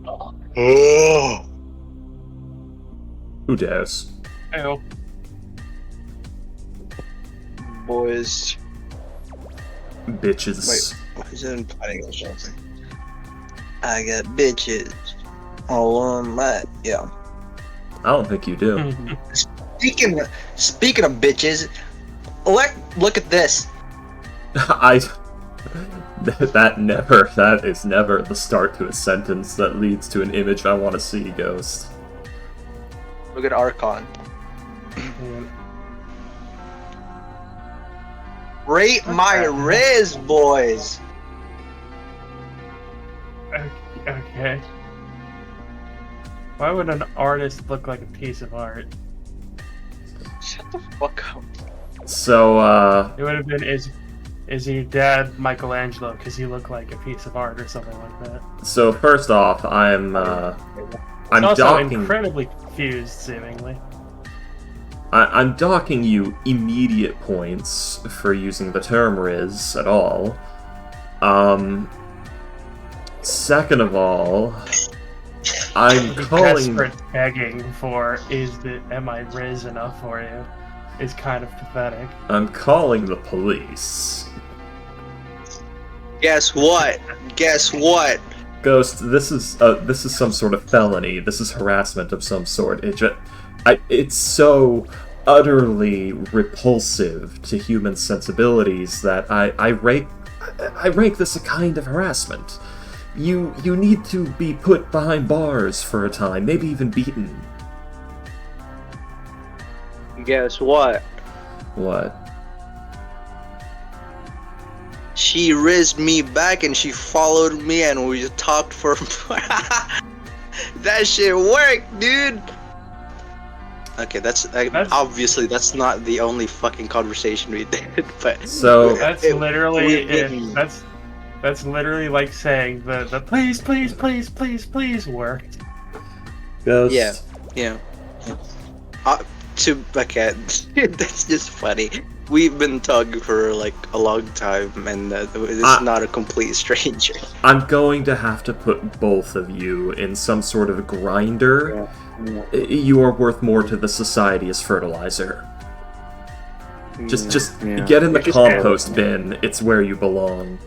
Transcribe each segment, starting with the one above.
Oh. Who dares? Ew. Boys. Bitches. Wait, is it in fighting or something? I got bitches all on my I don't think you do. Speaking of bitches, look at this. That is never the start to a sentence that leads to an image I want to see, Ghost. Look at Archon. Rate my Riz, boys. Okay. Why would an artist look like a piece of art? Shut the fuck up. So, It would have been is your dad Michelangelo because he looked like a piece of art or something like that. So first off, I'm Also docking. incredibly confused, seemingly. I'm docking you immediate points for using the term Riz at all. Second of all, I'm The calling. desperate begging for am I Riz enough for you is kind of pathetic. I'm calling the police. Guess what? Ghost, this is some sort of felony. This is harassment of some sort. It's so utterly repulsive to human sensibilities that I rank this a kind of harassment. You need to be put behind bars for a time, maybe even beaten. Guess what? What? She rizzed me back and she followed me and we talked for that shit worked, dude. Okay, that's obviously that's not the only fucking conversation we did, but So That's literally it. That's literally like saying the please worked. Ghost. yeah. Okay, that's just funny. We've been talking for like a long time, and this is not a complete stranger. I'm going to have to put both of you in some sort of grinder. Yeah. You are worth more to the society as fertilizer. Just Yeah. get in the You're just compost bin. It's where you belong.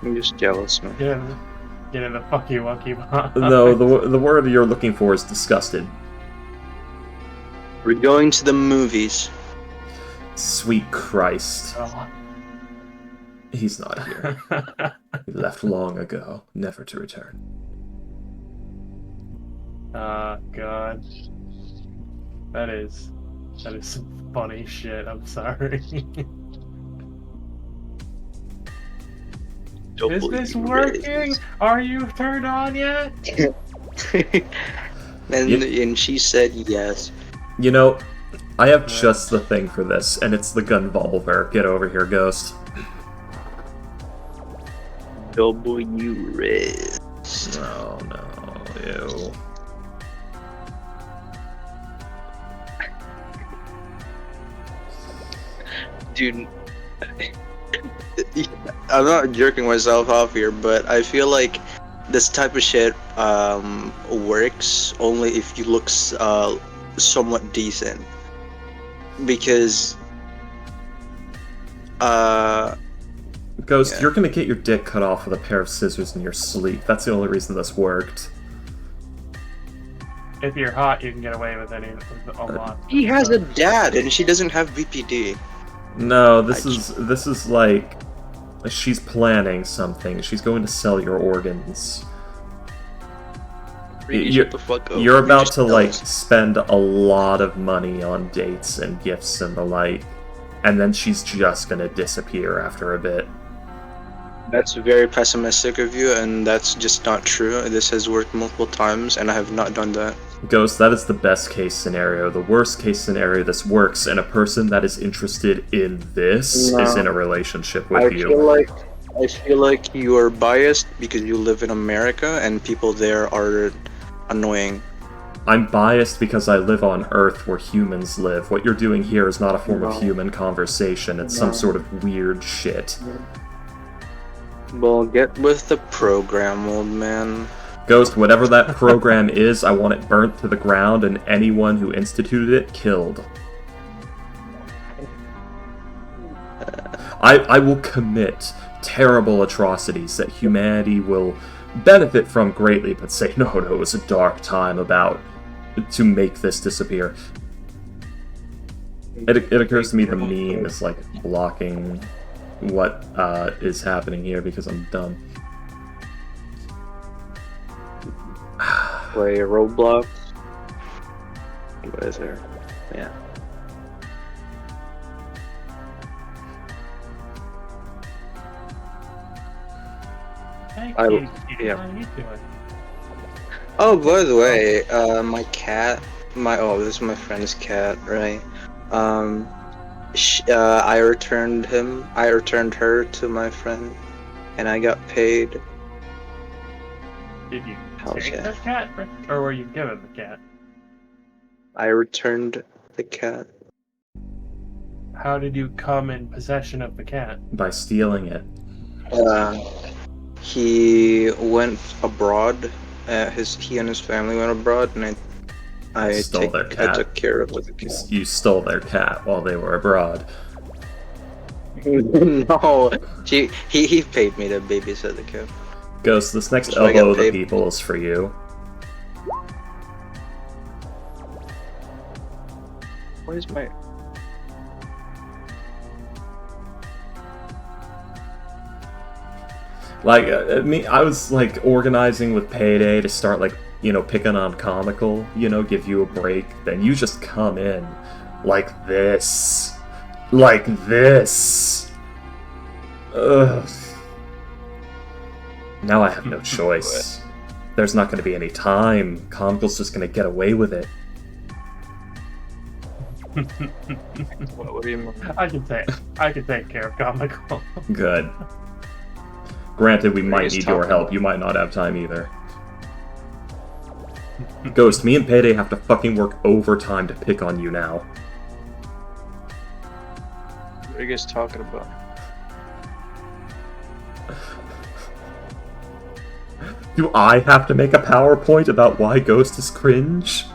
I'm just jealous, man. Get in the fucky wucky box. No, the word you're looking for is disgusted. We're going to the movies. Sweet Christ. Oh. He's not here. He left long ago, never to return. God. That is some funny shit, I'm sorry. Is this working? Are you turned on yet? And she said yes. You know, I have just the thing for this, and it's the gunvolver. Get over here, Ghost. W Riz. No, ew. Dude, I'm not jerking myself off here, but I feel like this type of shit works only if you look somewhat decent. Because Ghost, yeah. you're gonna get your dick cut off with a pair of scissors in your sleep. That's the only reason this worked. If you're hot, you can get away with a lot. he has a dad and she doesn't have BPD. No, this is like she's planning something. She's going to sell your organs. Shut the fuck up. You're about just to like jealous. spend a lot of money on dates and gifts and the like, and then she's just gonna disappear after a bit. That's very pessimistic of you, and that's just not true. This has worked multiple times, and I have not done that. Ghost, that is the best case scenario. The worst case scenario, this works, and a person that is interested in this No. is in a relationship with you. I feel like you are biased because you live in America, and people there are annoying. I'm biased because I live on Earth where humans live. What you're doing here is not a form No. of human conversation. It's some No. sort of weird shit. Well, get with the program, old man. Ghost, whatever that program is, I want it burnt to the ground and anyone who instituted it killed. I will commit terrible atrocities that humanity will benefit from greatly, but say, no, it was a dark time about to make this disappear. It occurs to me the meme is like blocking what is happening here because I'm dumb. Play Roblox. What is there? Yeah. Hey, I- Katie, yeah. how are you doing? Oh, by the way, my cat. This is my friend's cat, right? I returned him. I returned her to my friend, and I got paid. Did you How's take that? the cat, or were you given the cat? I returned the cat. How did you come in possession of the cat? By stealing it. He went abroad. He and his family went abroad, and I took care of the cat. You stole their cat while they were abroad. No, he paid me to babysit the cat. Ghost, this next So I got elbow of the paid. people is for you. Where's my? Like, I was like organizing with Payday to start like, picking on comical, give you a break. Then you just come in like this. Like this. Ugh. Now I have no choice. There's not going to be any time. Comical's just going to get away with it. What do you mean? I can take care of comical. Good. Granted, we might just need your talking help. about- You might not have time either. Ghost, me and Payday have to fucking work overtime to pick on you now. What are you guys talking about? Do I have to make a PowerPoint about why Ghost is cringe?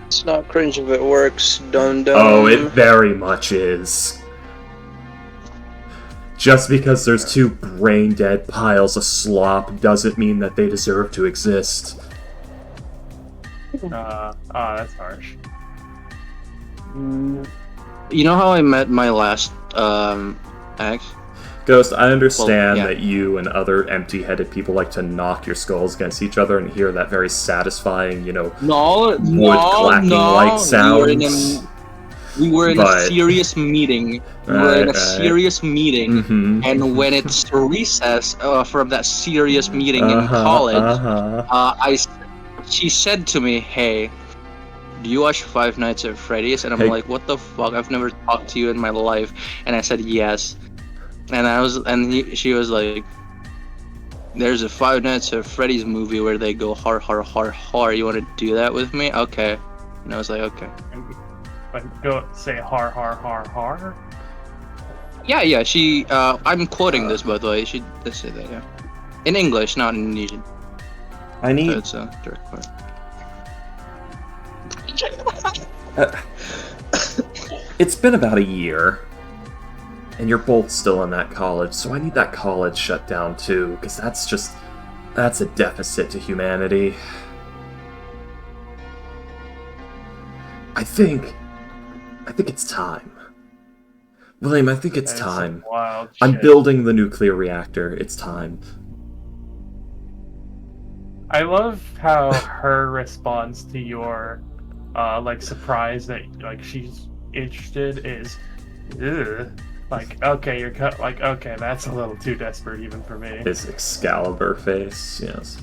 It's not cringe if it works, dum dum. Oh, it very much is. Just because there's two brain-dead piles of slop doesn't mean that they deserve to exist. That's harsh. You know how I met my last ex? Ghost, I understand Well, yeah. that you and other empty-headed people like to knock your skulls against each other and hear that very satisfying, No, clacking-like sounds. We were in But- a serious meeting. Mhm. And when it's recess from that serious meeting in college, she said to me, "Hey, do you watch Five Nights at Freddy's?" And I'm Hey. like, "What the fuck? I've never talked to you in my life." And I said, "Yes." And she was like, "There's a Five Nights at Freddy's movie where they go har har har har. You want to do that with me?" Okay. And I was like, "Okay." Like, go say har har har har. Yeah. She. I'm quoting this, by the way. She did say that. Yeah. In English, not in Indonesian. I So need... it's a direct quote. It's been about a year, and you're both still in that college, so I need that college shut down too, because that's a deficit to humanity. I think it's time. William, I think it's That is some time. Wild I'm shit. building the nuclear reactor. It's time. I love how her response to your surprise that she's interested is, ugh. Okay, you're cut. Okay, that's a little too desperate even for me. His Excalibur face, yes.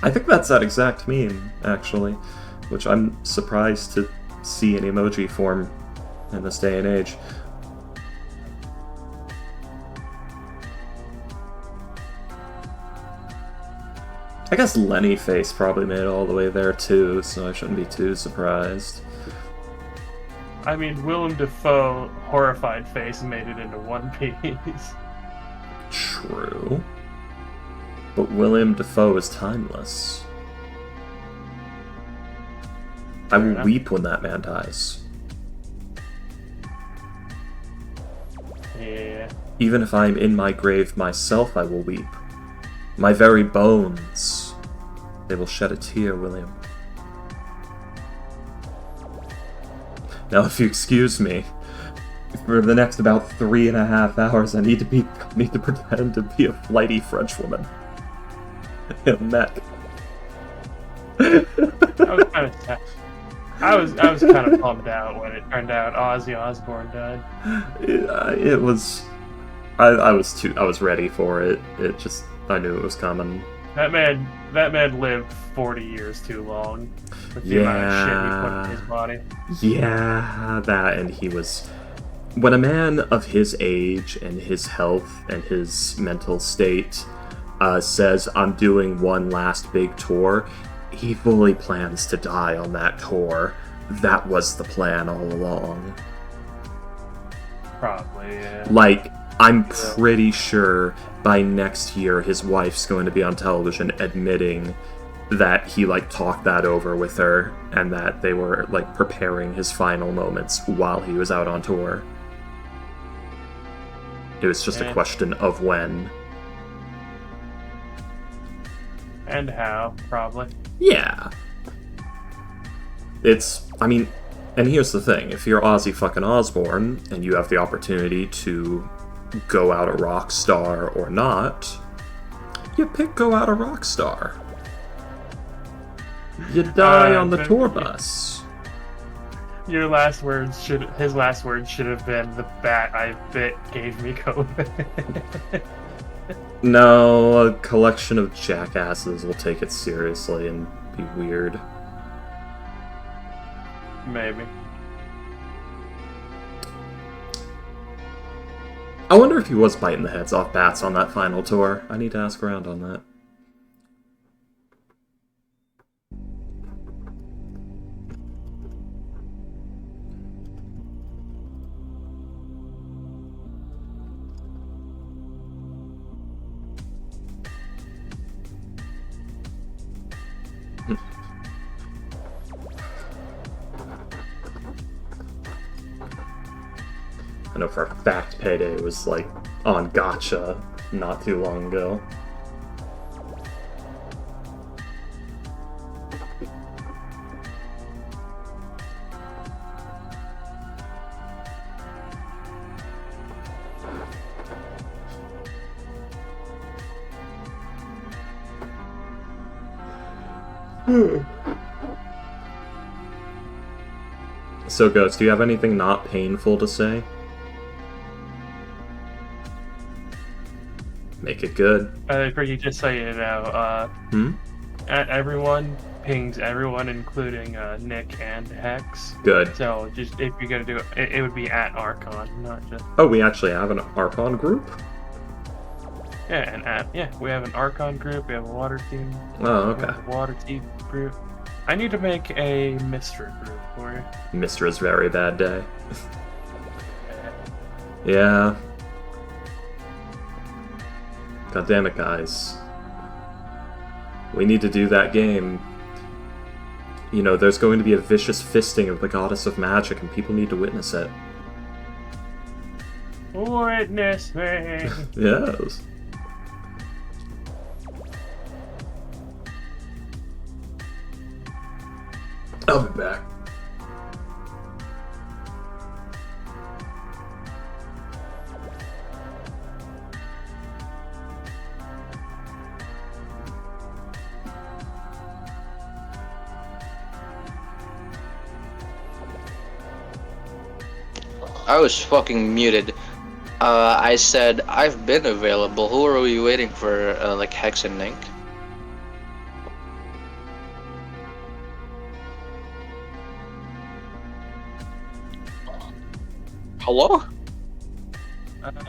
I think that's that exact meme, actually, which I'm surprised to see in emoji form in this day and age. I guess Lenny face probably made it all the way there too, so I shouldn't be too surprised. I mean, Willem Dafoe, horrified face, made it into One Piece. True. But William Dafoe is timeless. I will weep when that man dies. Yeah. Even if I am in my grave myself, I will weep. My very bones, they will shed a tear, William. Now, if you excuse me, for the next about 3.5 hours, I need to pretend to be a flighty French woman in a mech. I was kind of bummed out when it turned out Ozzy Osbourne died. It was. I was ready for it. It just, I knew it was coming. That man lived 40 years too long with the amount of shit he put in his body. Yeah, that, and he was... When a man of his age and his health and his mental state says, I'm doing one last big tour, he fully plans to die on that tour. That was the plan all along. Probably, yeah. Like, I'm pretty sure by next year his wife's going to be on television admitting that he, like, talked that over with her and that they were, like, preparing his final moments while he was out on tour. It was just a question of when. And how, probably. Yeah. I mean, and here's the thing, if you're Ozzy fucking Osbourne and you have the opportunity to go out a rock star or not, you pick go out a rock star. You die on the tour bus. His last words should have been, the bat I bit gave me COVID. No, a collection of jackasses will take it seriously and be weird. Maybe. I wonder if he was biting the heads off bats on that final tour. I need to ask around on that. I know for a fact Payday was, like, on Gacha not too long ago. So, Ghost, do you have anything not painful to say? Make it good. Pretty, just so you know, everyone pings everyone, including Nick and Hex. Good. So, just if you're gonna do it, it would be at Archon, not just. Oh, we actually have an Archon group? Yeah, we have an Archon group. We have a water team. Oh, okay. A water team group. I need to make a Mistra group for you. Mistra's very bad day. Yeah. God damn it, guys. We need to do that game. You know, there's going to be a vicious fisting of the Goddess of Magic, and people need to witness it. Witness me! Yes. I'll be back. I was fucking muted. I said, I've been available. Who are we waiting for, like Hex and Nick? Hello?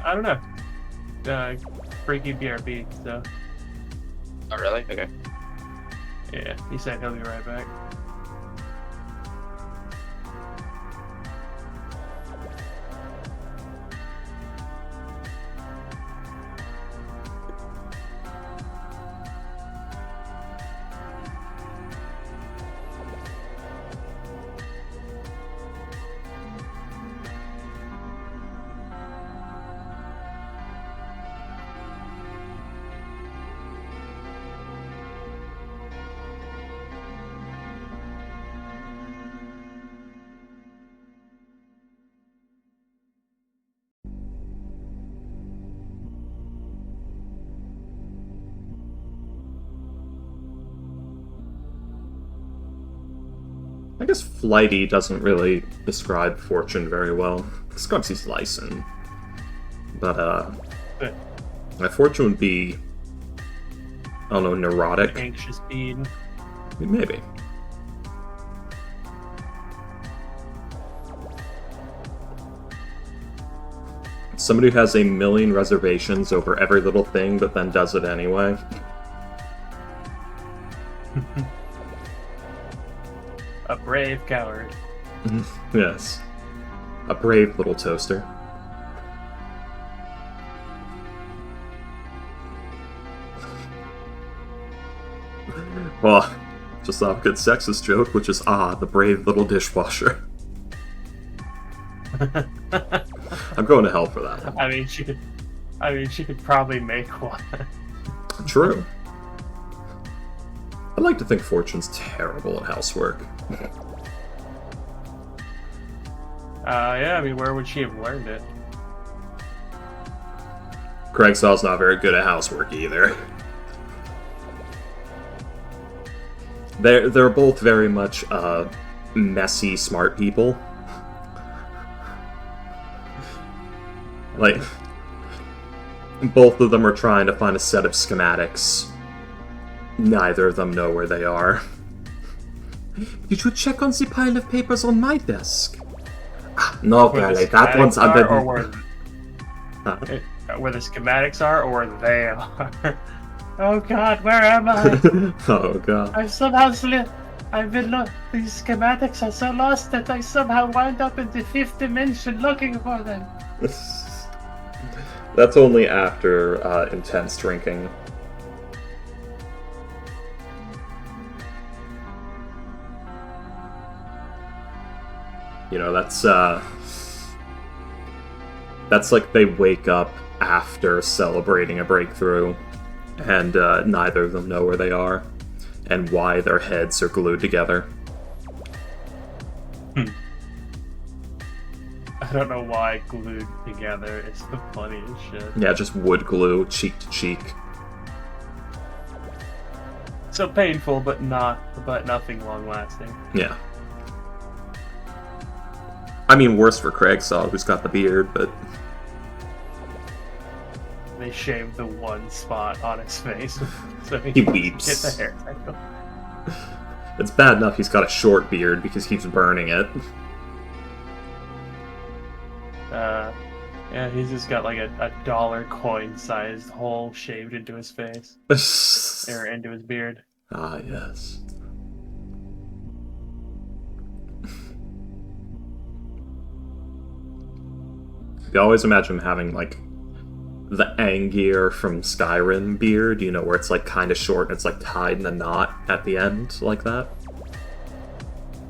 I don't know. Freaky BRB, so. Oh, really? Okay. Yeah, he said he'll be right back. I guess flighty doesn't really describe Fortune very well. It describes he's licensed. But, my Fortune would be, I don't know, neurotic? Anxious being. Maybe. Somebody who has a million reservations over every little thing, but then does it anyway. A brave coward. Yes. A brave little toaster. Well, just thought of a good sexist joke, which is, the brave little dishwasher. I'm going to hell for that one. I mean, she could probably make one. True. I'd like to think Fortune's terrible at housework. Yeah, I mean, where would she have learned it? Craig Saw's not very good at housework either. They're both very much messy, smart people. Like, both of them are trying to find a set of schematics. Neither of them know where they are. You should check on the pile of papers on my desk. No, Gally, that one's under... Where the schematics are, or where they are. Oh god, where am I? Oh god. I've somehow I've been these schematics are so lost that I somehow wind up in the 5th dimension looking for them. That's only after intense drinking. You know, that's like they wake up after celebrating a breakthrough, and neither of them know where they are, and why their heads are glued together. I don't know why glued together. It's the funniest shit. Yeah, just wood glue, cheek to cheek. So painful, but nothing long lasting. Yeah. I mean, worse for Craigsaw, who's got the beard, but... They shaved the one spot on his face, so he weeps. Get the hair. It's bad enough he's got a short beard because he keeps burning it. Yeah, he's just got like a dollar coin-sized hole shaved into his face. Or into his beard. Ah, yes. You always imagine having, like, the Angier from Skyrim beard, you know, where it's, like, kind of short and it's, like, tied in a knot at the end, like that.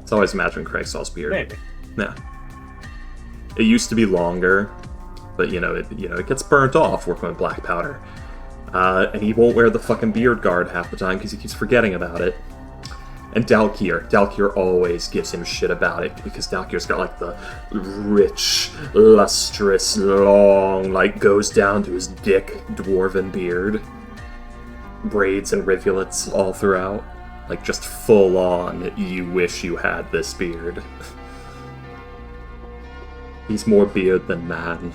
It's always imagined Craigsaw's beard. Maybe. Yeah. It used to be longer, but, it gets burnt off working with black powder. And he won't wear the fucking beard guard half the time because he keeps forgetting about it. And Dalkier always gives him shit about it, because Dalkier's got, like, the rich, lustrous, long, like, goes down to his dick dwarven beard. Braids and rivulets all throughout. Like, just full on, you wish you had this beard. He's more beard than man.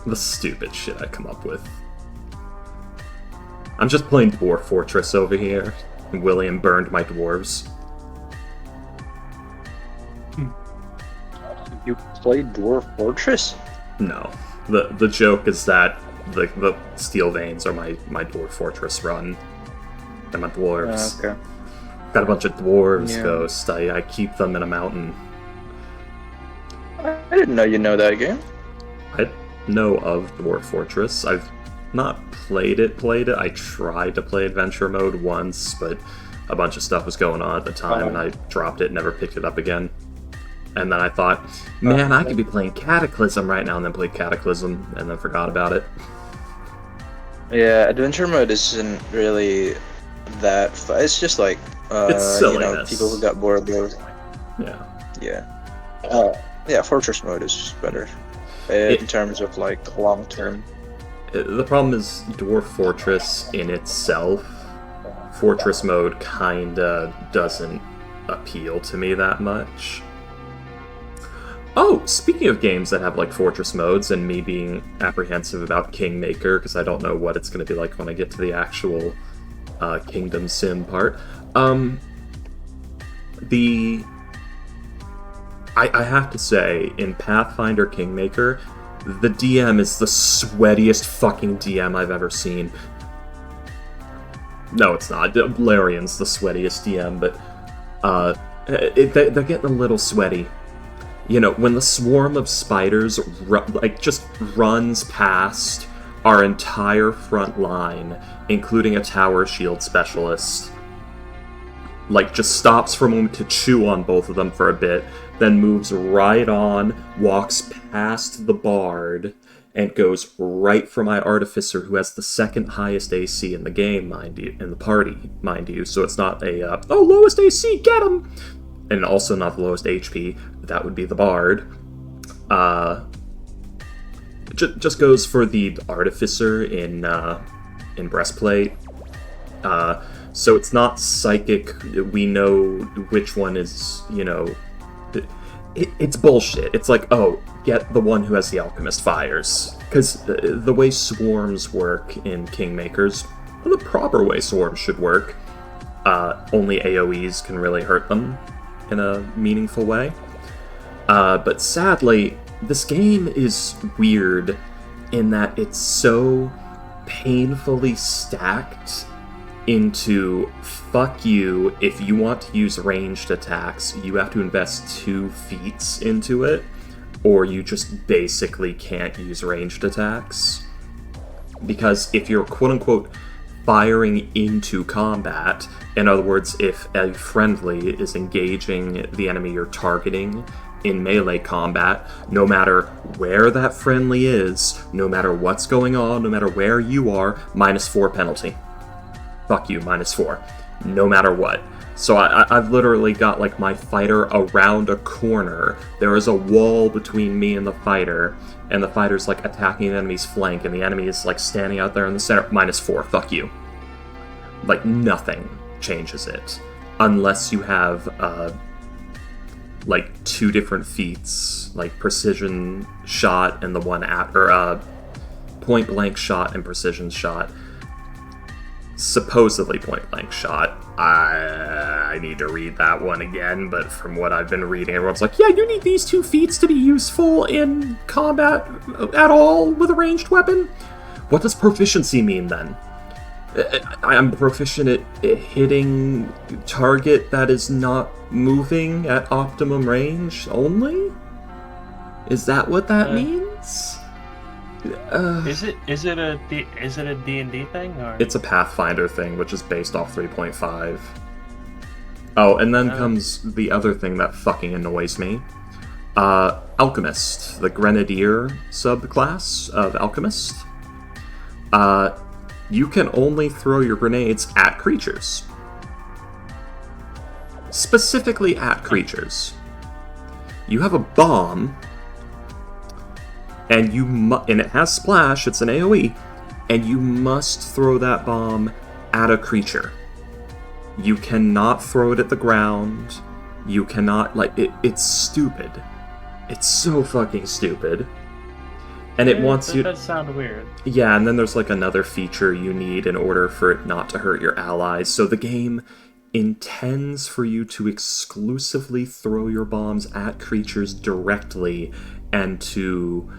The stupid shit I come up with. I'm just playing Dwarf Fortress over here, and William burned my dwarves. You played Dwarf Fortress? No. The joke is that the Steel Veins are my Dwarf Fortress run. And my dwarves. Okay. Got a bunch of dwarves, Yeah. Ghost. I keep them in a mountain. I didn't know you know that game. I know of Dwarf Fortress. I've not played it. I tried to play Adventure Mode once, but a bunch of stuff was going on at the time, and I dropped it and never picked it up again. And then I thought, man, I could be playing Cataclysm right now, and then played Cataclysm, and then forgot about it. Yeah, Adventure Mode isn't really that fun. It's just like, It's silliness. people who got bored of those. Yeah. Yeah. Yeah, Fortress Mode is just better. in terms of like long term. The problem is Dwarf Fortress in itself, Fortress mode kinda doesn't appeal to me that much. Oh, speaking of games that have like Fortress modes and me being apprehensive about Kingmaker, because I don't know what it's going to be like when I get to the actual Kingdom Sim part. I have to say, in Pathfinder Kingmaker, the DM is the sweatiest fucking DM I've ever seen. No, it's not. Larian's the sweatiest DM, but they're getting a little sweaty. You know, when the swarm of spiders just runs past our entire front line, including a tower shield specialist, like just stops for a moment to chew on both of them for a bit, then moves right on, walks past the bard, and goes right for my artificer, who has the second highest AC in the game, mind you, in the party, mind you. So it's not a lowest AC, get him, and also not the lowest HP. That would be the bard. Just goes for the artificer in breastplate. So it's not psychic. We know which one is, you know. It's bullshit. It's like, oh, get the one who has the alchemist fires. Because the way swarms work in Kingmakers, the proper way swarms should work, only AoEs can really hurt them in a meaningful way. But sadly, this game is weird in that it's so painfully stacked into, fuck you, if you want to use ranged attacks, you have to invest 2 feats into it, or you just basically can't use ranged attacks. Because if you're quote-unquote firing into combat, in other words, if a friendly is engaging the enemy you're targeting in melee combat, no matter where that friendly is, no matter what's going on, no matter where you are, -4 penalty. Fuck you, -4. No matter what. So I've literally got like my fighter around a corner. There is a wall between me and the fighter's like attacking the enemy's flank, and the enemy is like standing out there in the center. -4, fuck you. Like nothing changes it. Unless you have like 2 different feats, like precision shot and the one point blank shot and precision shot. Supposedly point blank shot. I need to read that one again, but from what I've been reading, everyone's like, yeah, you need these 2 feats to be useful in combat at all with a ranged weapon? What does proficiency mean then? I'm proficient at hitting target that is not moving at optimum range only? Is that what that means? Is it a D&D thing, or it's a Pathfinder thing, which is based off 3.5. Oh, and then comes the other thing that fucking annoys me. Alchemist, the Grenadier subclass of Alchemist. You can only throw your grenades at creatures. Specifically at creatures. You have a bomb, and and it has splash, it's an AoE, and you must throw that bomb at a creature. You cannot throw it at the ground. You cannot, it's stupid. It's so fucking stupid. And it wants you... That does sound weird. Yeah, and then there's like another feature you need in order for it not to hurt your allies. So the game intends for you to exclusively throw your bombs at creatures directly and to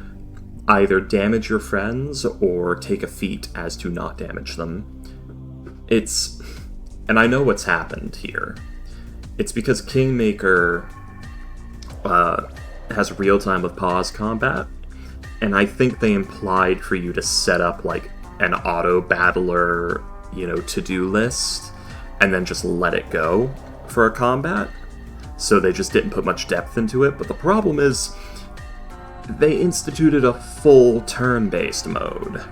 either damage your friends or take a feat as to not damage them. And I know what's happened here. It's because Kingmaker has real-time with pause combat, and I think they implied for you to set up like an auto-battler, to-do list, and then just let it go for a combat. So they just didn't put much depth into it, but the problem is they instituted a full turn-based mode.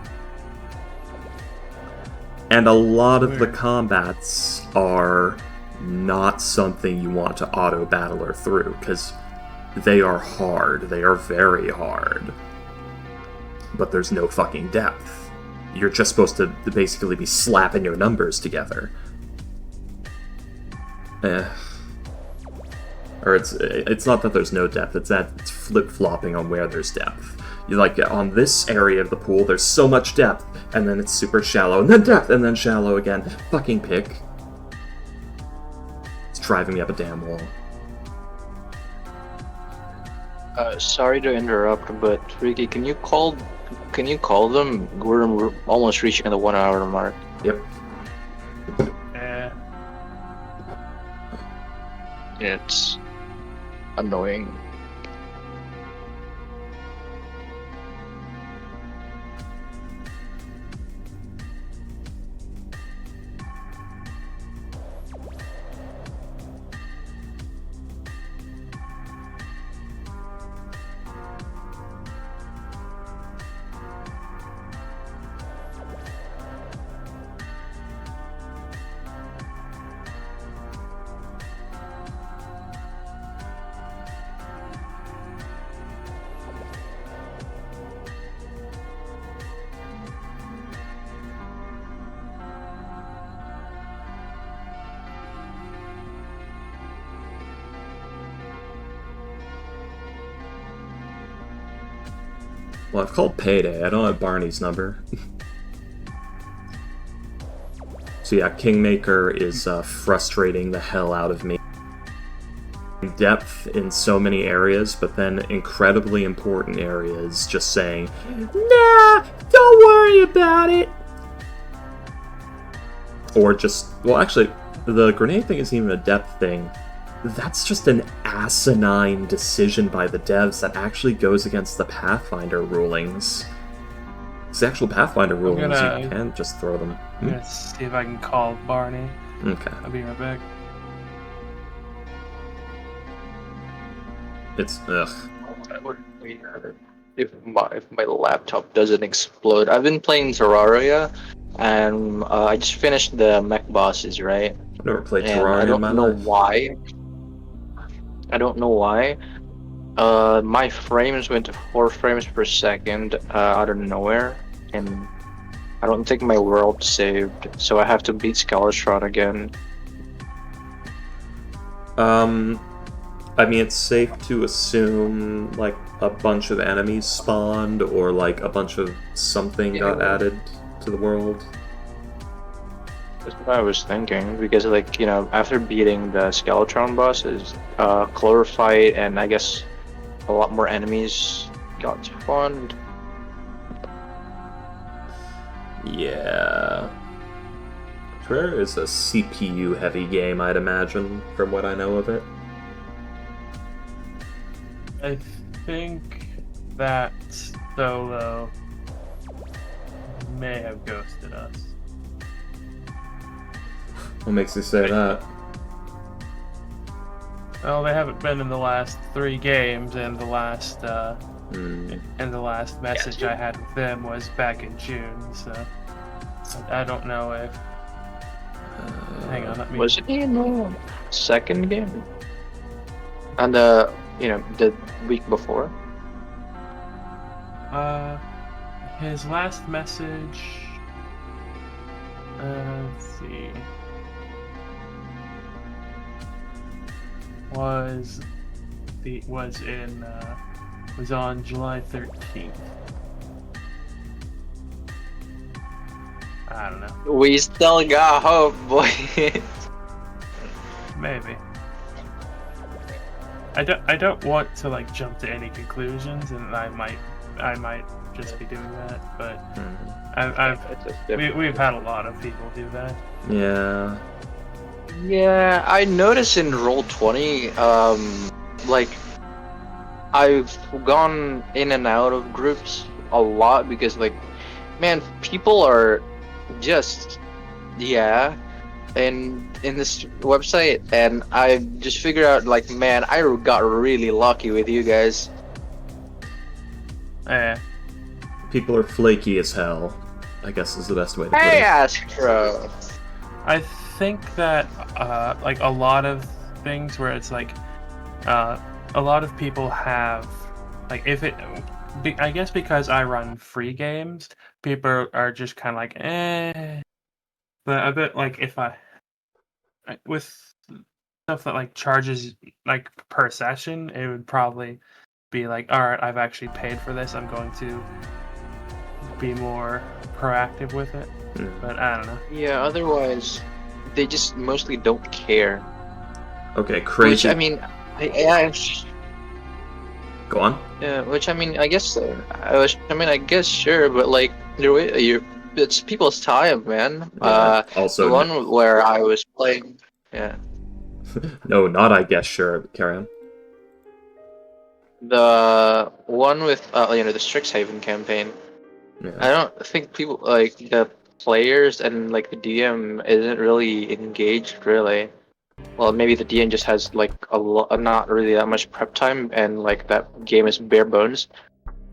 And a lot of the combats are not something you want to auto-battler through, because they are hard. They are very hard. but there's no fucking depth. You're just supposed to basically be slapping your numbers together. Or it's not that there's no depth, it's that it's flip-flopping on where there's depth. You like, on this area of the pool, there's so much depth, and then it's super shallow, and then depth, and then shallow again. Fucking pick. It's driving me up a damn wall. Sorry to interrupt, but Ricky, can you call them? We're almost reaching the 1 hour mark. Yep. It's annoying. Well, I've called Payday. I don't have Barney's number. So yeah, Kingmaker is frustrating the hell out of me. Depth in so many areas, but then incredibly important areas just saying, nah, don't worry about it. Or just, well, actually, the grenade thing isn't even a depth thing. That's just an asinine decision by the devs that actually goes against the Pathfinder rulings. It's the actual Pathfinder rulings, you can't just throw them. I'm gonna see if I can call Barney. Okay. I'll be right back. It's, ugh. If my laptop doesn't explode. I've been playing Terraria, and I just finished the mech bosses, right? I've never played And Terraria in my life. I don't know why. My frames went to 4 frames per second out of nowhere, and I don't think my world saved, so I have to beat Scalatron again. I mean, it's safe to assume, like, a bunch of enemies spawned, or, like, a bunch of something got added to the world. That's what I was thinking, because, like, you know, after beating the Scalatron bosses, Chlorophyte and I guess a lot more enemies got spawned. Yeah. Terraria is a CPU-heavy game, I'd imagine, from what I know of it. I think that Solo may have ghosted us. What makes you say that? Well, they haven't been in the last 3 games, and the last message I had with them was back in June. So I don't know if. Hang on, let me. Was it in the second game? And the week before? His last message. Let's see. Was on July 13th. I don't know. We still got hope, boy. Maybe. I don't want to like jump to any conclusions, and I might just be doing that, but we've had a lot of people do that. Yeah. Yeah, I noticed in Roll20, like, I've gone in and out of groups a lot because, like, man, people are just, and in this website, and I just figured out, like, man, I got really lucky with you guys. Yeah. People are flaky as hell, I guess is the best way to put it. Hey, Astro! I think that like a lot of things where it's like a lot of people have like I guess because I run free games, people are just kind of like, eh. But I bet like if with stuff that like charges like per session, it would probably be like, all right, I've actually paid for this. I'm going to be more proactive with it. But I don't know. Yeah, otherwise, they just mostly don't care. Okay, crazy. Which, I mean, yeah, Go on. yeah, which, I mean, I guess, I guess, sure, but, like, it's people's time, man. Yeah, also, the one where I was playing, yeah. No, not I guess, sure. Carry on. The one with, the Strixhaven campaign. Yeah. I don't think people, like, the players and, like, the DM isn't really engaged, really. Well, maybe the DM just has, like, not really that much prep time, and, like, that game is bare bones.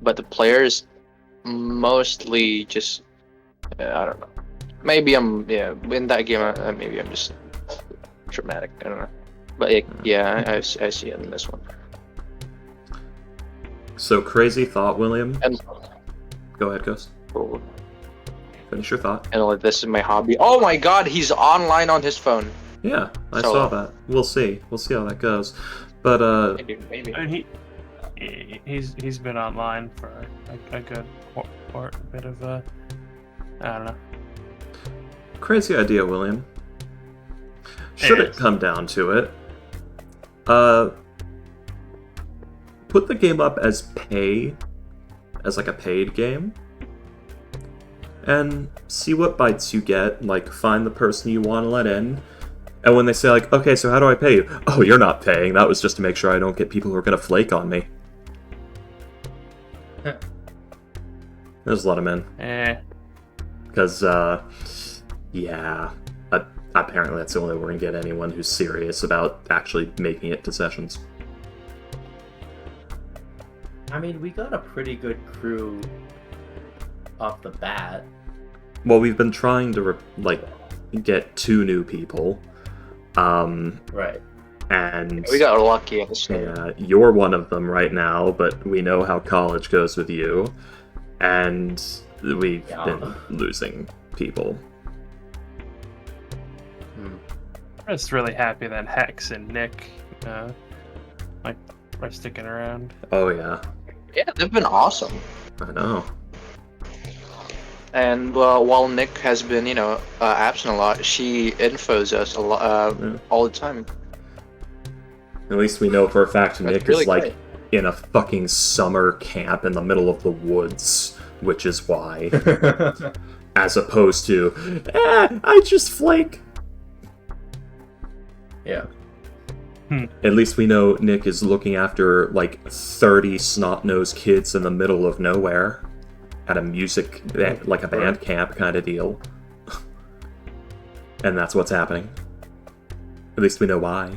But the players mostly just, I don't know. Maybe in that game, maybe I'm just dramatic, I don't know. But, yeah, I see it in this one. So, crazy thought, William. And Go ahead, Ghost. cool. Finish your thought. And like, this is my hobby. Oh my god, he's online on his phone. Yeah, I So- saw that. We'll see. We'll see how that goes. But, Maybe. And he's been online for a good bit of I don't know. crazy idea, William. Should it Yes. come down to it, put the game up as like a paid game, and see what bites you get. Like, find the person you want to let in, and when they say, like, okay, so how do I pay you? Oh, you're not paying. That was just to make sure I don't get people who are going to flake on me. There's a lot of men. Because, yeah, apparently that's the only way we're going to get anyone who's serious about actually making it to sessions. I mean, we got a pretty good crew off the bat. Well, we've been trying to, get 2 new people. Right. And We got lucky at the start. yeah, you're one of them right now, but we know how college goes with you. And we've been losing people. I'm just really happy that Hex and Nick are sticking around. Oh, yeah. Yeah, they've been awesome. I know. And while Nick has been, absent a lot, she infos us a lot, all the time. At least we know for a fact That's Nick really is, like, great. in a fucking summer camp in the middle of the woods, which is why. As opposed to, I just flake. Yeah. At least we know Nick is looking after, like, 30 snot-nosed kids in the middle of nowhere. At a like a band camp kind of deal. And that's what's happening. At least we know why.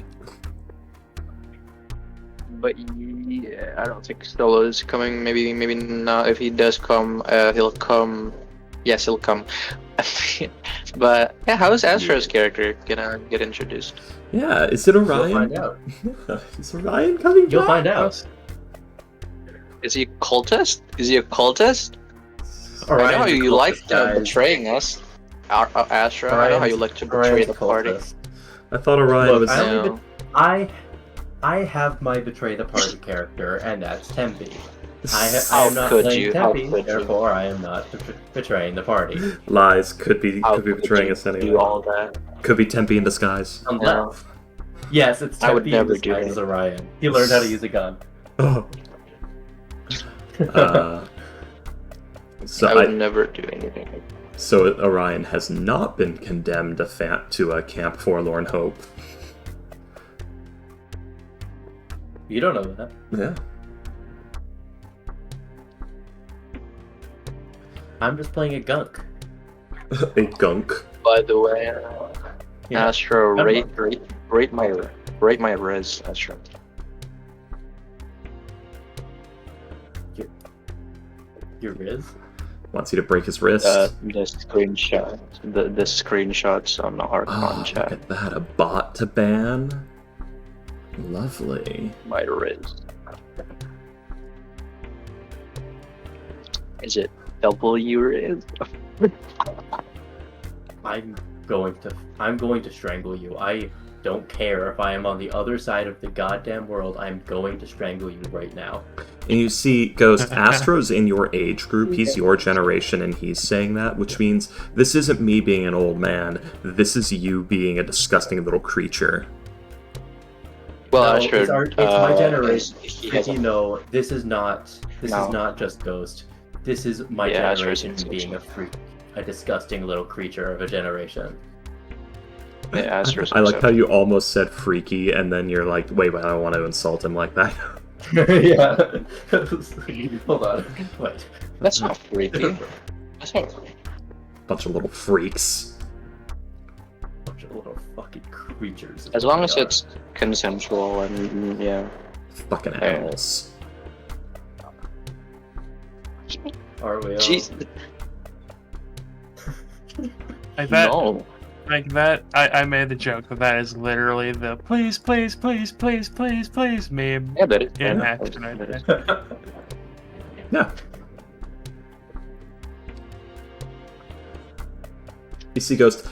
But yeah, I don't think Solo is coming. Maybe not. If he does come, he'll come. Yes, he'll come. But yeah, how is Astro's character gonna get introduced? Yeah, is it Orion? You'll find out. Is Orion coming back? You'll find out. Is he a cultist? Is he a cultist? I know how Orion's a you cultist, like guys. betraying us, Astro. I know how you like to betray Orion's the a party. cultist. I thought Orion Look, was... I have my betray the party character, and that's Tempe. I How am not could playing you? How Tempe, could you? therefore I am not betraying the party. Lies. Could be How betraying could us you anyway. do all that? Could be Tempe in disguise. Unless, yes, it's I would Tempe in never do disguise it. as Orion. He learned how to use a gun. Oh. So I would never do anything. Like that. So Orion has not been condemned to a Camp Forlorn Hope. You don't know that. Yeah. I'm just playing a gunk. A gunk. By the way, Yeah. Astro, I'm rate my res, Astro. Your Riz? Wants you to break his wrist. The screenshot, the screenshots on the Archon Oh, look chat. at that. A bot to ban? Lovely. My res. Is it W? I'm going to strangle you. I don't care if I am on the other side of the goddamn world. I'm going to strangle you right now. And you see, Ghost, Astro's in your age group. He's your generation, and he's saying that, which means this isn't me being an old man. This is you being a disgusting little creature. Well, No, Astro, it's my generation. he has a- No, this is not No. just Ghost. This is my Yeah, generation Astro's being a freak, a disgusting little creature of a generation. Yeah, Astro's I like how you almost said freaky, and then you're like, wait, I don't want to insult him like that. Yeah. Hold on. Wait. That's not freaky. That's not freaky. Bunch of little freaks. Bunch of little fucking creatures. is As what long they as are. it's consensual and yeah. Fucking animals. Are we all? Jeez, Like that, no. like that. I made the joke that is literally the please, please, please, please, please, please meme. Yeah, that is. In yeah, action right that is. there. Yeah. You see, Ghost,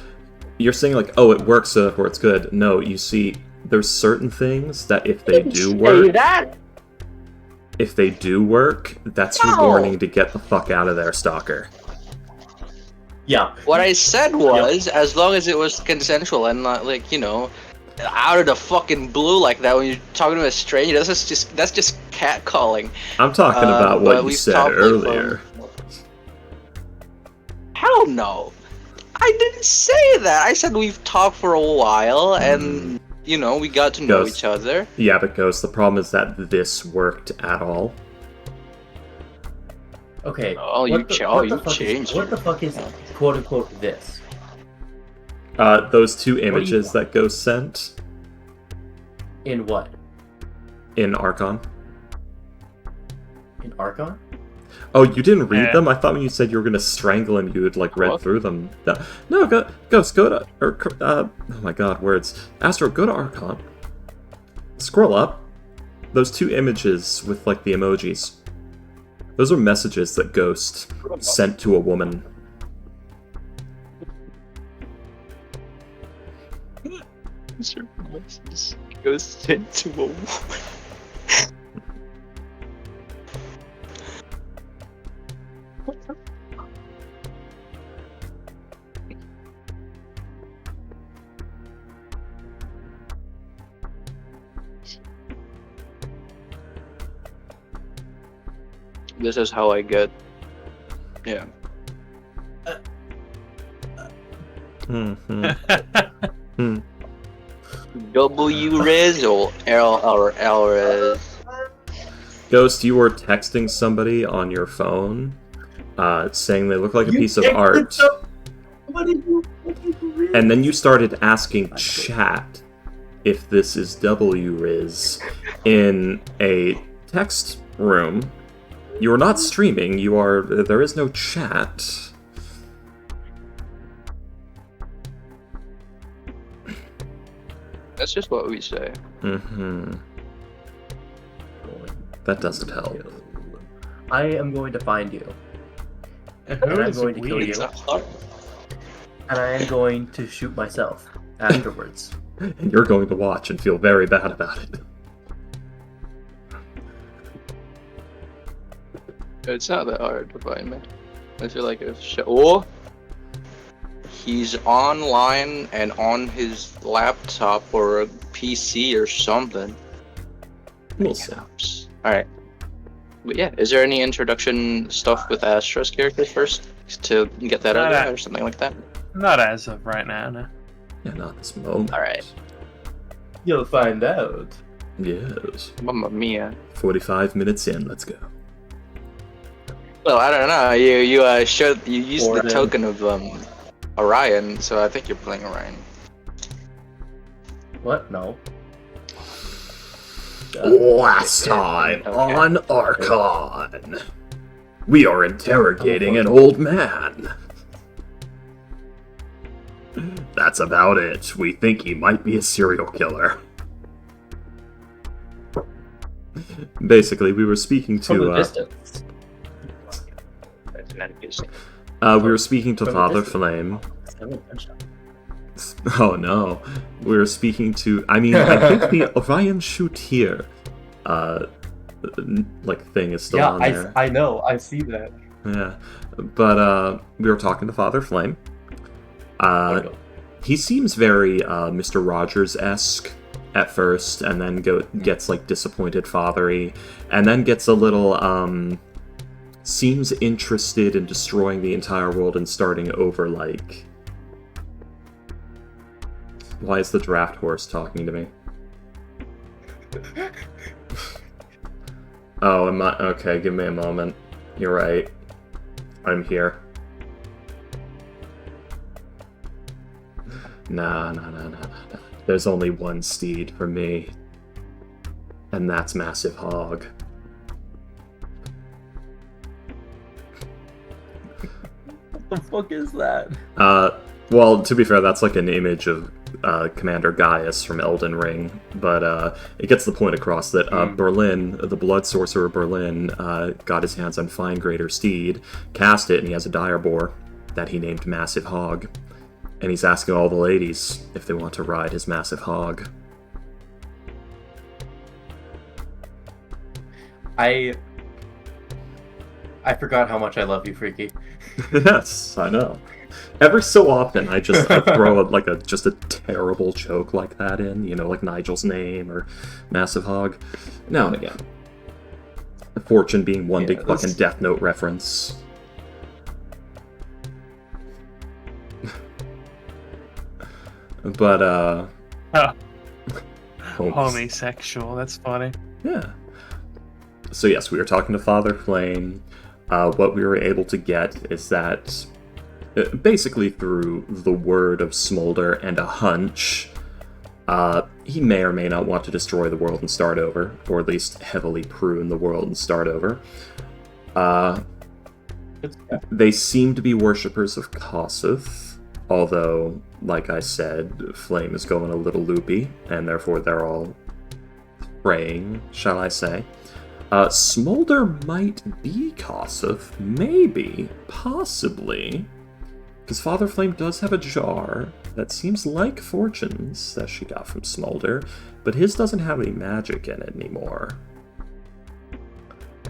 you're saying like, oh, it works, so therefore it's good. No, you see, there's certain things that if they do work, that's your No. warning to get the fuck out of there, stalker. Yeah. What I said was, as long as it was consensual and not like, you know, out of the fucking blue like that when you're talking to a stranger, that's just catcalling. I'm talking about But what you we've said talked, like, earlier. Hell no. I didn't say that. I said we've talked for a while and, you know, we got to know Ghost. each other. Yeah, but Ghost, the problem is that this worked at all. Okay. Oh, what you the- cha- what oh, the you fuck is- changed What the fuck is quote unquote this? Those two do you images want? that Ghost sent In what? in Archon. In Archon? Oh, you didn't read Yeah. them? I thought when you said you were gonna strangle him, you had like read What? through them. No, Ghost, go to oh my god, words. Astro, go to Archon. Scroll up. Those two images with like the emojis. Those are messages that Ghost sent to a woman. Goes sent to a woman. This is how I get. Yeah. Hmm. W Riz or L Riz? Ghost, you were texting somebody on your phone, saying they look like a piece of art, What did you read? and then you started asking chat if this is W-Riz in a text room. You are not streaming, there is no chat. That's just what we say. Mm-hmm. That doesn't help. I am going to find you, Who I'm is going to kill we? you. and I am going to shoot myself afterwards. And you're going to watch and feel very bad about it. It's not that hard to find, man. I feel like it's or he's online and on his laptop or a PC or something. We'll see. Alright. But yeah, is there any introduction stuff with Astro's characters first? To get that out of there or something like that? Not as of right now, no. Yeah, not this moment. Alright. You'll find out. Yes. Mamma mia. 45 minutes in, let's go. Well, I don't know. You used the Gordon. token of Orion, so I think you're playing Orion. What? No. Last time Okay. on Archon, we are interrogating an old man. That's about it. We think he might be a serial killer. Basically, we were speaking From to the distance. shenanigans. We were speaking to From a Father distance. Flame. I'm a gunshot. Oh no. We were speaking to... I mean, I think the Orion shoot here, thing is still on there. I know. I see that. Yeah. But, we were talking to Father Flame. Okay. He seems very, Mr. Rogers-esque at first, and then gets, disappointed fathery, and then gets a little, seems interested in destroying the entire world and starting over, Why is the draft horse talking to me? Oh, am I... Okay, give me a moment. You're right. I'm here. Nah. There's only one steed for me. And that's Massive Hog. What the fuck is that? Well, to be fair, that's an image of Commander Gaius from Elden Ring, but it gets the point across that Berlin, the Blood Sorcerer Berlin, got his hands on Fine Greater Steed, cast it, and he has a dire boar that he named Massive Hog. And he's asking all the ladies if they want to ride his Massive Hog. I forgot how much I love you, Freaky. Yes, I know. Every so often, I throw just a terrible joke like that in, like Nigel's name or Massive Hog. Now and again. Fortune being one big fucking Death Note reference. But, Homosexual, that's funny. Yeah. So yes, we were talking to Father Flame. What we were able to get is that, basically through the word of Smolder and a hunch, he may or may not want to destroy the world and start over, or at least heavily prune the world and start over. They seem to be worshippers of Kossuth, although, like I said, Flame is going a little loopy, and therefore they're all praying, shall I say. Smolder might be Kossuth, maybe, possibly, because Father Flame does have a jar that seems like Fortune's that she got from Smolder, but his doesn't have any magic in it anymore.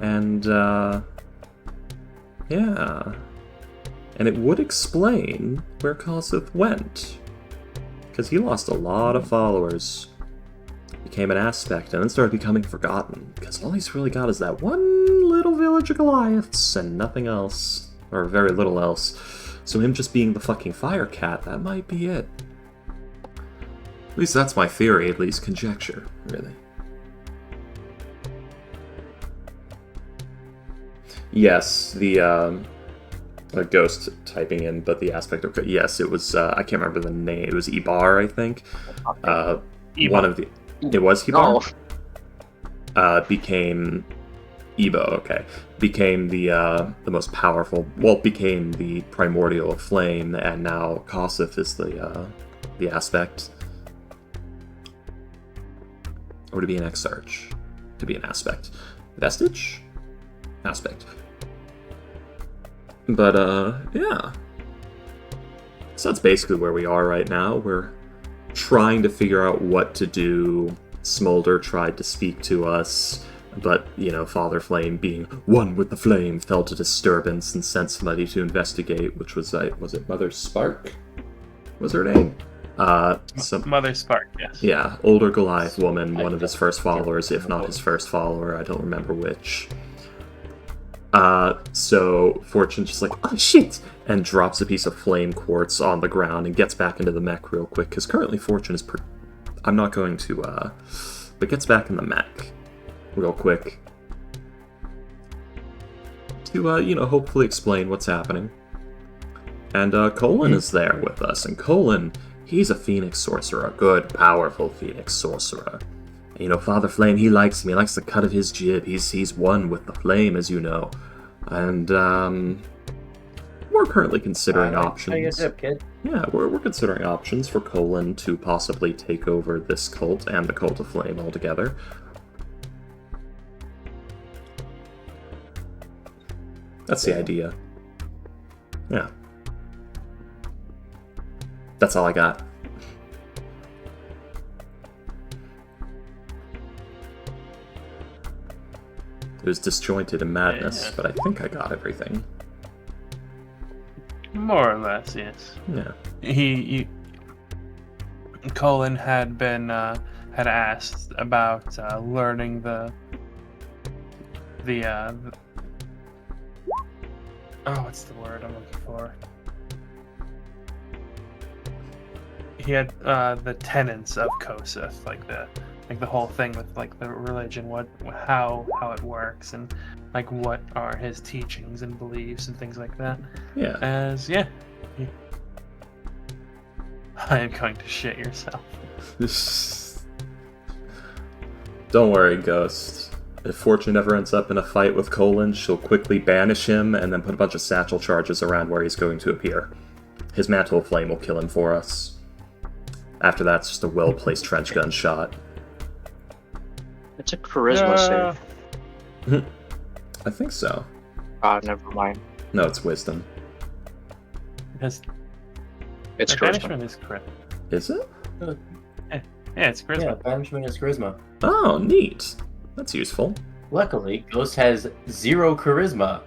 And, yeah. And it would explain where Kossuth went, because he lost a lot of followers, became an aspect, and then started becoming forgotten, because all he's really got is that one little village of Goliaths, and nothing else, or very little else. So him just being the fucking fire cat, that might be it. At least that's my theory, at least conjecture, really. Yes, the ghost typing in, but the aspect of... Yes, it was, I can't remember the name, it was Ibar, I think. One of the... It was Ibar? No. Became... Ebo, okay. Became the most powerful... Well, became the primordial flame, and now Kossuth is the aspect. Or to be an exarch. To be an aspect. Vestige? Aspect. But, yeah. So that's basically where we are right now. We're trying to figure out what to do. Smolder tried to speak to us, but, Father Flame, being one with the flame, felt a disturbance and sent somebody to investigate, which was it Mother Spark? Was her name? Mother Spark, yes. Yeah, older Goliath woman, one of his first followers, if not his first follower, I don't remember which. So Fortune's just like, oh shit! And drops a piece of flame quartz on the ground and gets back into the mech real quick, because currently Fortune is I'm not going to, but gets back in the mech real quick to, hopefully explain what's happening. And, Colin is there with us, and Colin, he's a Phoenix Sorcerer, a good, powerful Phoenix Sorcerer. And, Father Flame, he likes him, he likes the cut of his jib, he's one with the flame, as you know. And, we're currently considering options. Jib, kid. Yeah, we're considering options for Colin to possibly take over this cult and the Cult of Flame altogether. That's the idea. Yeah. That's all I got. It was disjointed in madness, Yeah. but I think I got everything. More or less, yes. Yeah. Colin had been had asked about learning the oh, what's the word I'm looking for? He had the tenets of Koseth, like the whole thing with like the religion, how it works, and like what are his teachings and beliefs and things like that. Yeah. I am going to shit yourself. Don't worry, Ghost. If Fortune ever ends up in a fight with Colin, she'll quickly banish him and then put a bunch of satchel charges around where he's going to appear. His mantle of flame will kill him for us. After that, it's just a well-placed trench gun shot. It's a charisma save. I think so. Ah, never mind. No, it's wisdom. Because It's banishment charisma. is correct. Is it? Yeah, it's charisma. Yeah, banishment is charisma. Oh, neat. That's useful. Luckily, Ghost has 0 charisma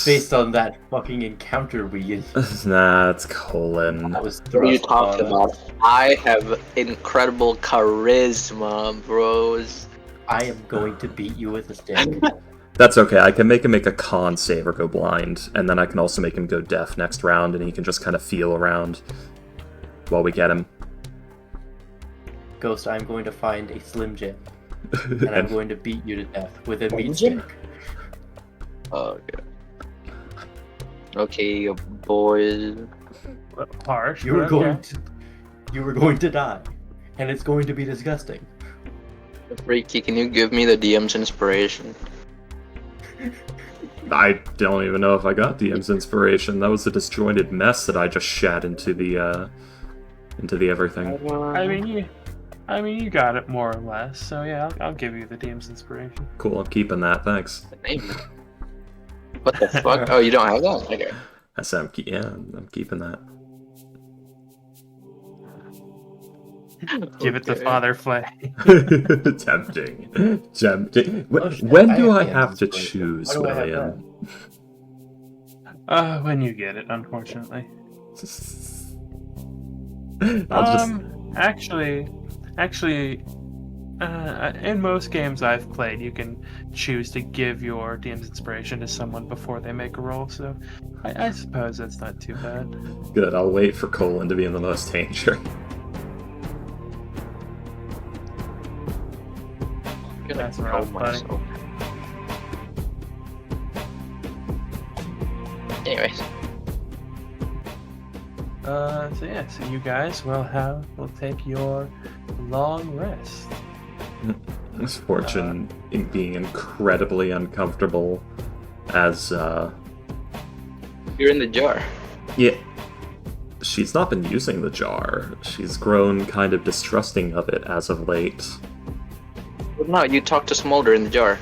based on that fucking encounter we Nah, it's Colin. that was What are you thrust talking on us. about? I have incredible charisma, bros. I am going to beat you with a stick. That's okay. I can make him make a con save or go blind, and then I can also make him go deaf next round, and he can just kind of feel around while we get him. Ghost, I'm going to find a Slim Jim, and I'm going to beat you to death with a Slim meat Jim? stick. Oh, okay. Okay, boys. Harsh. You were but going okay. you were going to die, and it's going to be disgusting. Freaky, can you give me the DM's inspiration? I don't even know if I got DM's inspiration. That was a disjointed mess that I just shat into the everything. I mean, you got it more or less. So yeah, I'll give you the DM's inspiration. Cool, I'm keeping that. Thanks. What the fuck? Oh, you don't have that? Okay. I said I'm keeping that. Give it to Okay. Father Flay. Tempting. Tempting. Oh, shit, When do I I have have to inspiration. choose, Why do I have William? When you get it, unfortunately. I'll just. Actually, in most games I've played, you can choose to give your DM's inspiration to someone before they make a roll. So I suppose that's not too bad. Good, I'll wait for Colin to be in the most danger. I'm gonna That's kill rough, buddy. myself. Anyways. So you guys will take your long rest. This Fortune in being incredibly uncomfortable as You're in the jar. yeah. She's not been using the jar. She's grown kind of distrusting of it as of late. Well, no, you talked to Smolder in the jar.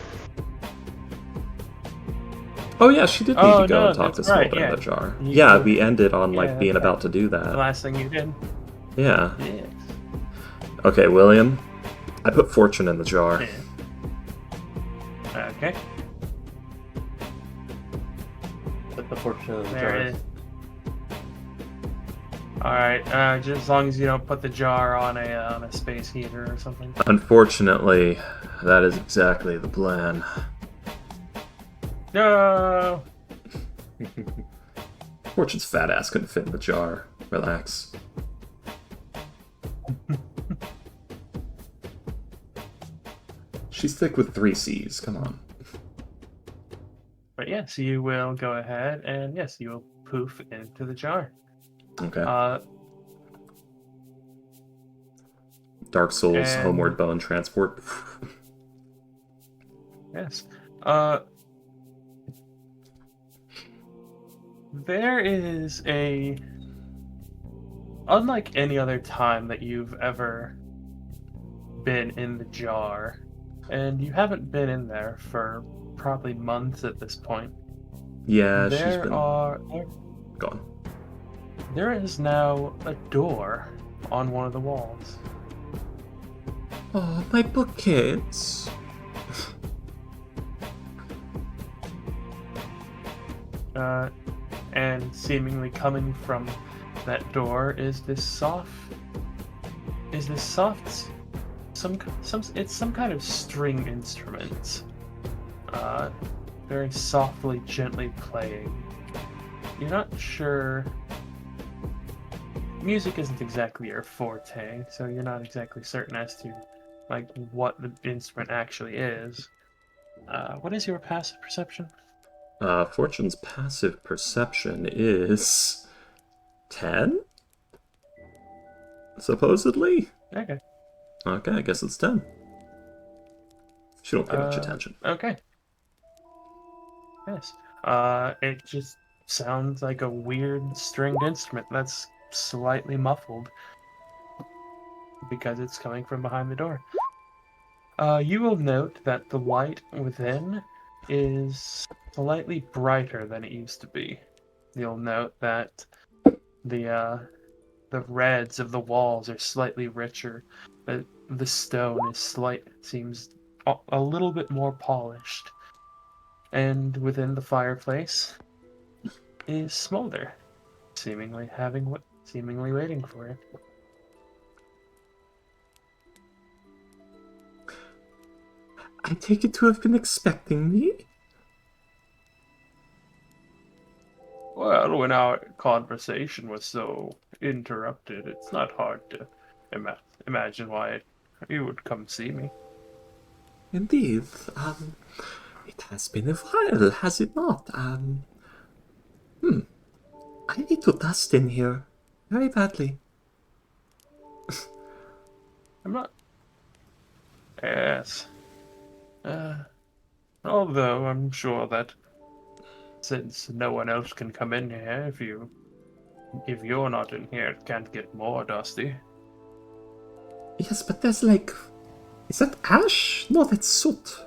Oh yeah, she did need Oh, to go no, and talk to that's right, Smolder in yeah. the jar. You- Yeah, we ended on Yeah, like being that's about to do The that. last thing you did. Yeah. Yes. Okay, William. I put Fortune in the jar. Yeah. Okay. Put the fortune in the There jar. it is. Alright, just as long as you don't put the jar on a space heater or something. Unfortunately, that is exactly the plan. No! Fortune's fat ass couldn't fit in the jar. Relax. She's thick with 3 C's, come on. But yes, you will go ahead and yes, you will poof into the jar. Okay. Dark Souls, and- Homeward Bone Transport. Yes. There is unlike any other time that you've ever been in the jar, and you haven't been in there for probably months at this point. Yeah, she's There been... are Go gone. There is now a door on one of the walls. Oh, my bookcase. And seemingly coming from that door is this soft, it's some kind of string instrument, very softly, gently playing. You're not sure. Music isn't exactly your forte, so you're not exactly certain as to like what the instrument actually is. What is your passive perception? Fortune's passive perception is 10? Supposedly? Okay. Okay, I guess it's 10. She don't pay much attention. Okay. Yes. It just sounds like a weird stringed instrument that's slightly muffled because it's coming from behind the door. You will note that the light within is slightly brighter than it used to be. You'll note that the reds of the walls are slightly richer. The stone is seems a little bit more polished. And within the fireplace is Smolder, seemingly waiting for it. I take it to have been expecting me? Well, when our conversation was so interrupted, it's not hard to imagine why you would come see me. Indeed. It has been a while, has it not? I need to dust in here. Very badly. I'm not. Yes. Although I'm sure that since no one else can come in here, if you're not in here, it can't get more dusty. Yes, but there's like... Is that ash? No, that's soot.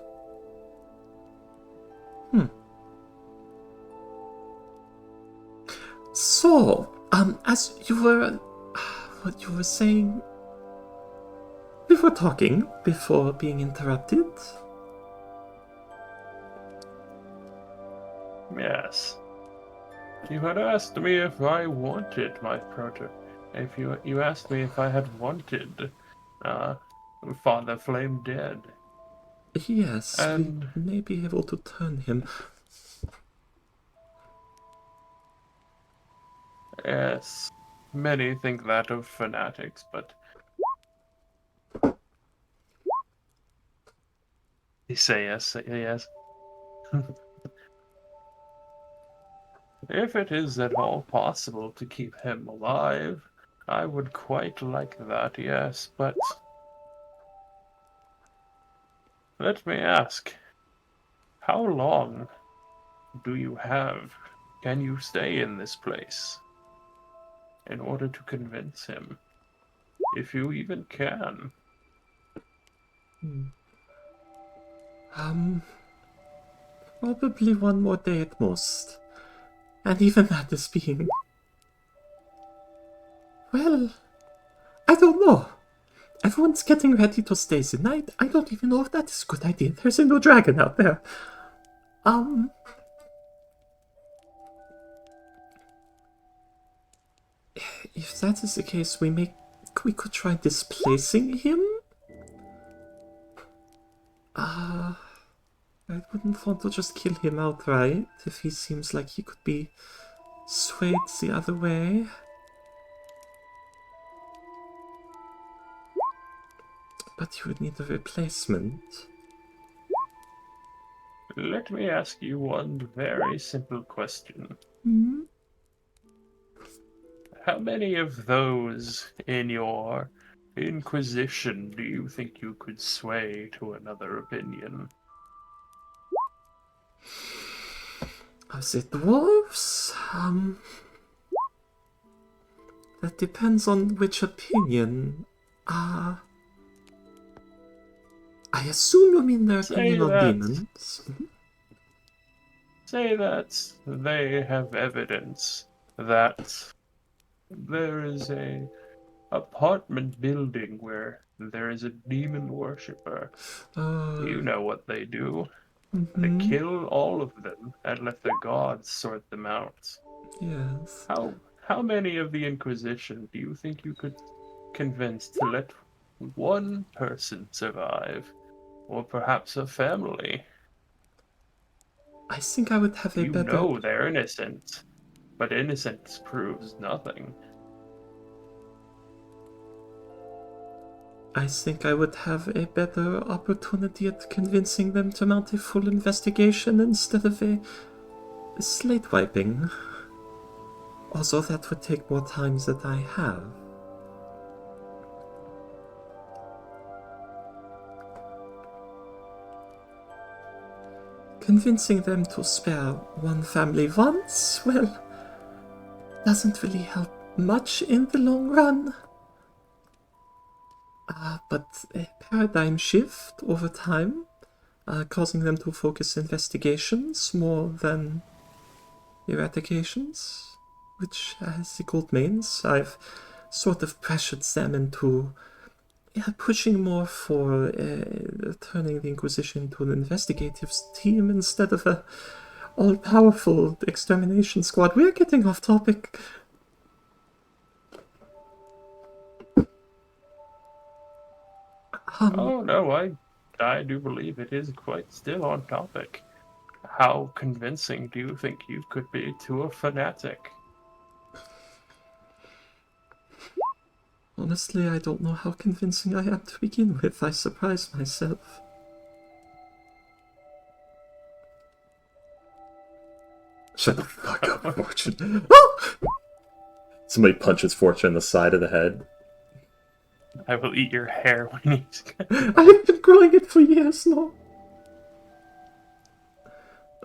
So, as you were... What you were saying... We were talking before being interrupted. Yes. You had asked me if I wanted my proto. If you asked me if I had wanted, Father Flame dead. Yes, And we may be able to turn him. yes, many think that of fanatics, but they say yes, If it is at all possible to keep him alive, I would quite like that, yes, but let me ask, how long do you have? Can you stay in this place in order to convince him? If you even can. Probably one more day at most. And even that is being... Well, I don't know. Everyone's getting ready to stay the night. I don't even know if that is a good idea. There's a new dragon out there. If that is the case, we could try displacing him? I wouldn't want to just kill him outright if he seems like he could be swayed the other way. But you would need a replacement. Let me ask you one very simple question. How many of those in your Inquisition do you think you could sway to another opinion? Is it dwarves? That depends on which opinion. I assume you mean their opinion of demons. Say that they have evidence that there is a apartment building where there is a demon worshipper. You know what they do. They mhm, kill all of them and let the gods sort them out. yes. How many of the Inquisition do you think you could convince to let one person survive? Or perhaps a family? I think I would have a You better. know they're innocent, but innocence proves nothing. I think I would have a better opportunity at convincing them to mount a full investigation instead of a slate wiping. Although that would take more time than I have. Convincing them to spare one family once, well, doesn't really help much in the long run. But a paradigm shift over time, causing them to focus investigations more than eradications, which, as the gold means, I've sort of pressured them into pushing more for turning the Inquisition into an investigative team instead of a all-powerful extermination squad. We're getting off topic. Oh no, I do believe it is quite still on topic. How convincing do you think you could be to a fanatic? Honestly, I don't know how convincing I am to begin with. I surprise myself. Shut the fuck up, Fortune. Somebody punches Fortune in the side of the head. I will eat your hair when he's. I've been growing it for years now.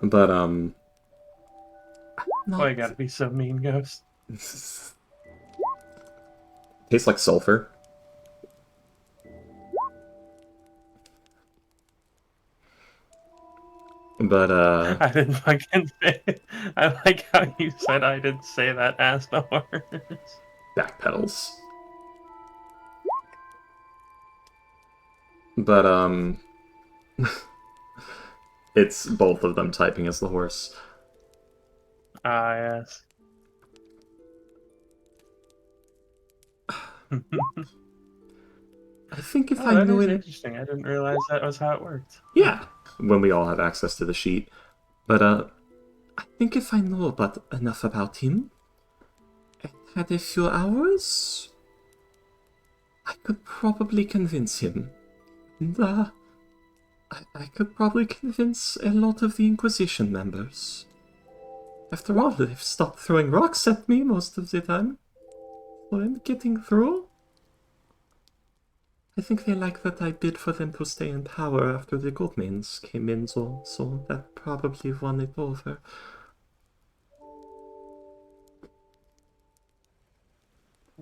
But, Why you gotta be so mean, Ghost? Tastes like sulfur. But, I didn't fucking say it. I like how you said I didn't say that ass no words. backpedals. But, it's both of them typing as the horse. Ah, yes. I think if Oh, I that knew is it... interesting. I didn't realize that was how it worked. Yeah, when we all have access to the sheet. But, I think if I know enough about him, and had a few hours, I could probably convince him. And, I could probably convince a lot of the Inquisition members. After all, they've stopped throwing rocks at me most of the time. So I'm getting through. I think they like that I bid for them to stay in power after the Goldmains came in, so that probably won it over.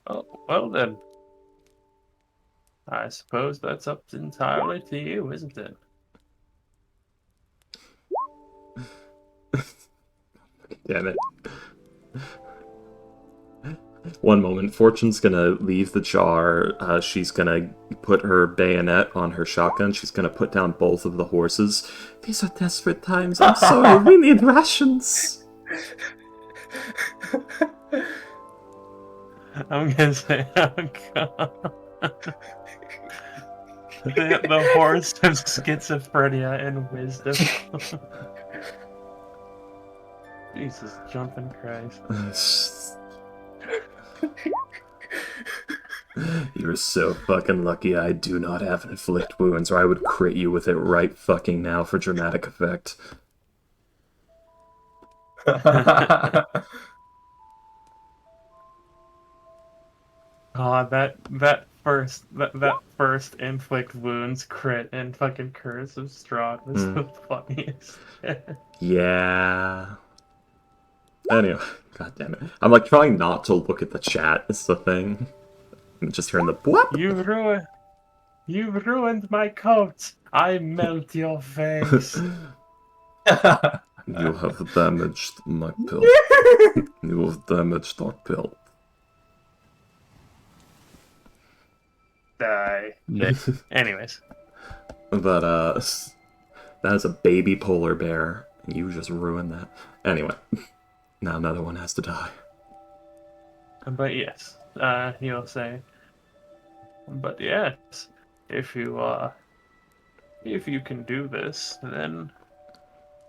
Oh, well then. I suppose that's up entirely to you, isn't it? Damn it. One moment, Fortune's gonna leave the jar. She's gonna put her bayonet on her shotgun. She's gonna put down both of the horses. These are desperate times. I'm sorry, we need rations. I'm gonna say, oh god. the horse of schizophrenia and wisdom. Jesus, jumping Christ. You're so fucking lucky I do not have inflict wounds, or I would crit you with it right fucking now for dramatic effect. God, that first inflict wounds crit and fucking curse of Strahd was the funniest. Yeah. Anyway, god damn it. I'm like trying not to look at the chat, is the thing. I'm just hearing the boop. You've ruined my coat. I melt your face. You have damaged my pill. You have damaged our pill. Die. Anyways. But, that is a baby polar bear. You just ruined that. Anyway, now another one has to die. But yes, he'll say. But yes, if you can do this, then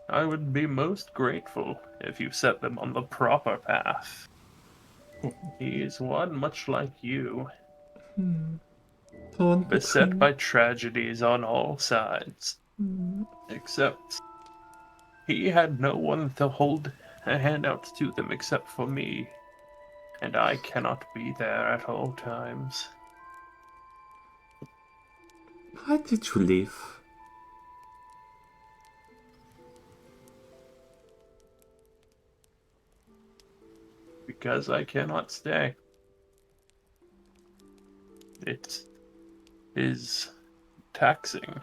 I would be most grateful if you set them on the proper path. He is one much like you, beset by tragedies on all sides. Except he had no one to hold a hand out to them except for me, and I cannot be there at all times. Why did you leave? Because I cannot stay. It is taxing.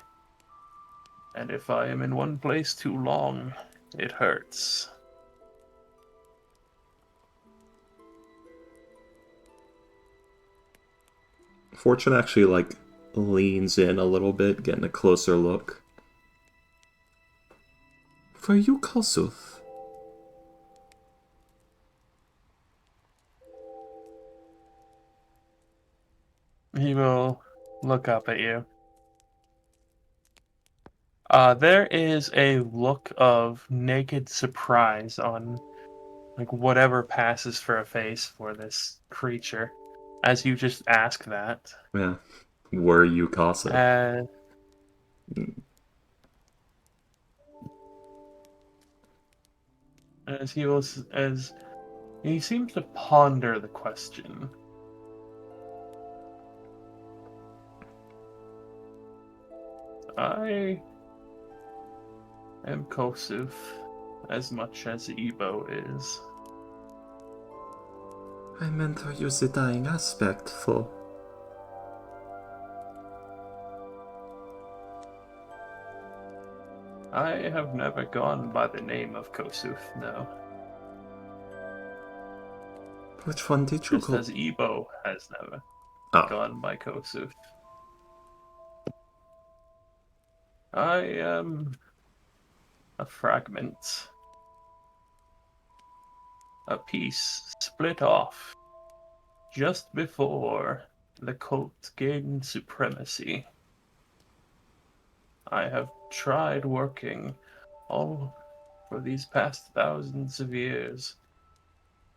And if I am in one place too long, it hurts. Fortune actually, like, leans in a little bit, getting a closer look. For you, Kossuth. He will look up at you. There is a look of naked surprise on like whatever passes for a face for this creature as you just ask that. Yeah. Were you Kossuth? As he seems to ponder the question. I am Kossuth as much as Ebo is. I meant to use the dying aspect for. I have never gone by the name of Kossuth, no. Which one did you Just go? as Ebo has never gone by Kossuth. I am a fragment. A piece split off just before the cult gained supremacy. I have tried working all for these past thousands of years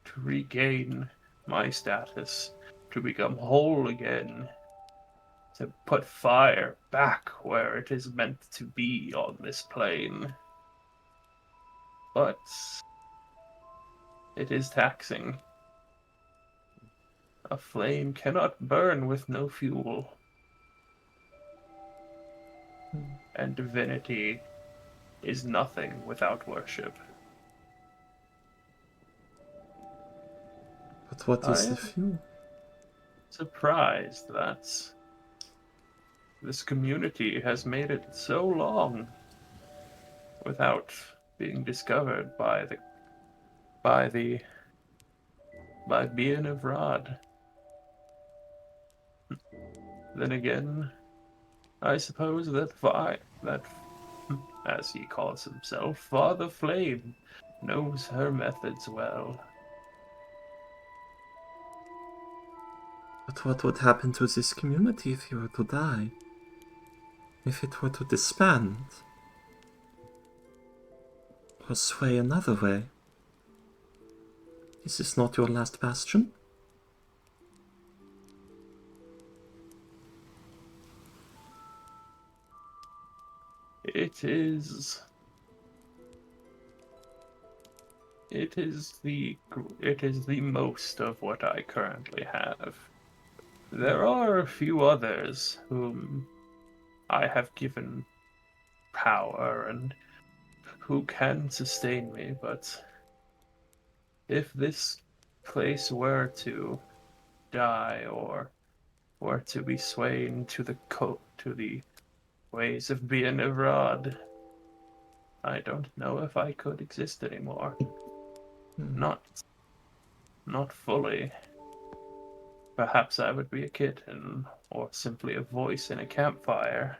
to regain my status, to become whole again, to put fire back where it is meant to be on this plane. But it is taxing. A flame cannot burn with no fuel. And divinity is nothing without worship. But what is the fuel? Surprised that this community has made it so long without being discovered by being of Rod. Then again, I suppose that as he calls himself, Father Flame, knows her methods well. But what would happen to this community if you were to die? If it were to disband? Or sway another way? Is this not your last bastion? It is the most of what I currently have. There are a few others whom I have given power and who can sustain me, but if this place were to die or were to be swayed to the ways of being Evrod, I don't know if I could exist anymore. Hmm. Not fully. Perhaps I would be a kitten, or simply a voice in a campfire.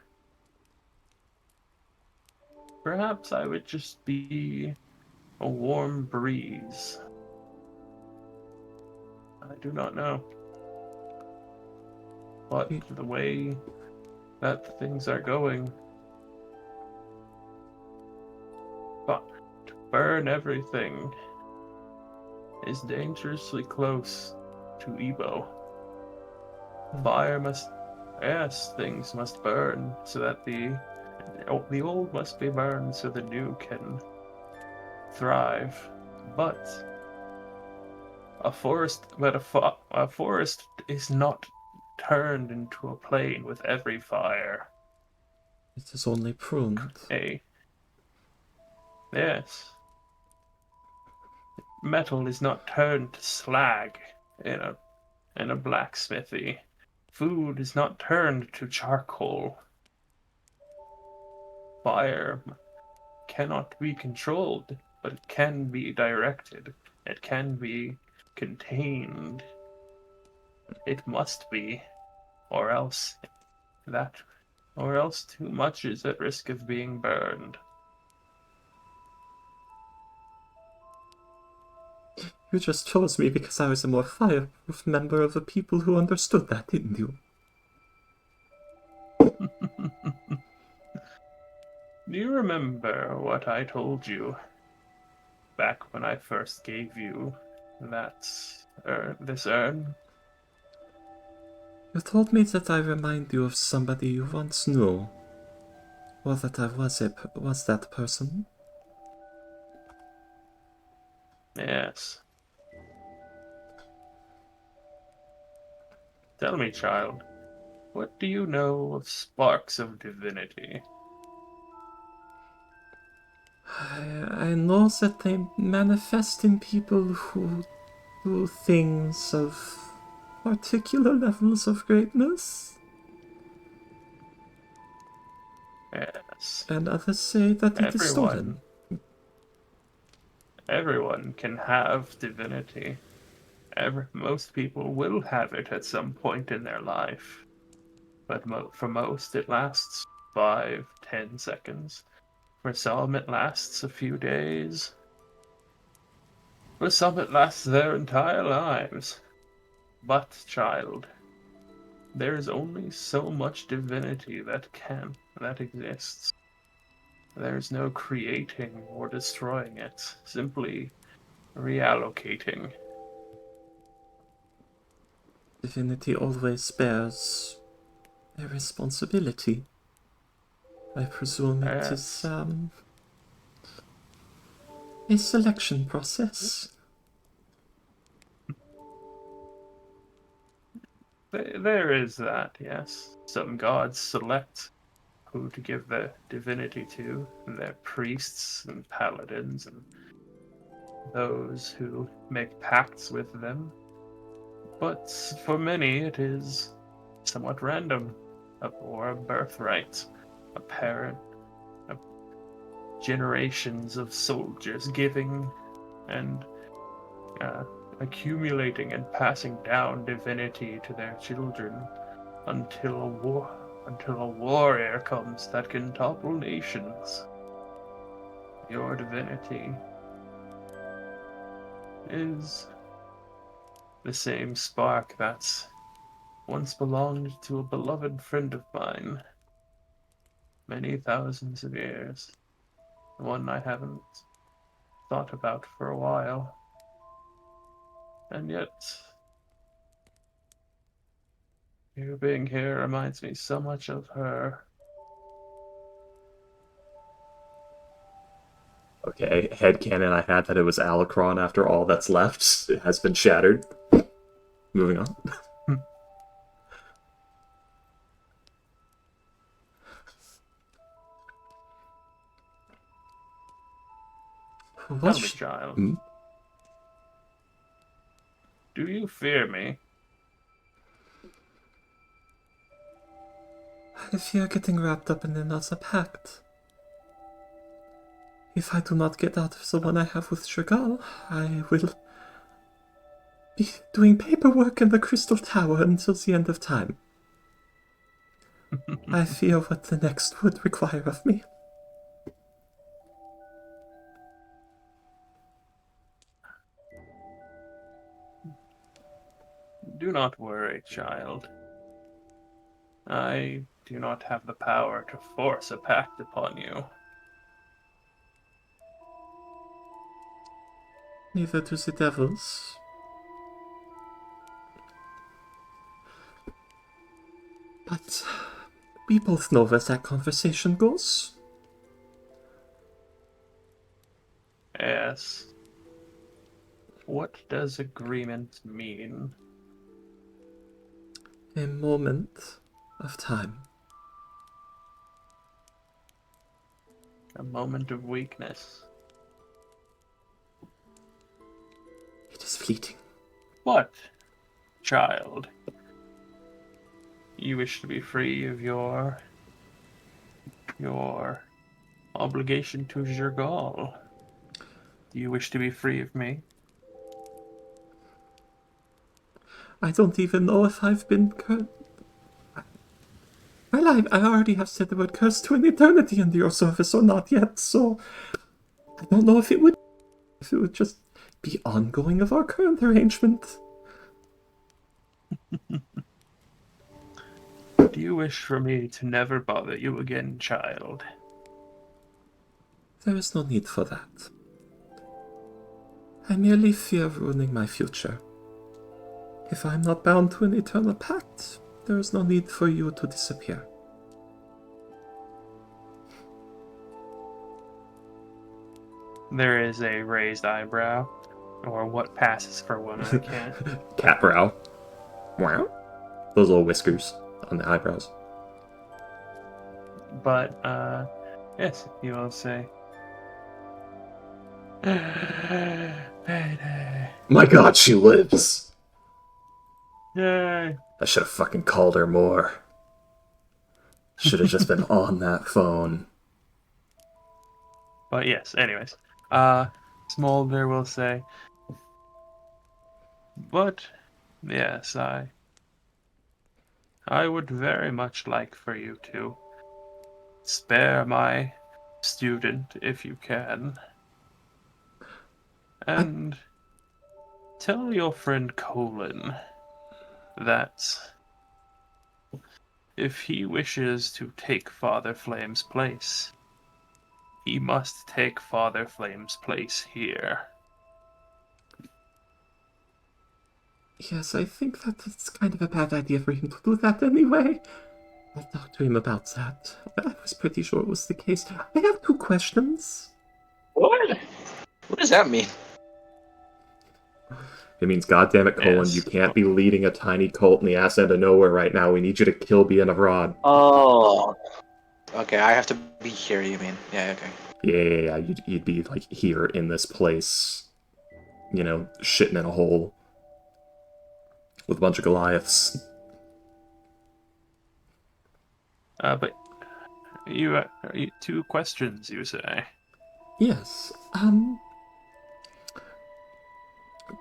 Perhaps I would just be a warm breeze. I do not know. But the way that things are going, but to burn everything is dangerously close to Ebo. Fire must, yes, things must burn so that the old must be burned so the new can thrive. But a forest is not turned into a plain with every fire. It is only pruned. Yes. Metal is not turned to slag in a blacksmithy. Food is not turned to charcoal. Fire cannot be controlled, but it can be directed. It can be contained. It must be, or else that, or else too much is at risk of being burned. You just chose me because I was a more fireproof member of the people who understood that, didn't you? Do you remember what I told you back when I first gave you this urn? You told me that I remind you of somebody you once knew. Or that I was that person. Yes. Tell me, child, what do you know of sparks of divinity? I know that they manifest in people who do things of particular levels of greatness. Yes. And others say that it is stolen. Everyone can have divinity. Most people will have it at some point in their life. But for most, it lasts 5, 10 seconds. For some, it lasts a few days. For some, it lasts their entire lives. But, child, there is only so much divinity that exists. There is no creating or destroying it, simply reallocating. Divinity always bears a responsibility. I presume it is, Yes. a selection process. There is that, yes. Some gods select who to give their divinity to, and their priests and paladins and those who make pacts with them. But for many, it is somewhat random, or a birthright, a parent, a generations of soldiers giving and accumulating and passing down divinity to their children until a warrior comes that can topple nations. Your divinity is the same spark that once belonged to a beloved friend of mine many thousands of years. One I haven't thought about for a while. And yet, you being here reminds me so much of her. Okay, headcanon I had that it was Alacron after all that's left has been shattered. Moving on. Tell me, child. Hmm? Do you fear me? I fear getting wrapped up in another pact. If I do not get out of the one I have with Chagall, I will be doing paperwork in the Crystal Tower until the end of time. I fear what the next would require of me. Do not worry, child. I do not have the power to force a pact upon you. Neither do the devils. But we both know where that conversation goes. Yes. What does agreement mean? A moment of time. A moment of weakness. It is fleeting. What, child? You wish to be free of your obligation to Jergal. Do you wish to be free of me? I don't even know if I've been Well, I already have said the word cursed to an eternity into your service or not yet, so I don't know if it would just be ongoing of our current arrangement. Do you wish for me to never bother you again, child? There is no need for that. I merely fear ruining my future. If I am not bound to an eternal pact, there is no need for you to disappear. There is a raised eyebrow, or what passes for one, I can't. Cat brow. Wow. Those little whiskers on the eyebrows. But, yes, you will say. Payday. My god, she lives! Yay. I should have fucking called her more. Should have just been on that phone. But yes, anyways. Smolder will say. But, yes, I would very much like for you to spare my student if you can. And tell your friend Colin that if he wishes to take Father Flame's place, he must take Father Flame's place here. Yes, I think that it's kind of a bad idea for him to do that anyway. I talked to him about that. I was pretty sure it was the case. I have 2 questions. What? What does that mean? It means, goddammit, Colin, Yes. you can't be leading a tiny cult in the ass end of nowhere right now. We need you to kill being abroad. Oh. Okay, I have to be here, you mean? Yeah, okay. Yeah. You'd be, like, here in this place. You know, shitting in a hole. With a bunch of Goliaths. But you 2 questions, you say? Yes,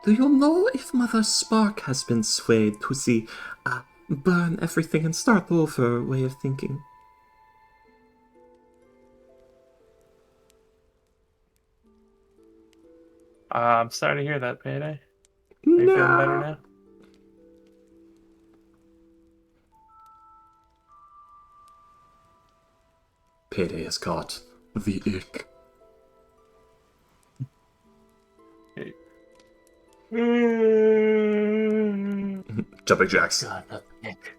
do you know if Mother Spark has been swayed to the, burn everything and start over way of thinking? I'm starting to hear that, Payday. Are you feeling better now? Payday has caught the ick. Jumping jacks. God, not the neck.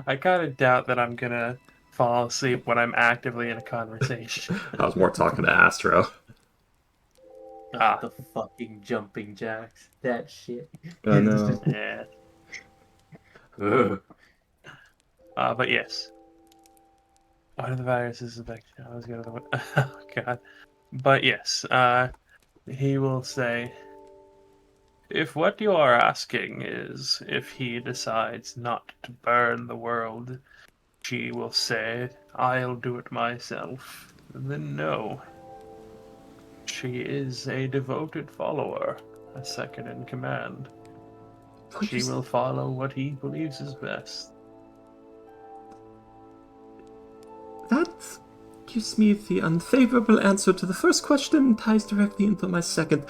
I kind of doubt that I'm gonna fall asleep when I'm actively in a conversation. I was more talking to Astro. Ah. The fucking jumping jacks. That shit. I know. Yeah. Ugh. But yes. What are the viruses affect? I was gonna. Oh god. But yes. He will say, if what you are asking is if he decides not to burn the world, she will say, I'll do it myself. Then no. She is a devoted follower, a second in command. She will follow what he believes is best. That gives me the unfavorable answer to the first question and ties directly into my second.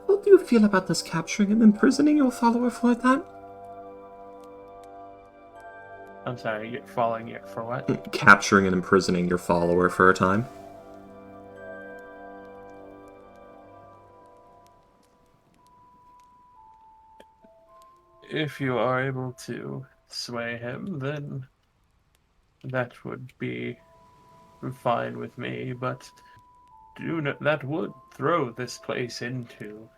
How do you feel about us capturing and imprisoning your follower for a time? I'm sorry, you're following it for what? Capturing and imprisoning your follower for a time. If you are able to sway him, then that would be fine with me, but that would throw this place into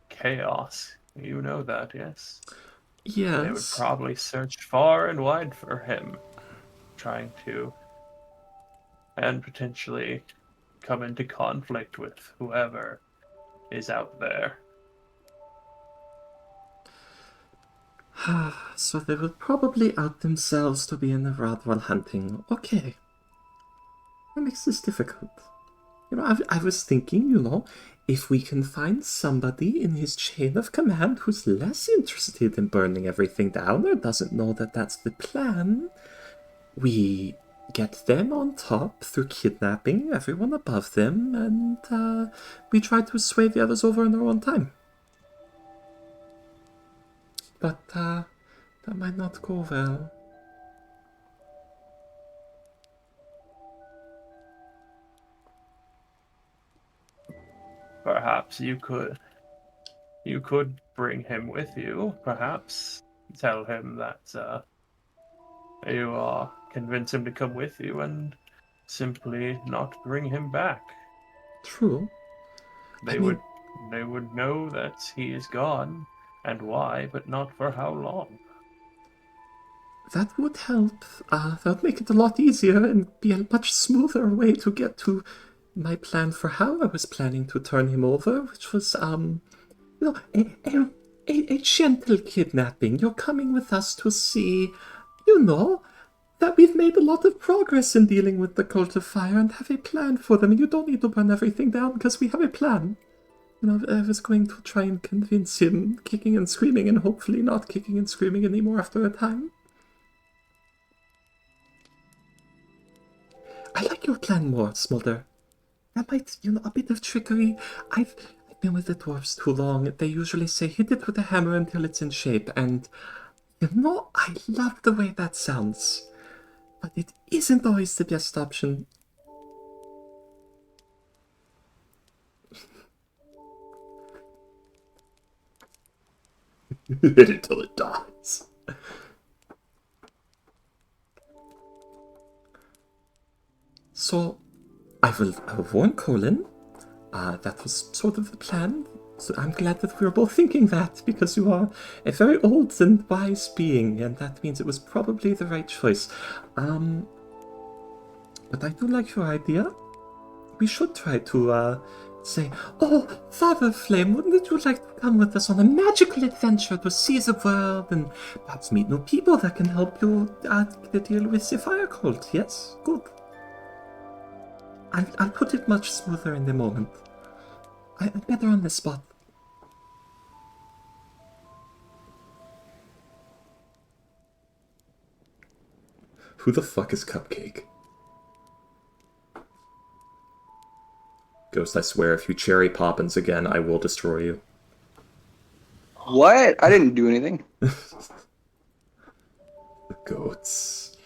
chaos. You know that, yes? They would Yes. probably search far and wide for him, trying to, and potentially come into conflict with whoever is out there. So they would probably out themselves to be in the route while hunting. Okay. That makes this difficult. I was thinking, if we can find somebody in his chain of command who's less interested in burning everything down or doesn't know that that's the plan, we get them on top through kidnapping everyone above them, and we try to sway the others over in our own time. But that might not go well. Perhaps you could bring him with you. Perhaps tell him that you convince him to come with you and simply not bring him back. True. They would know that he is gone and why, but not for how long. That would help. That would make it a lot easier and be a much smoother way to get to my plan for how I was planning to turn him over, which was, a gentle kidnapping. You're coming with us to see, that we've made a lot of progress in dealing with the Cult of Fire and have a plan for them, and you don't need to burn everything down because we have a plan. I was going to try and convince him, kicking and screaming, and hopefully not kicking and screaming anymore after a time. I like your plan more, Smolder. That might, a bit of trickery. I've been with the dwarves too long. They usually say hit it with a hammer until it's in shape, and I love the way that sounds. But it isn't always the best option. Hit it till it dies. So, I will warn Colin. That was sort of the plan. So I'm glad that we were both thinking that, because you are a very old and wise being, and that means it was probably the right choice. But I do like your idea. We should try to say, "Oh, Father Flame, wouldn't you like to come with us on a magical adventure to see the world and perhaps meet new people that can help you deal with the fire cult?" Yes? Good. I'll put it much smoother in the moment. I'm better on the spot. Who the fuck is Cupcake? Ghost, I swear, if you cherry Poppins again, I will destroy you. What? I didn't do anything. The goats.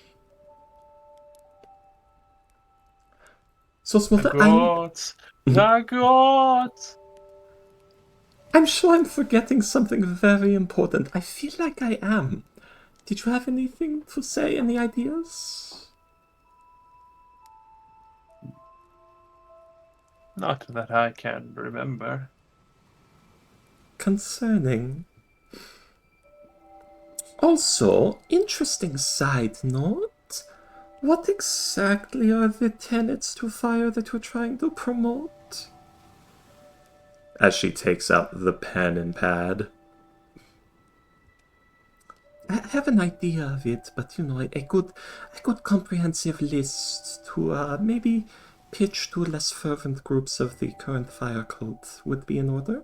So, Smolder, The gods! I'm sure I'm forgetting something very important. I feel like I am. Did you have anything to say? Any ideas? Not that I can remember. Concerning. Also, interesting side note. What exactly are the tenets to fire that you're trying to promote? As she takes out the pen and pad. I have an idea of it, but a good comprehensive list to maybe pitch to less fervent groups of the current fire cult would be in order.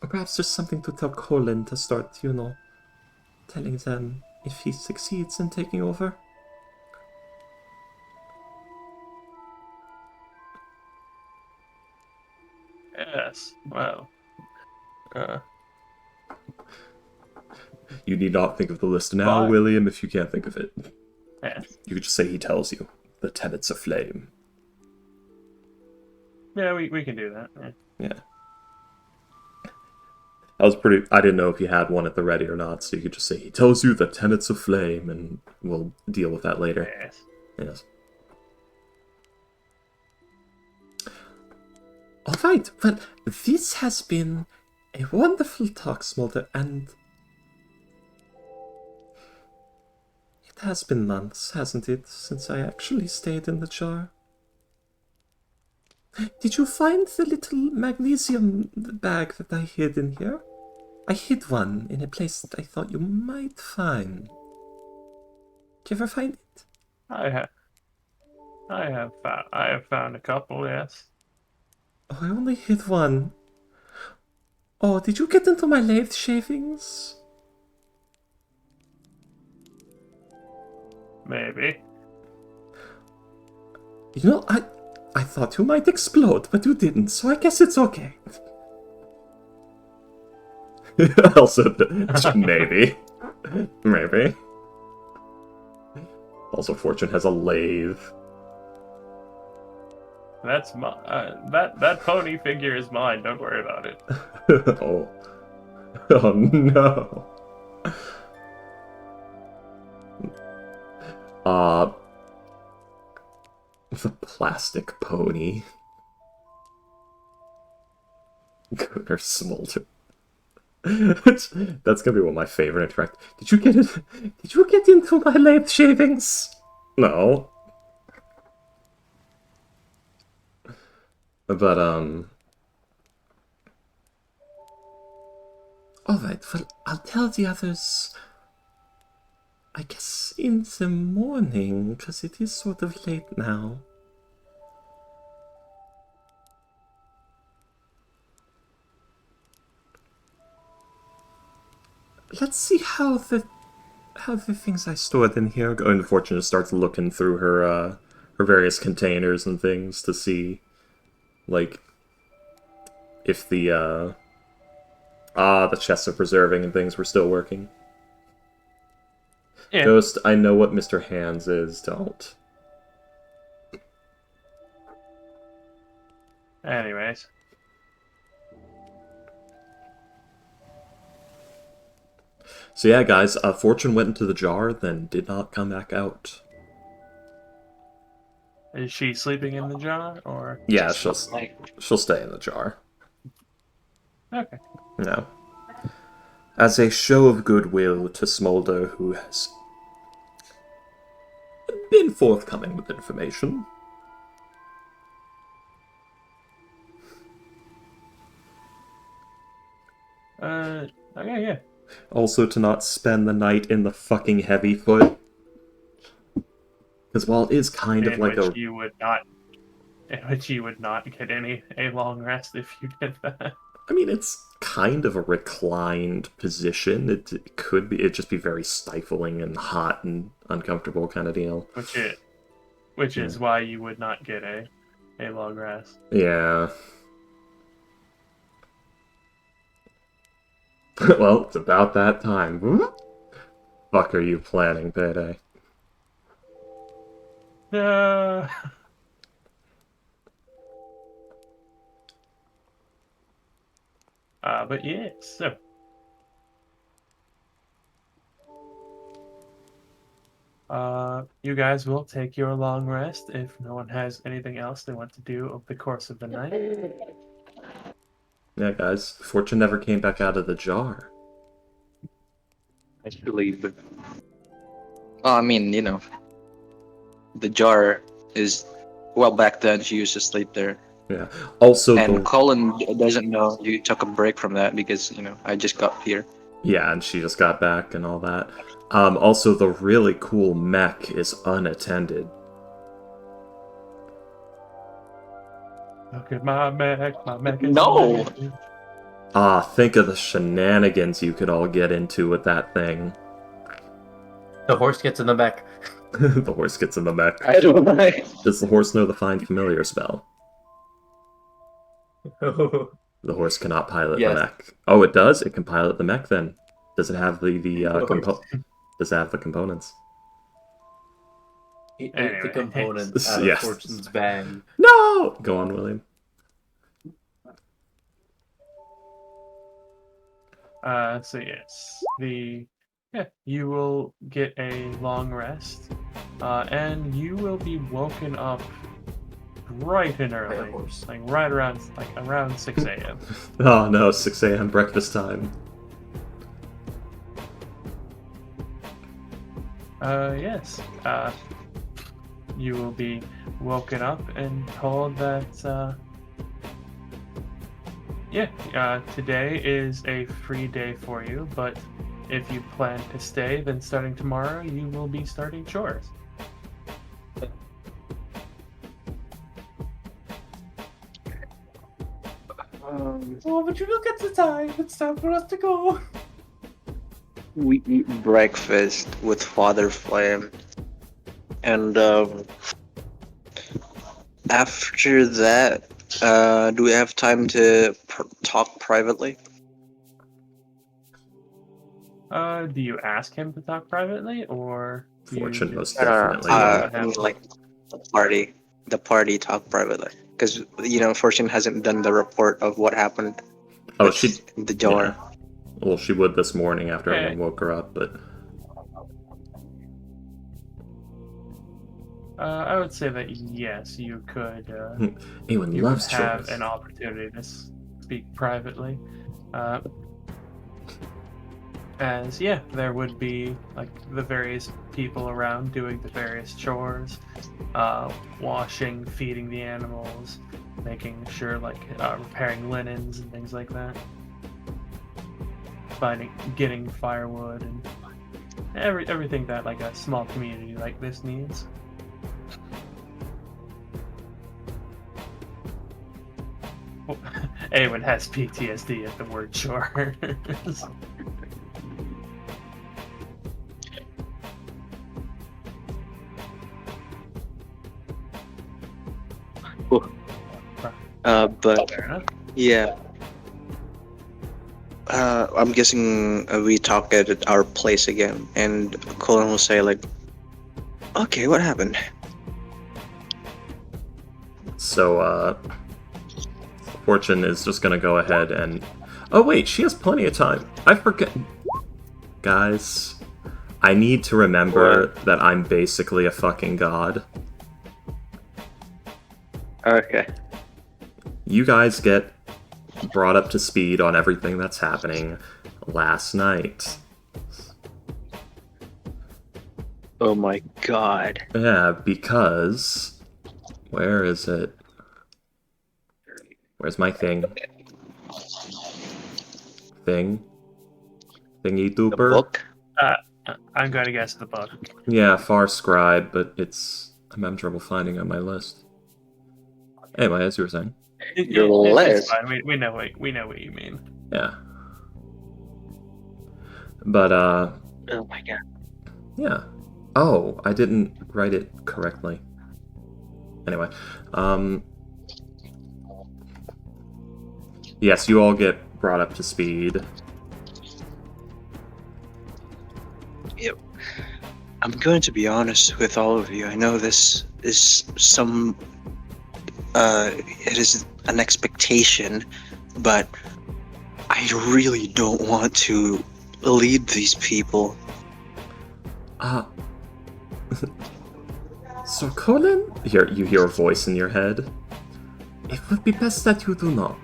Or perhaps there's something to tell Colin to start, telling them if he succeeds in taking over. Yes, well. You need not think of the list now, Fine. William, if you can't think of it. Yes. You could just say he tells you. The tenets of flame. Yeah, we can do that. Yeah. Yeah. I didn't know if you had one at the ready or not, so you could just say he tells you the tenets of flame, and we'll deal with that later. Yes. Yes. Alright, well, this has been a wonderful talk, Smolder, and it has been months, hasn't it, since I actually stayed in the jar? Did you find the little magnesium bag that I hid in here? I hid one in a place that I thought you might find. Did you ever find it? I have found a couple, yes. Oh, I only hid one. Oh, did you get into my lathe shavings? Maybe. I thought you might explode, but you didn't, so I guess it's okay. Also, maybe. Maybe. Also, Fortune has a lathe. That's my that pony figure is mine. Don't worry about it. Oh. Oh no. The plastic pony. Gunnar Smolder. That's gonna be one of my favorite interact. Did you get it? Did you get into my lathe shavings? No. But alright, well, I'll tell the others, I guess, in the morning, because it is sort of late now. Let's see how the things I stored in here go. And Fortune starts looking through her various containers and things to see, like, if the chests of preserving and things were still working. Yeah. Ghost, I know what Mr. Hands is, don't. Anyways. So yeah, guys, Fortune went into the jar, then did not come back out. Is she sleeping in the jar, or? Yeah, she'll stay in the jar. Okay. No. As a show of goodwill to Smolder, who has been forthcoming with information. Okay, yeah. Also to not spend the night in the fucking heavy foot. Because while it is kind of like in which you would not get a long rest if you did that. I mean, it's kind of a reclined position. It could be. It'd just be very stifling and hot and uncomfortable kind of deal. Which is why you would not get a long rest. Yeah. Well, it's about that time. Fuck are you planning, Payday? But yeah, so. You guys will take your long rest if no one has anything else they want to do over the course of the night. Yeah, guys, Fortune never came back out of the jar. I should leave. But... Oh, I mean, the jar is... Well, back then she used to sleep there. Yeah. Also, and Colin doesn't know you took a break from that because, I just got here. Yeah, and she just got back and all that. Also, the really cool mech is unattended. Look at my mech. My mech is No! amazing. Think of the shenanigans you could all get into with that thing. The horse gets in the back. The horse gets in the mech. I don't know. Does the horse know the Find Familiar spell? The horse cannot pilot Yes. the mech. Oh, it does? It can pilot the mech then. Does it have the Does it have the components? He ate Anyway. the components out of Yes. Fortune's bag. No! Go on, William. So yes, you will get a long rest, and you will be woken up bright and By a early, horse. like around 6 a.m. Oh no, 6 a.m. breakfast time. Yes. You will be woken up and told that, today is a free day for you, but if you plan to stay, then starting tomorrow, you will be starting chores. Oh, but you look at the time. It's time for us to go. We eat breakfast with Father Flame, and after that, do we have time to talk privately? Do you ask him to talk privately, or do you Fortune just- most No, no, no. definitely. Yeah. I mean, like the party talk privately, because Fortune hasn't done the report of what happened. Oh, with she. the jar. Yeah. Well, she would this morning after Okay. everyone woke her up, but I would say that yes, you could. anyone You loves would have chores. an opportunity to speak privately. As there would be like the various people around doing the various chores, washing, feeding the animals, making sure repairing linens and things like that. Getting firewood and everything that like a small community like this needs. Awen has PTSD at the word chores. But Fair enough. yeah. I'm guessing we talk at our place again, and Colin will say like, "Okay, what happened?" So, Fortune is just gonna go ahead and... Oh wait, she has plenty of time. I forget... Guys, I need to remember that I'm basically a fucking god. Okay. You guys get brought up to speed on everything that's happening last night. Oh my god. Yeah, because... Where is it? Where's my thing? Thingy The duper? book? I'm going to guess the book. Yeah, Far Scribe, but I'm having trouble finding on my list. Anyway, as you were saying. Your It's list? fine. We know what you mean. Yeah. But, Oh my god. yeah. Oh, I didn't write it correctly. Anyway, yes, you all get brought up to speed. Yep. I'm going to be honest with all of you. I know this is it is an expectation, but I really don't want to lead these people. So Colin, you hear a voice in your head. It would be best that you do not.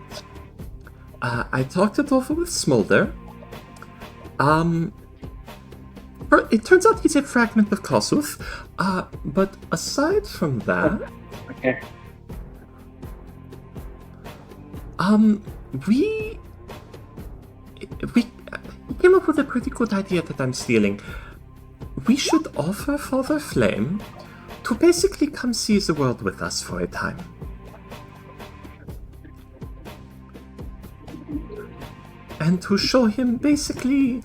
I talked it over with Smolder. It turns out he's a fragment of Kossuth. But aside from that, Okay. we came up with a pretty good idea that I'm stealing. We should offer Father Flame to basically come see the world with us for a time. And to show him basically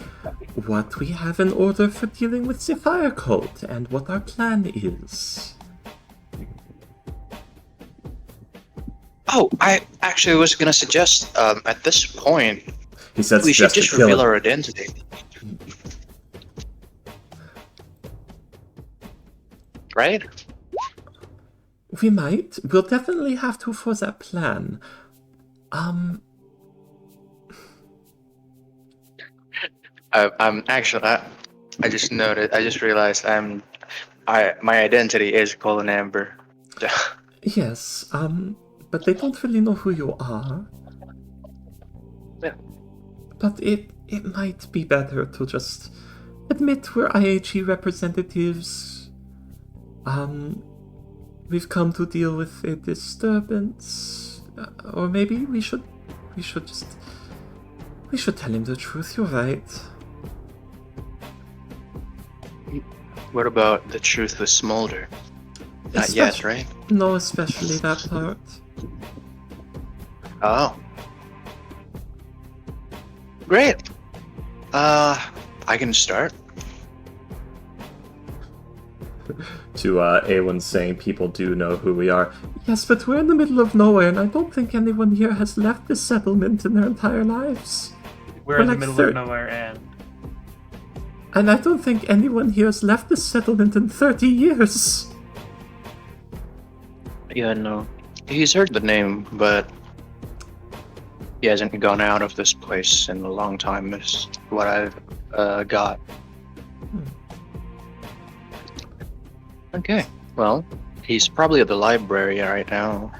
what we have in order for dealing with the fire cult and what our plan is. Oh, I actually was gonna suggest at this point He said we should just kill reveal him. our identity. Right? We might. We'll definitely have to for that plan. I'm actually. I just noted. I just realized my identity is Colin Amber. Yes, but they don't really know who you are. Yeah. But it might be better to just admit we're IHE representatives. We've come to deal with a disturbance. Or maybe we should tell him the truth, you're right. What about the truth with Smolder? Not yet, right? No, especially that part. Oh. Great. I can start. To Awen saying people do know who we are. Yes, but we're in the middle of nowhere, and I don't think anyone here has left this settlement in their entire lives. We're in the like middle thir- of nowhere, And I don't think anyone here has left this settlement in 30 years. Yeah, no. He's heard the name, but he hasn't gone out of this place in a long time, is what I've got. Okay, well, he's probably at the library right now.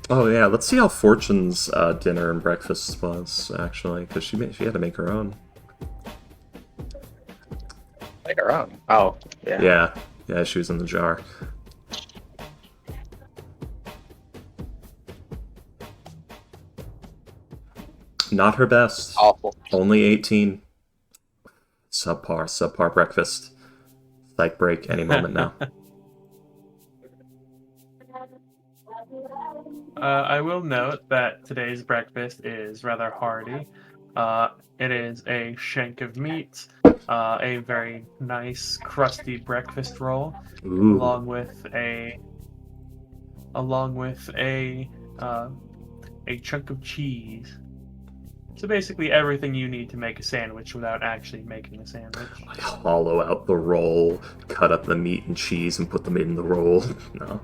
Oh yeah, let's see how Fortune's dinner and breakfast was, actually, because she had to make her own. Later on. Oh, yeah. Yeah, she was in the jar. Not her best. Awful. Only 18. Subpar breakfast. Psych break any moment now. I will note that today's breakfast is rather hearty. It is a shank of meat, a very nice crusty breakfast roll, Ooh. along with a chunk of cheese. So basically everything you need to make a sandwich without actually making a sandwich. I hollow out the roll, cut up the meat and cheese, and put them in the roll. No.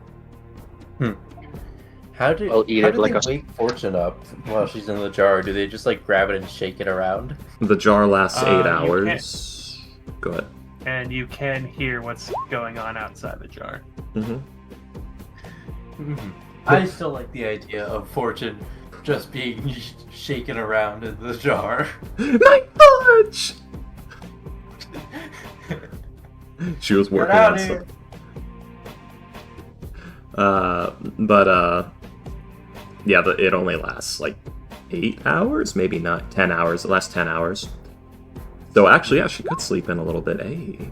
How do I'll eat how it do like they a- wake Fortune up while she's in the jar? Do they just like grab it and shake it around? The jar lasts 8 You hours. Go ahead. And you can hear what's going on outside the jar. I still like the idea of Fortune just being shaken around in the jar. My fudge! She was working Get out on here. something. Yeah, it only lasts like 8 hours, maybe not 10 hours. It lasts 10 hours. So actually, yeah, she could sleep in a little bit. Hey.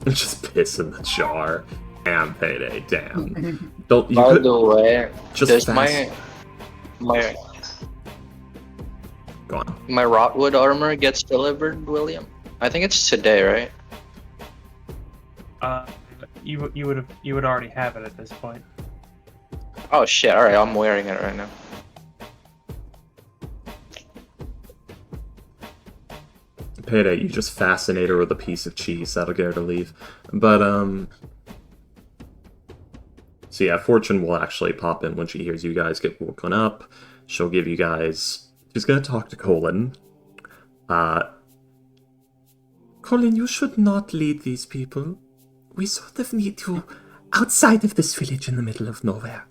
Just piss in the jar. Damn, Payday, damn. Don't you By could the way, just does fast. my Go on. my Rotwood armor gets delivered, William? I think it's today, right? You would already have it at this point. Oh shit! All right, I'm wearing it right now. Payday, you just fascinate her with a piece of cheese. That'll get her to leave. But, so yeah, Fortune will actually pop in when she hears you guys get woken up. She'll give you guys... She's gonna talk to Colin. Colin, you should not lead these people. We sort of need you outside of this village in the middle of nowhere.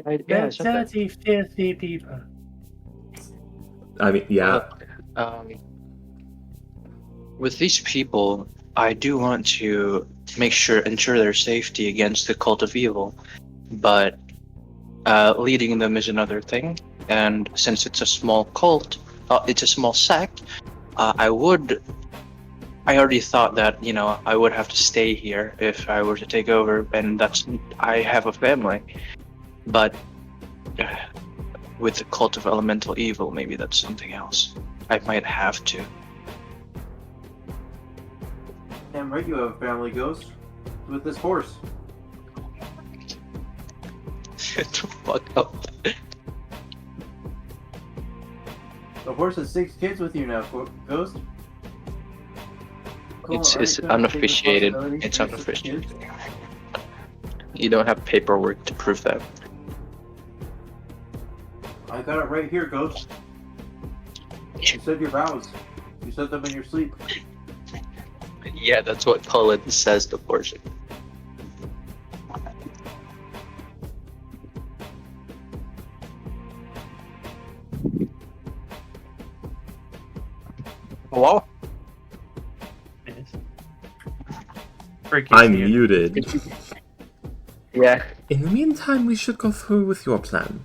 They're dirty, filthy people. I mean, yeah. With these people, I do want to ensure their safety against the cult of evil, but leading them is another thing. And since it's a small cult, it's a small sect. I already thought that I would have to stay here if I were to take over, and I have a family. But with the cult of elemental evil, maybe that's something else. I might have to. Damn right you have a family, Ghost. With this horse. Shut the fuck up. The horse has 6 kids with you now, Ghost. Cool, It's aren't you gonna take unofficiated. responsibility It's for your 6 unofficiated. kids? You don't have paperwork to prove that. I got it right here, Ghost. You said your vows. You said them in your sleep. Yeah, that's what Cullen says to Portia. Hello? Yes. Freaky I'm dude. muted. Yeah. In the meantime, we should go through with your plan.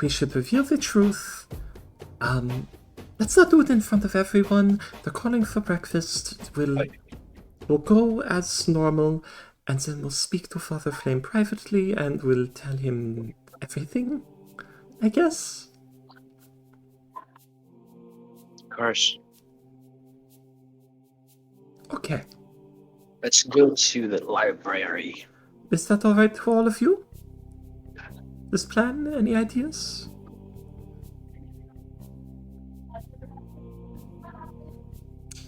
We should reveal the truth. Let's not do it in front of everyone. They're calling for breakfast. We'll go as normal, and then we'll speak to Father Flame privately, and we'll tell him everything, I guess. Of course. Okay. Let's go to the library. Is that alright for all of you? This plan? Any ideas?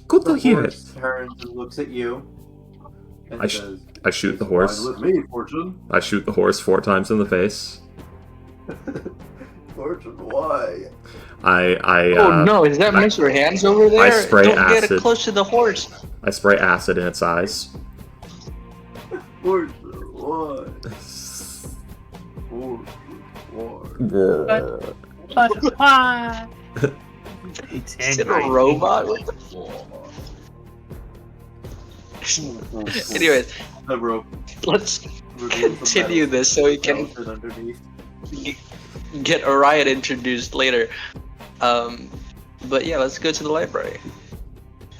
Good to The hear it. horse turns and looks at you. And says, I shoot the "Fine horse. with me, Fortune. I shoot the horse 4 times in the face. Fortune, why? Oh no, is that Mr. Hands over there? I spray Don't get acid. it close to the horse. I spray acid in its eyes. Fortune, why? Fortune, why? But why? It's Is it a angry. robot? Anyways, The rope let's reveals the continue metal this so we can skeleton underneath. get Orion introduced later. But yeah, let's go to the library.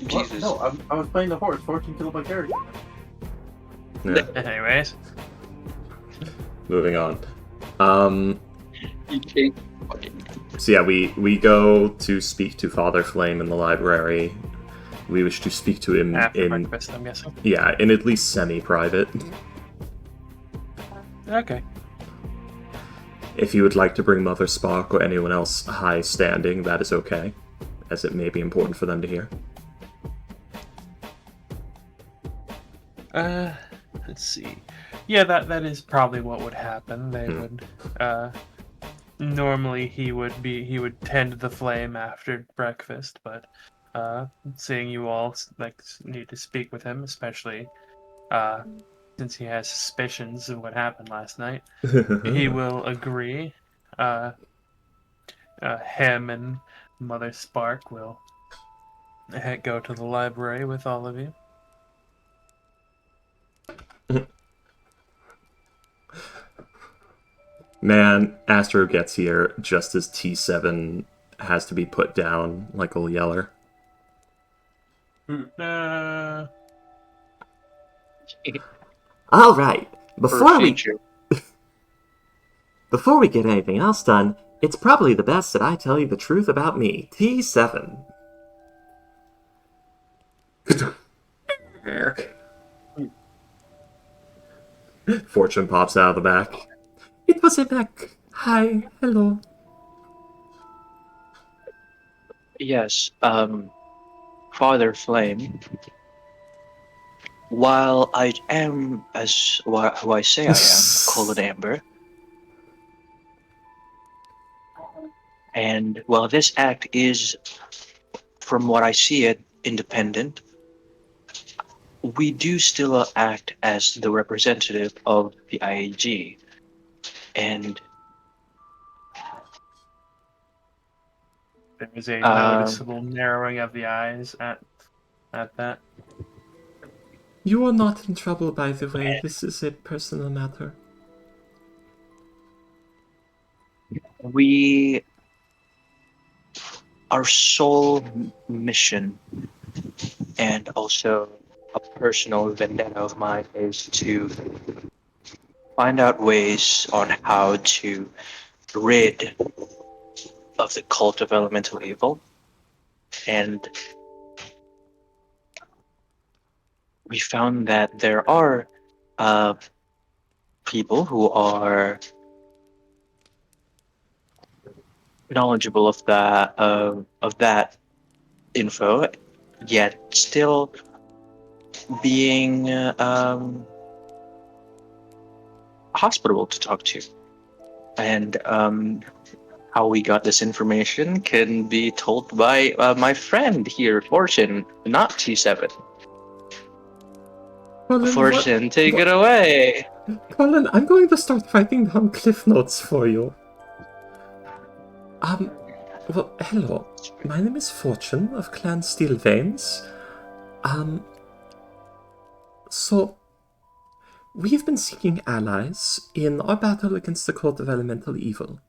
What? Jesus. No, I was playing the horse. Fortune killed my character. Yeah, Anyways, moving on. You can't fucking... So yeah, we go to speak to Father Flame in the library. We wish to speak to him after in breakfast, I'm guessing. in at least semi-private. Okay. If you would like to bring Mother Spark or anyone else high standing, that is okay, as it may be important for them to hear. Let's see. Yeah, that is probably what would happen. They would normally he would tend the flame after breakfast, but seeing you all need to speak with him, especially since he has suspicions of what happened last night, he will agree. Him and Mother Spark will go to the library with all of you. Man, Astro gets here just as T7 has to be put down like a yeller. All right. Before feature. we get anything else done, it's probably the best that I tell you the truth about me, T7. Fortune pops out of the back. It was a Mac. Hi, hello. Yes, Father Flame. While I am, who I say I am, Colin Amber, and while this act is, from what I see it, independent, we do still act as the representative of the IAG, and There is a noticeable narrowing of the eyes at that. You are not in trouble, by the way. This is a personal matter. Our sole mission, and also a personal vendetta of mine, is to find out ways on how to rid of the cult of elemental evil. And we found that there are people who are knowledgeable of that info, yet still being hospitable to talk to. And how we got this information can be told by my friend here, Fortune, not T7. Colin, Fortune, take it away. Colin, I'm going to start writing down cliff notes for you. Well, hello. My name is Fortune of Clan Steelveins. So, we've been seeking allies in our battle against the cult of elemental evil.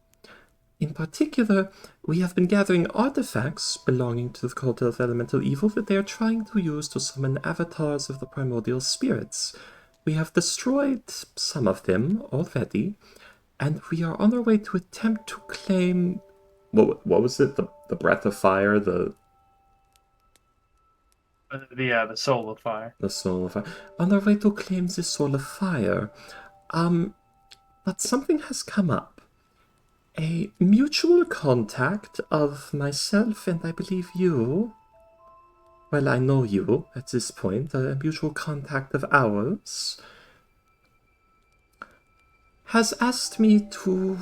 In particular, we have been gathering artifacts belonging to the cult of elemental evil that they are trying to use to summon avatars of the primordial spirits. We have destroyed some of them already, and we are on our way to attempt to claim... What was it? The breath of fire? The soul of fire. The soul of fire. On our way to claim the soul of fire. But something has come up. A mutual contact of myself and I believe you. Well, I know you at this point. A mutual contact of ours has asked me to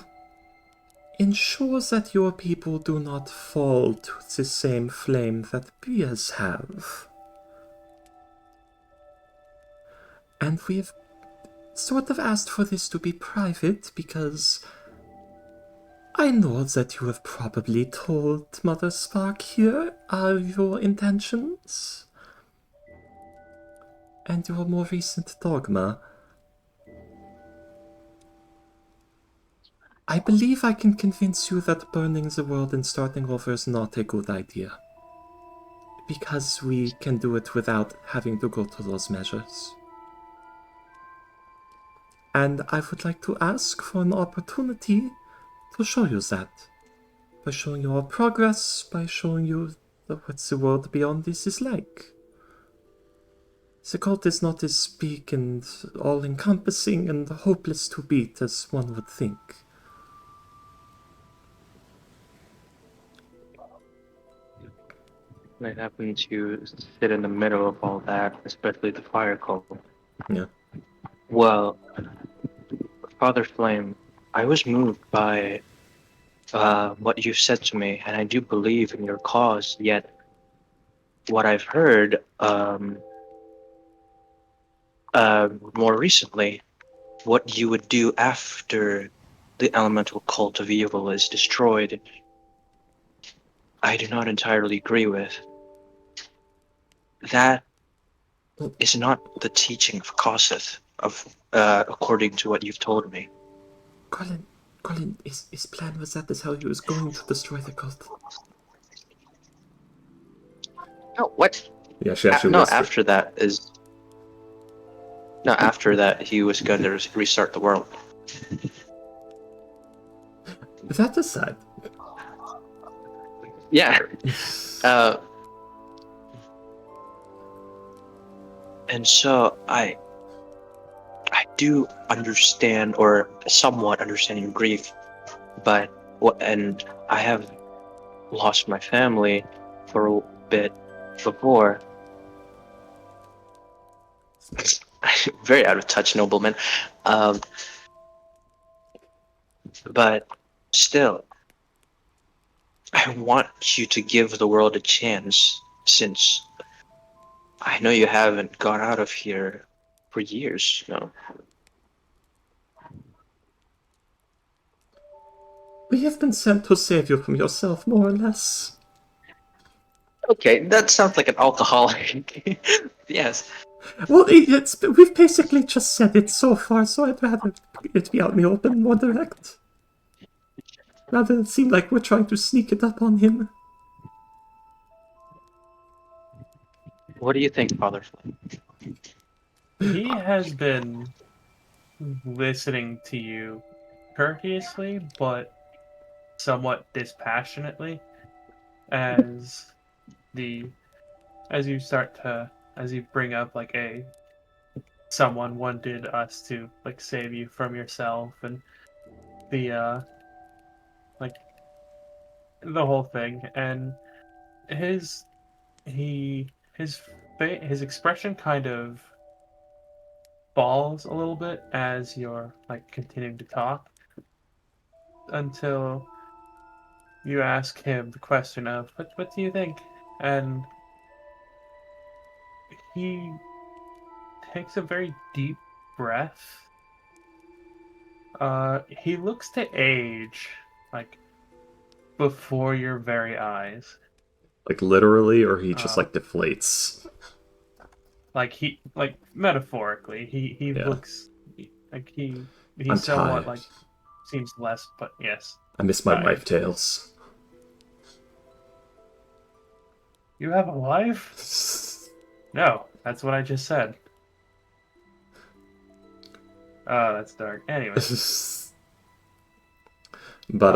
ensure that your people do not fall to the same flame that beers have. And we've sort of asked for this to be private because I know that you have probably told Mother Spark here your intentions and your more recent dogma. I believe I can convince you that burning the world and starting over is not a good idea. Because we can do it without having to go to those measures. And I would like to ask for an opportunity to show you that. By showing you our progress, by showing you what the world beyond this is like. The cult is not as big and all-encompassing and hopeless to beat as one would think. I happen to sit in the middle of all that, especially the fire cult. Yeah. Well, Father Flame, I was moved by what you said to me, and I do believe in your cause, yet what I've heard more recently, what you would do after the elemental cult of evil is destroyed, I do not entirely agree with. That is not the teaching of Kosseth, according to what you've told me. Colin, his plan was that is how he was going to destroy the cult. No, what? Yeah, she actually no, listed. after that is... No, after that, he was going to restart the world. That aside. Yeah. And so I do understand, or somewhat understand your grief, but and I have lost my family for a bit before. Very out of touch, nobleman. But still, I want you to give the world a chance, since I know you haven't gone out of here for years, no? We have been sent to save you from yourself, more or less. Okay, that sounds like an alcoholic. Yes. Well, we've basically just said it so far, so I'd rather it be out in the open, more direct. Rather than seem like we're trying to sneak it up on him. What do you think, Father Flynn? He has been listening to you courteously, but somewhat dispassionately, as the as you start to as you bring up like a someone wanted us to like save you from yourself and the like the whole thing, and his his expression kind of falls a little bit as you're like continuing to talk until you ask him the question of what do you think, and he takes a very deep breath. He looks to age like before your very eyes. Like literally, or he just Uh, like deflates? like metaphorically, he Yeah. looks like I'm he's somewhat tired. like seems less, but yes. I miss my Tired. wife tales. You have a wife? No, that's what I just said. Oh, that's dark. Anyway, But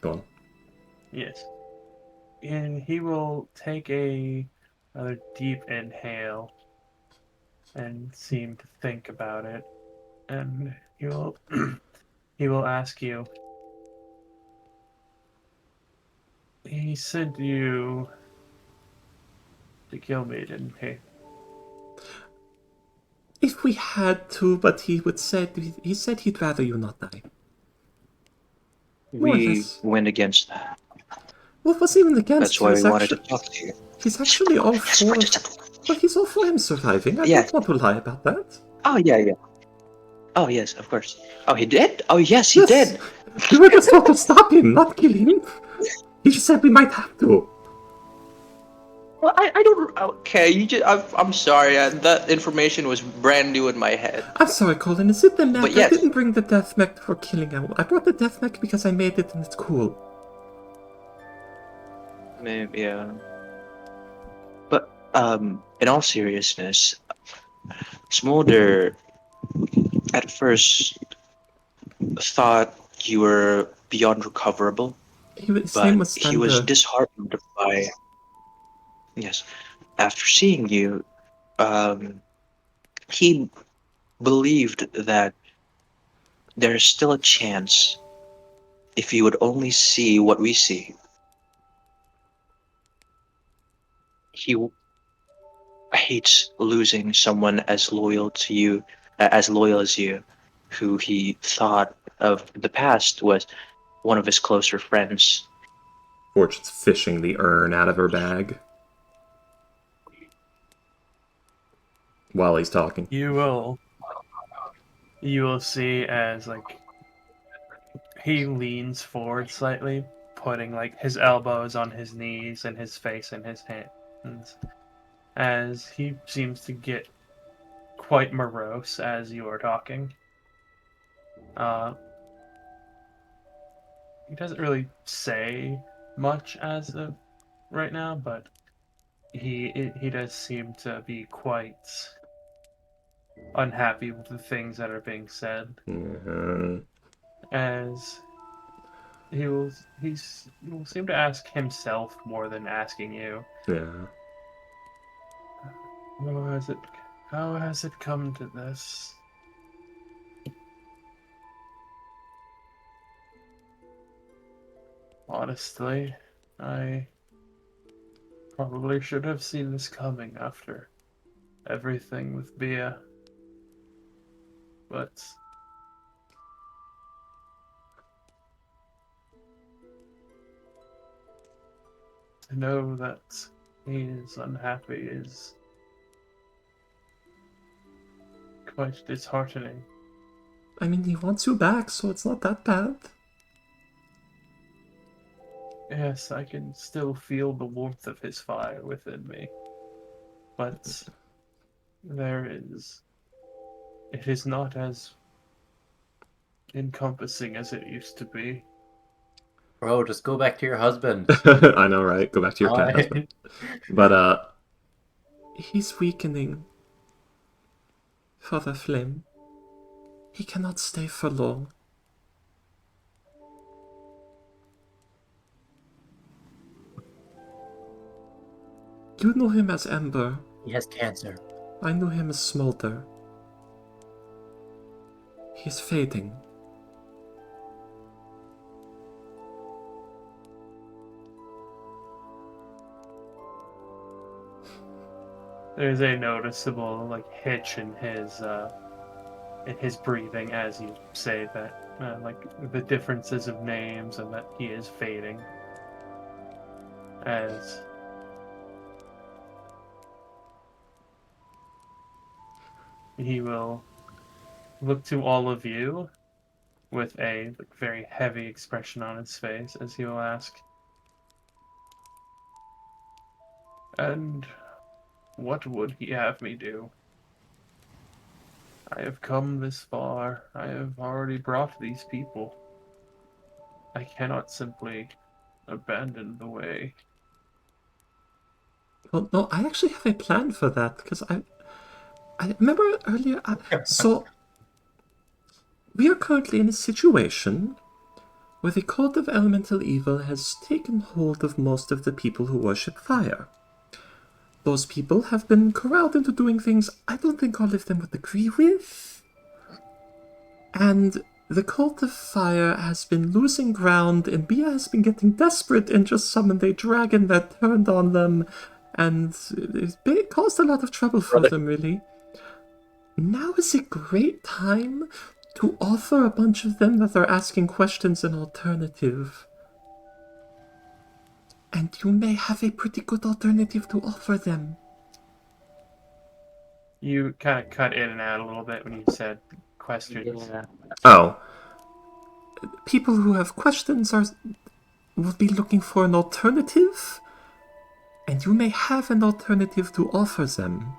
go on. yes. And he will take another deep inhale and seem to think about it, and he will he will ask you. He sent you to kill me, didn't he? If we had to, but he said he'd rather you not die. More or We less. went against that. Well, it wasn't even against. That's why we wanted to talk to you. He's actually all for. Well, he's all for him surviving. I Yeah. don't want to lie about that. Oh, yeah. Oh, yes, of course. Oh, he did? Oh, yes, he Yes. did. We were just told to stop him, not kill him. He just said we might have to. Well, I don't. Okay, I'm sorry. That information was brand new in my head. I'm sorry, Colin. Is it the mech? But yes. I didn't bring the death mech for killing him. I brought the death mech because I made it and it's cool. Maybe, yeah. But, in all seriousness, Smolder at first thought you were beyond recoverable, His but name was he was Thunder. disheartened by. Yes. After seeing you, he believed that there's still a chance if you would only see what we see. He hates losing someone as loyal to you, as loyal as you, who he thought of the past was one of his closer friends. Fortune's fishing the urn out of her bag while he's talking. You will see as like he leans forward slightly, putting like his elbows on his knees and his face in his hands, as he seems to get quite morose as you are talking. He doesn't really say much as of right now, but he does seem to be quite unhappy with the things that are being said, as he will seem to ask himself more than asking you. Yeah. How has it come to this? Honestly, I probably should have seen this coming after everything with Bia. But to know that he is unhappy is quite disheartening. I mean, he wants you back, so it's not that bad. Yes, I can still feel the warmth of his fire within me. But there is. It is not as encompassing as it used to be. Bro, just go back to your husband. I know, right? Go back to your cat Why? husband. But, he's weakening. Father Flame. He cannot stay for long. You know him as Ember. He has cancer. I knew him as Smolder. He's fading. There's a noticeable hitch in his breathing as you say that, the differences of names and that he is fading. As he will look to all of you with a very heavy expression on his face as he will ask, "And what would he have me do? I have come this far. I have already brought these people. I cannot simply abandon the way." Well, no, I actually have a plan for that, because I remember earlier, so we are currently in a situation where the cult of elemental evil has taken hold of most of the people who worship fire. Those people have been corralled into doing things I don't think all of them would agree with. And the cult of fire has been losing ground, and Bia has been getting desperate and just summoned a dragon that turned on them, and it caused a lot of trouble for them, really. Now is a great time to offer a bunch of them that are asking questions an alternative. And you may have a pretty good alternative to offer them. You kind of cut in and out a little bit when you said questions. Yeah. Oh. People who have questions will be looking for an alternative, and you may have an alternative to offer them.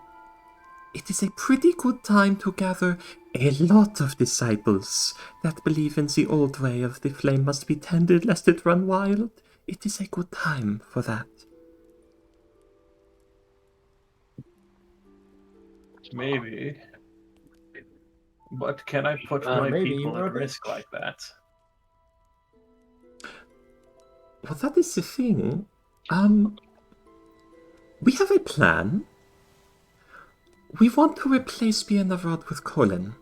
It is a pretty good time to gather a lot of disciples that believe in the old way of the flame must be tended lest it run wild. It is a good time for that. Maybe. But can I put my maybe people you are at risk like that? Well, that is the thing. We have a plan. We want to replace Bienarod with Colin.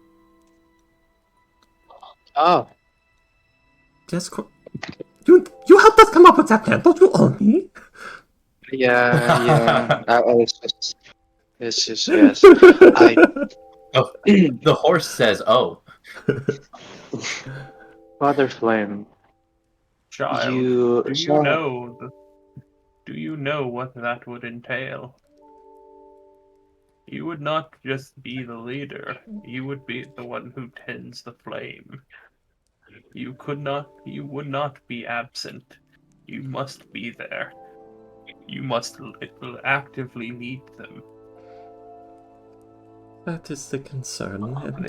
Oh, Yes, you helped us come up with that plan, don't you owe me? yeah. It's just yes. Oh, the horse says, "Oh." Father Flame, Child, you do you know what that would entail? You would not just be the leader, you would be the one who tends the flame. You would not be absent. You must be there. You must actively lead them. That is the concern. And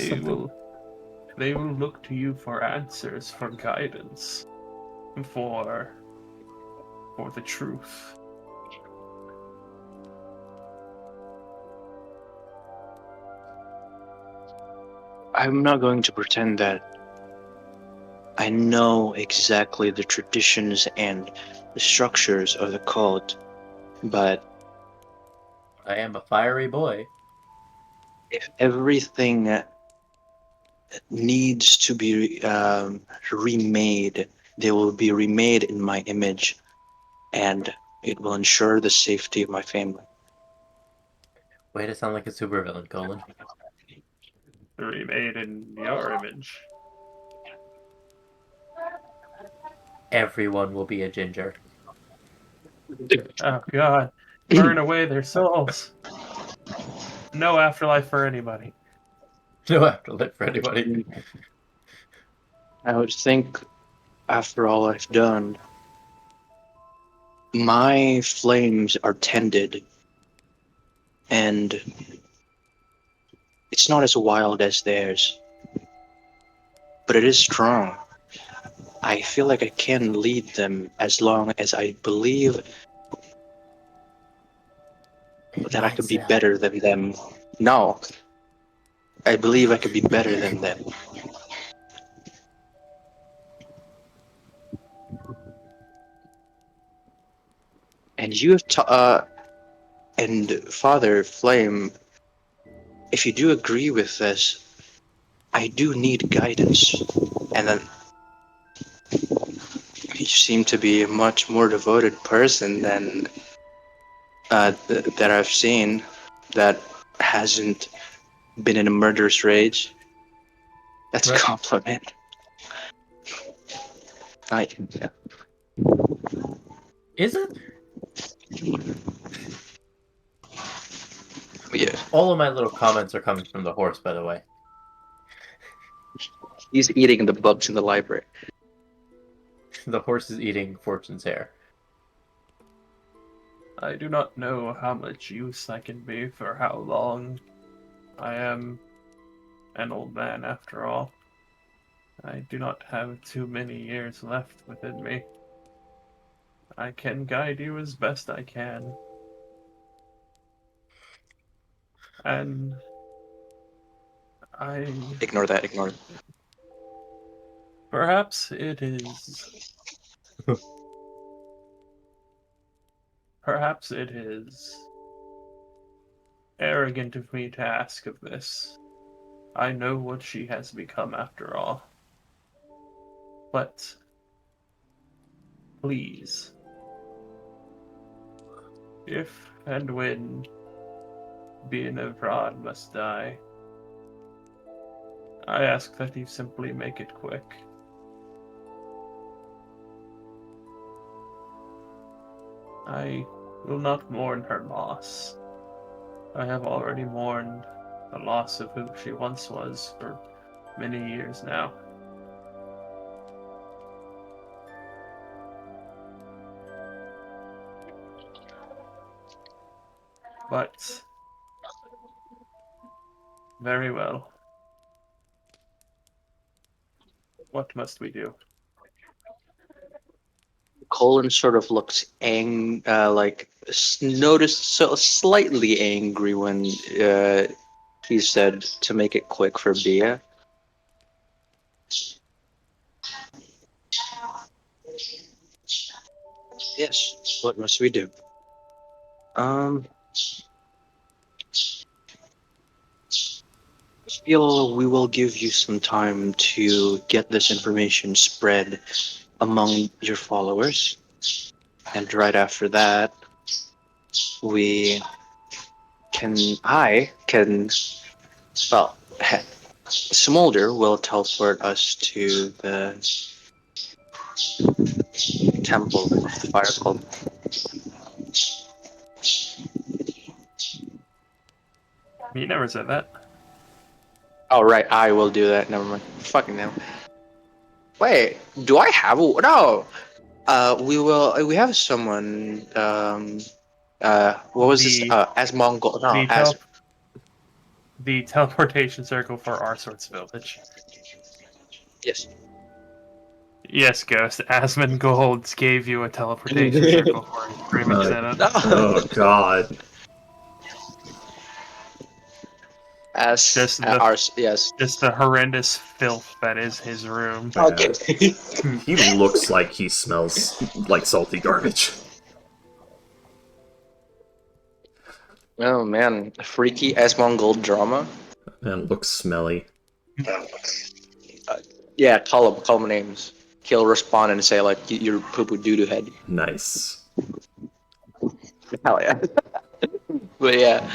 They will look to you for answers, for guidance, for the truth. I'm not going to pretend that I know exactly the traditions and the structures of the cult, but I am a fiery boy. if everything needs to be remade, they will be remade in my image, and it will ensure the safety of my family. Way to sound like a supervillain, Colin. Remade in your image. Everyone will be a ginger. Oh god. Burn away their souls. No afterlife for anybody. No afterlife for anybody. I would think, after all I've done, my flames are tended, and It's not as wild as theirs, but it is strong. I feel like I can lead them as long as I believe that I could be better than them. No, I believe I could be better than them. And you have and Father Flame, if you do agree with this, I do need guidance. And then you seem to be a much more devoted person than that I've seen that hasn't been in a murderous rage. That's a Right. compliment. Yeah. Is it? Yeah. All of my little comments are coming from the horse, by the way. He's eating the bugs in the library. The horse is eating Fortune's hair. I do not know how much use I can be for how long. I am an old man after all. I do not have too many years left within me. I can guide you as best I can. And Ignore that, ignore it. perhaps it is perhaps it is arrogant of me to ask of this. I know what she has become after all. But please, if and when being abroad must die, I ask that you simply make it quick. I will not mourn her loss. I have already mourned the loss of who she once was for many years now. But very well. What must we do? Colin sort of looks noticed so slightly angry when he said to make it quick for Bia. Yes, what must we do? I feel we will give you some time to get this information spread among your followers. And right after that, I can, well, Smolder will teleport us to the Temple of the Fire Cult. You never said that. Oh, right, I will do that. Never mind. Fucking hell. Wait, do I have a... No! We have someone, what was this? As Mongol... No, as... The teleportation circle for our sorts village. Yes. Yes, Ghost. Asmongold gave you a teleportation circle for his streaming setup. Oh god. As Just yes. Just the horrendous filth that is his room. Okay. He looks like he smells like salty garbage. Oh man, freaky Asmongold drama. And looks smelly. Yeah, call him names. He'll respond and say like, "You're poo-poo doo-doo head." Nice. Hell yeah. But yeah,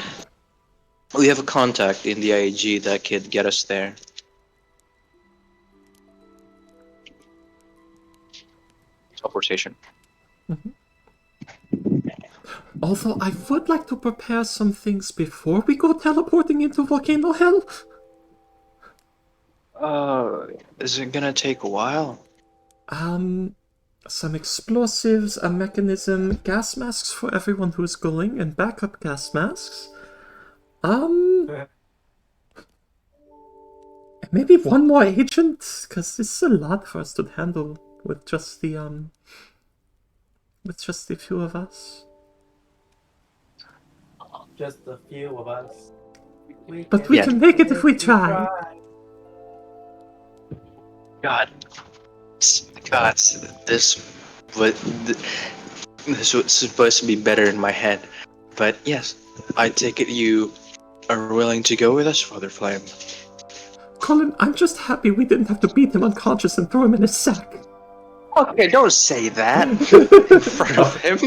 we have a contact in the IAG that could get us there. Teleportation. Although I would like to prepare some things before we go teleporting into Volcano Hell. Is it gonna take a while? Some explosives, a mechanism, gas masks for everyone who's going, and backup gas masks. Maybe one more agent, because this is a lot for us to handle with just the few of us. Just a few of us. But we can make it if we try. God, God, this was this was supposed to be better in my head, but yes, I take it you are willing to go with us, Father Flame. Colin, I'm just happy we didn't have to beat him unconscious and throw him in a sack. Okay, don't say that in front of him.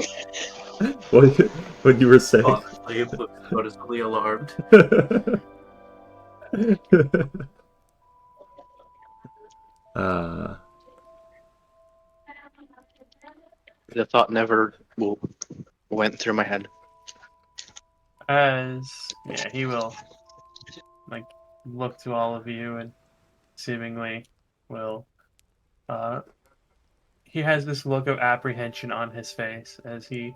What you were saying? Father Flame looks noticeably alarmed. The thought never went through my head. He will like look to all of you and seemingly will he has this look of apprehension on his face as he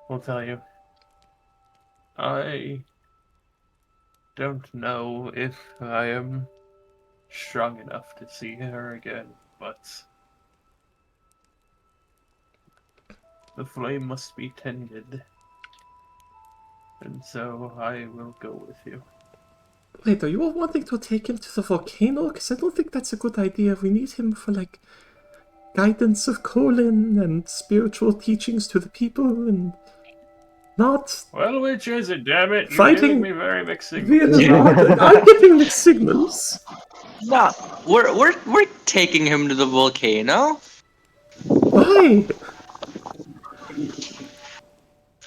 will tell you, I don't know if I am strong enough to see her again, but the flame must be tended, and so I will go with you. Wait, are you all wanting to take him to the volcano? Because I don't think that's a good idea. We need him for, like, guidance of Colin and spiritual teachings to the people and not... Well, which is it, damn it? You're Fighting giving me very mixed signals. I'm getting mixed signals. No, we're taking him to the volcano. Why?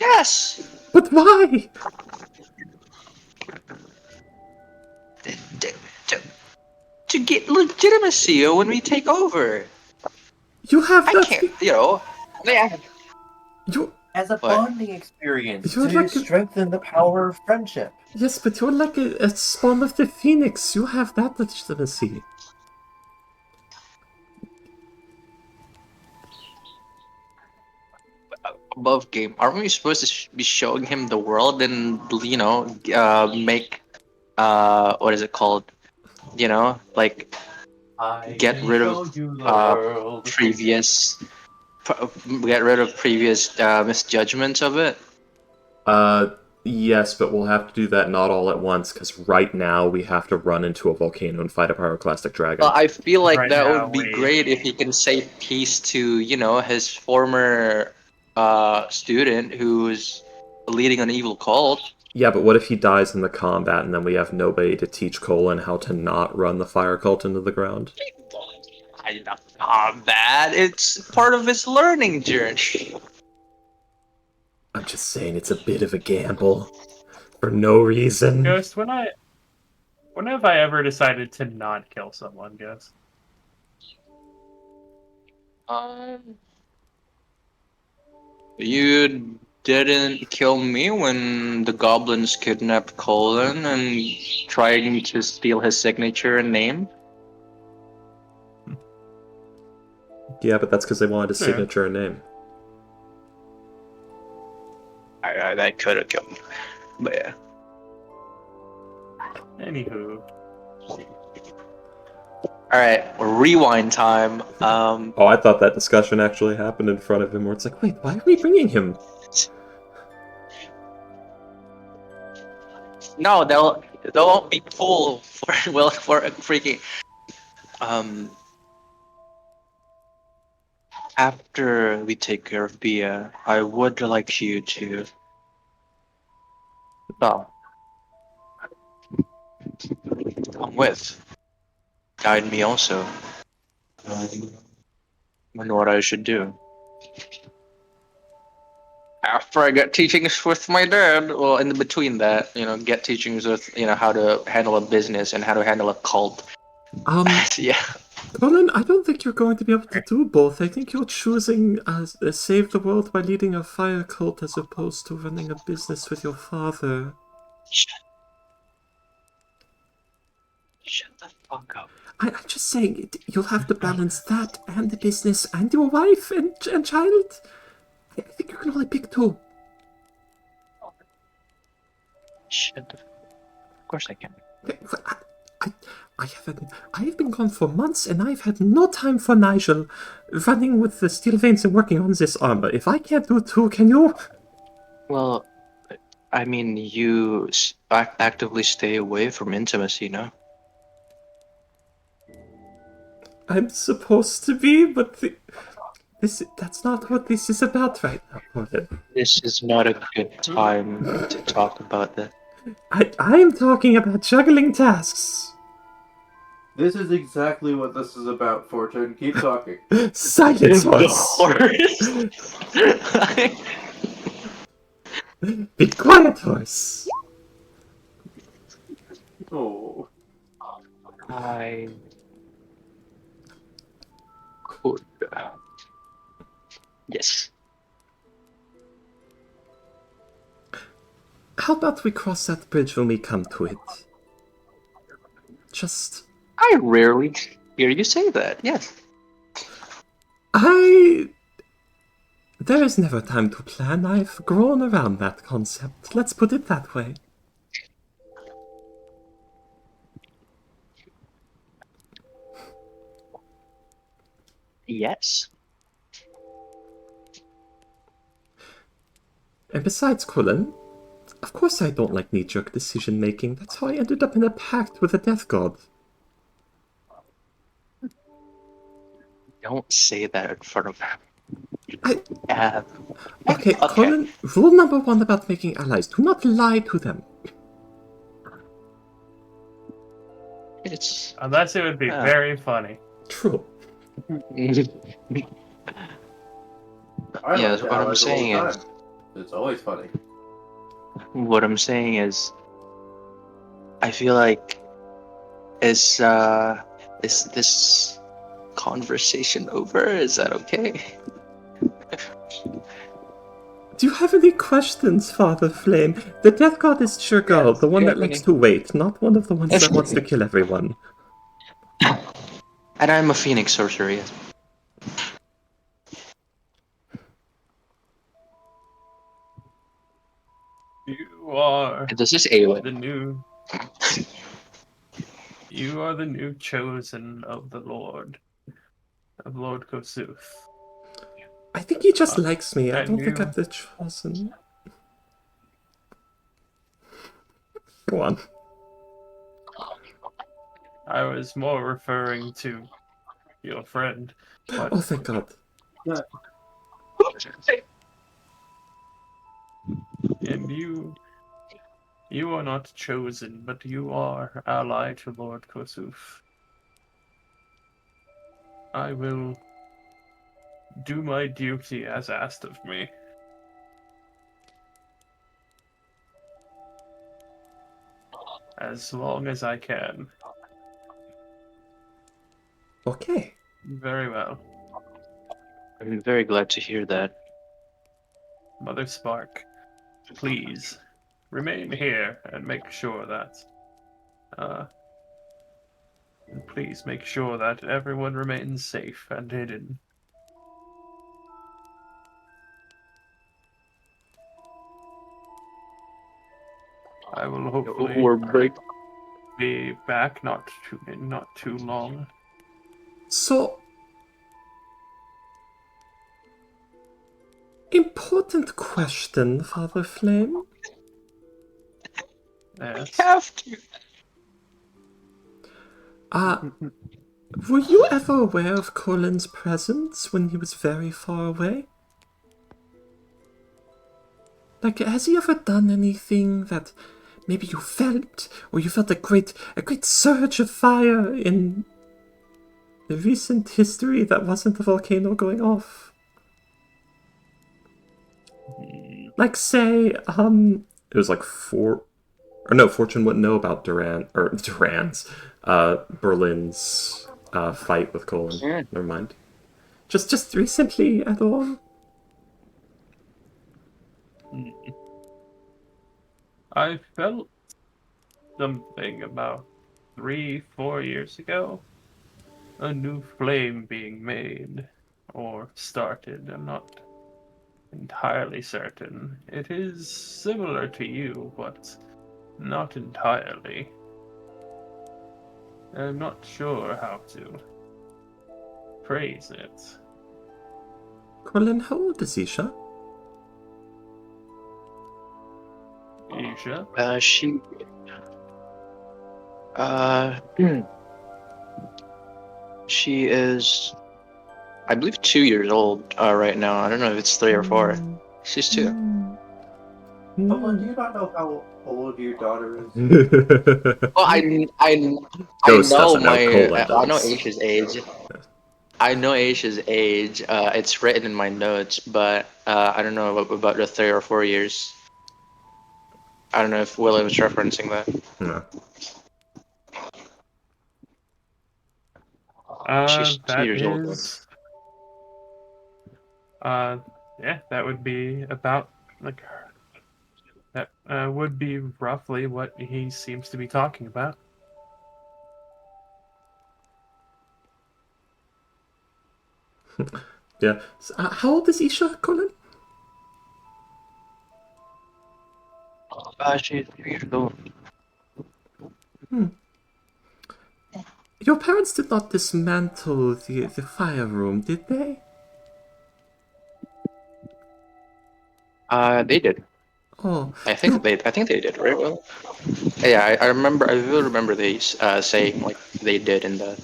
Yes. But why? To get legitimacy when we take over. You have I that... can't, you know. You... As a What? bonding experience You're to like a- strengthen the power of friendship. Yes, but you're like a spawn of the phoenix. You have that legitimacy. Above game, aren't we supposed to be showing him the world and make what is it called? You know, like I get can rid show of you the world. previous misjudgments of it. Yes, but we'll have to do that not all at once, because right now we have to run into a volcano and fight a pyroclastic dragon. Well, I feel like Right that now, would be we- great if he can say peace to, his former student who's leading an evil cult. Yeah, but what if he dies in the combat and then we have nobody to teach Colin how to not run the fire cult into the ground? Not bad. It's part of his learning journey. I'm just saying it's a bit of a gamble. For no reason. Ghost, when have I ever decided to not kill someone, Ghost? You didn't kill me when the goblins kidnapped Colin and trying to steal his signature and name. Yeah, but that's because they wanted his Yeah. signature and name. That could have killed me. But yeah. Anywho. Alright, rewind time. Oh, I thought that discussion actually happened in front of him, where it's like, wait, why are we bringing him? No, they'll be full for freaking after we take care of Bia, I would like you to come with. Guide me also. On what I should do. After I get teachings with my dad, well, in between that, get teachings with, how to handle a business and how to handle a cult. Yeah. Colin, I don't think you're going to be able to do both. I think you're choosing save the world by leading a fire cult as opposed to running a business with your father. Shut the fuck up. I'm just saying, you'll have to balance that and the business and your wife and child. I think you can only pick two. Shut the. Of course I can. I have been gone for months, and I've had no time for Nigel running with the steel veins and working on this armor. If I can't do it too, can you? Well, I mean, you actively stay away from intimacy, no? I'm supposed to be, but that's not what this is about right now, Colin. This is not a good time to talk about that. I am talking about juggling tasks. This is exactly what this is about, Fortune. Keep talking. Silence, horse. Be quiet, horse. Oh. I could. Yes. How about we cross that bridge when we come to it? Just... I rarely hear you say that, yes. There is never time to plan. I've grown around that concept. Let's put it that way. Yes. And besides, Colin, of course I don't like knee-jerk decision-making. That's how I ended up in a pact with the Death God. Don't say that in front of him. Okay, Colin, rule number 1 about making allies. Do not lie to them. It's... Unless it would be very funny. True. Yeah, what I'm saying is... It's always funny. What I'm saying is... I feel like... Is this conversation over? Is that okay? Do you have any questions, Father Flame? The Death God is Chirgal, the one that likes to wait, not one of the ones that wants to kill everyone. And I'm a Phoenix sorcerer, yes. You are This is Awen. the new... You are the new chosen of the Lord. Of Lord Kossuth. I think he just likes me. I and don't think you- I'm the chosen. Go on. I was more referring to your friend. But Oh, thank God. And you are not chosen, but you are allied to Lord Kossuth. I will do my duty as asked of me. As long as I can. Okay. Very well. I'm very glad to hear that. Mother Spark, please remain here and make sure that please make sure that everyone remains safe and hidden. I will hopefully be back not too long. So... Important question, Father Flame. Yes. Have to. Were you ever aware of Colin's presence when he was very far away? Like, has he ever done anything that maybe you felt, or you felt a great surge of fire in the recent history that wasn't the volcano going off? Like, say, it was like Fortune wouldn't know about Berlin's fight with Colin. Yeah. Never mind. Just recently at all? I felt something about 3-4 years ago. A new flame being made or started. I'm not entirely certain. It is similar to you, but not entirely. I'm not sure how to phrase it. Colin, how old is Isha? Isha? She. She is, I believe, 2 years old right now. I don't know if it's 3 or 4. She's 2. Colin, do you not know how old your daughter is? Well, I Ghost know doesn't know, Colin I know does. Aisha's age. I know Aisha's age. It's written in my notes, but I don't know about the 3 or 4 years. I don't know if William was referencing that. No. She's 2 That years old. is. Yeah, that would be about like that would be roughly what he seems to be talking about. Yeah. So, how old is Isha, Colin? She's 2 years old. Your parents did not dismantle the fire room, did they? They did. Oh, I think they did, right? Well, yeah, I remember. I will remember they saying like they did in the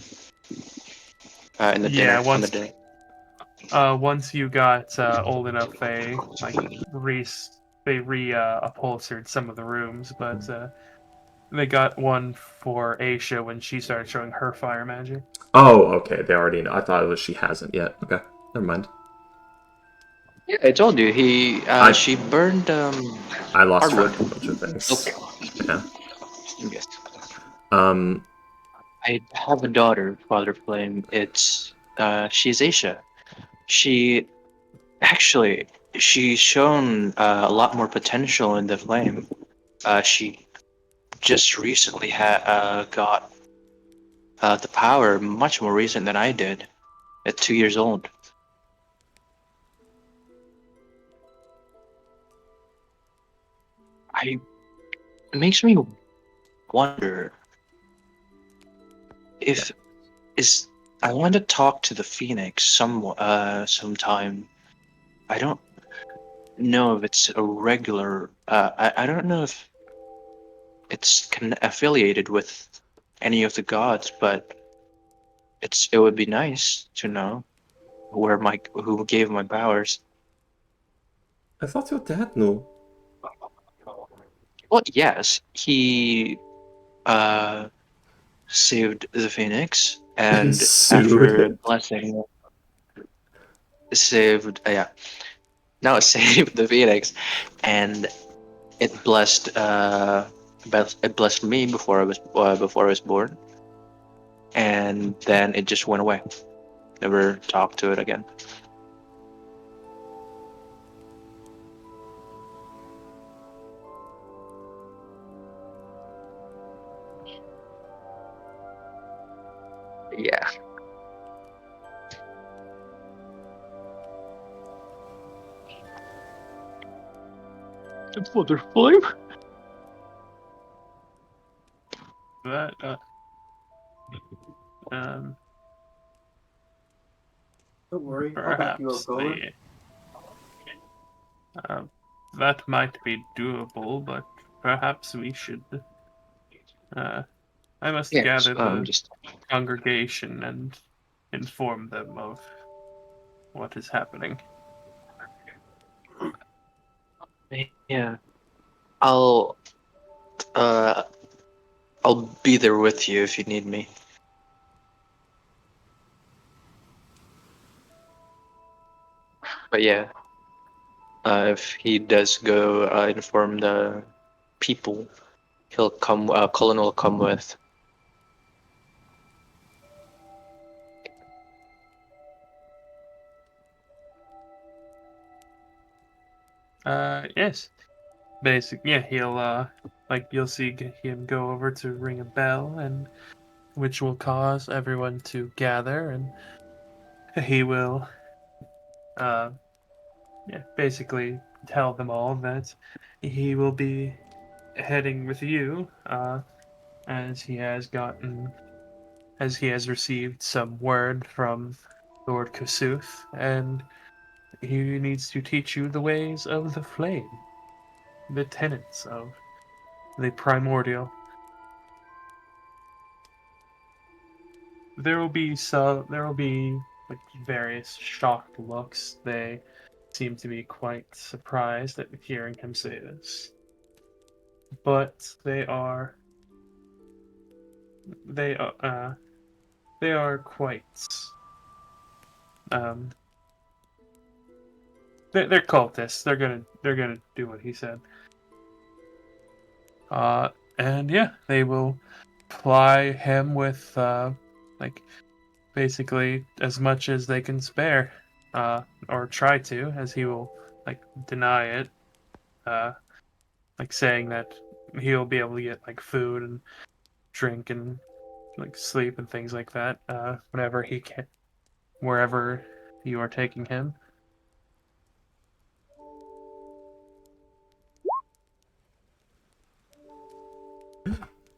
Yeah, dinner on the dinner. once you got old enough, they like upholstered some of the rooms, but they got one for Aisha when she started showing her fire magic. Oh, okay. They already know. I thought it was she hasn't yet. Okay, never mind. Yeah, I told you I she burned I lost hardwood. track of a bunch of things. Okay. Yeah. Yes. Um. I have a daughter, Father Flame. It's she's Aisha. She actually she's shown a lot more potential in the flame. She just recently got the power much more recent than I did at 2 years old. It makes me wonder if is I want to talk to the Phoenix sometime. I don't know if it's a regular. I don't know if it's affiliated with any of the gods, but it would be nice to know who gave my powers. I thought your dad knew. Well, yes, he uh saved the Phoenix, and Sued. after blessing, saved yeah, no, it saved the Phoenix, and it blessed it blessed me before I was born, and then it just went away. Never talked to it again. Yeah. The Father Flame. That um, Don't worry, I'll back you up, perhaps Colin. uh, that might be doable, but perhaps we should. Uh, I must Yes. gather the Just congregation and inform them of what is happening. yeah. I'll uh I'll be there with you if you need me. But yeah, if he does go inform the people, he'll come. Colin will come with. Yes. Yeah, he'll you'll see him go over to ring a bell, and which will cause everyone to gather, and he will uh yeah, basically tell them all that he will be heading with you, as he has gotten as he has received some word from Lord Kasuth, and he needs to teach you the ways of the flame, the tenets of the primordial. There will be like various shocked looks. They seem to be quite surprised at hearing him say this. But they are quite they're cultists. They're gonna do what he said. And yeah, they will ply him with like basically as much as they can spare, or try to, as he will like deny it, like saying that he'll be able to get like food and drink and like sleep and things like that, whenever he can, wherever you are taking him.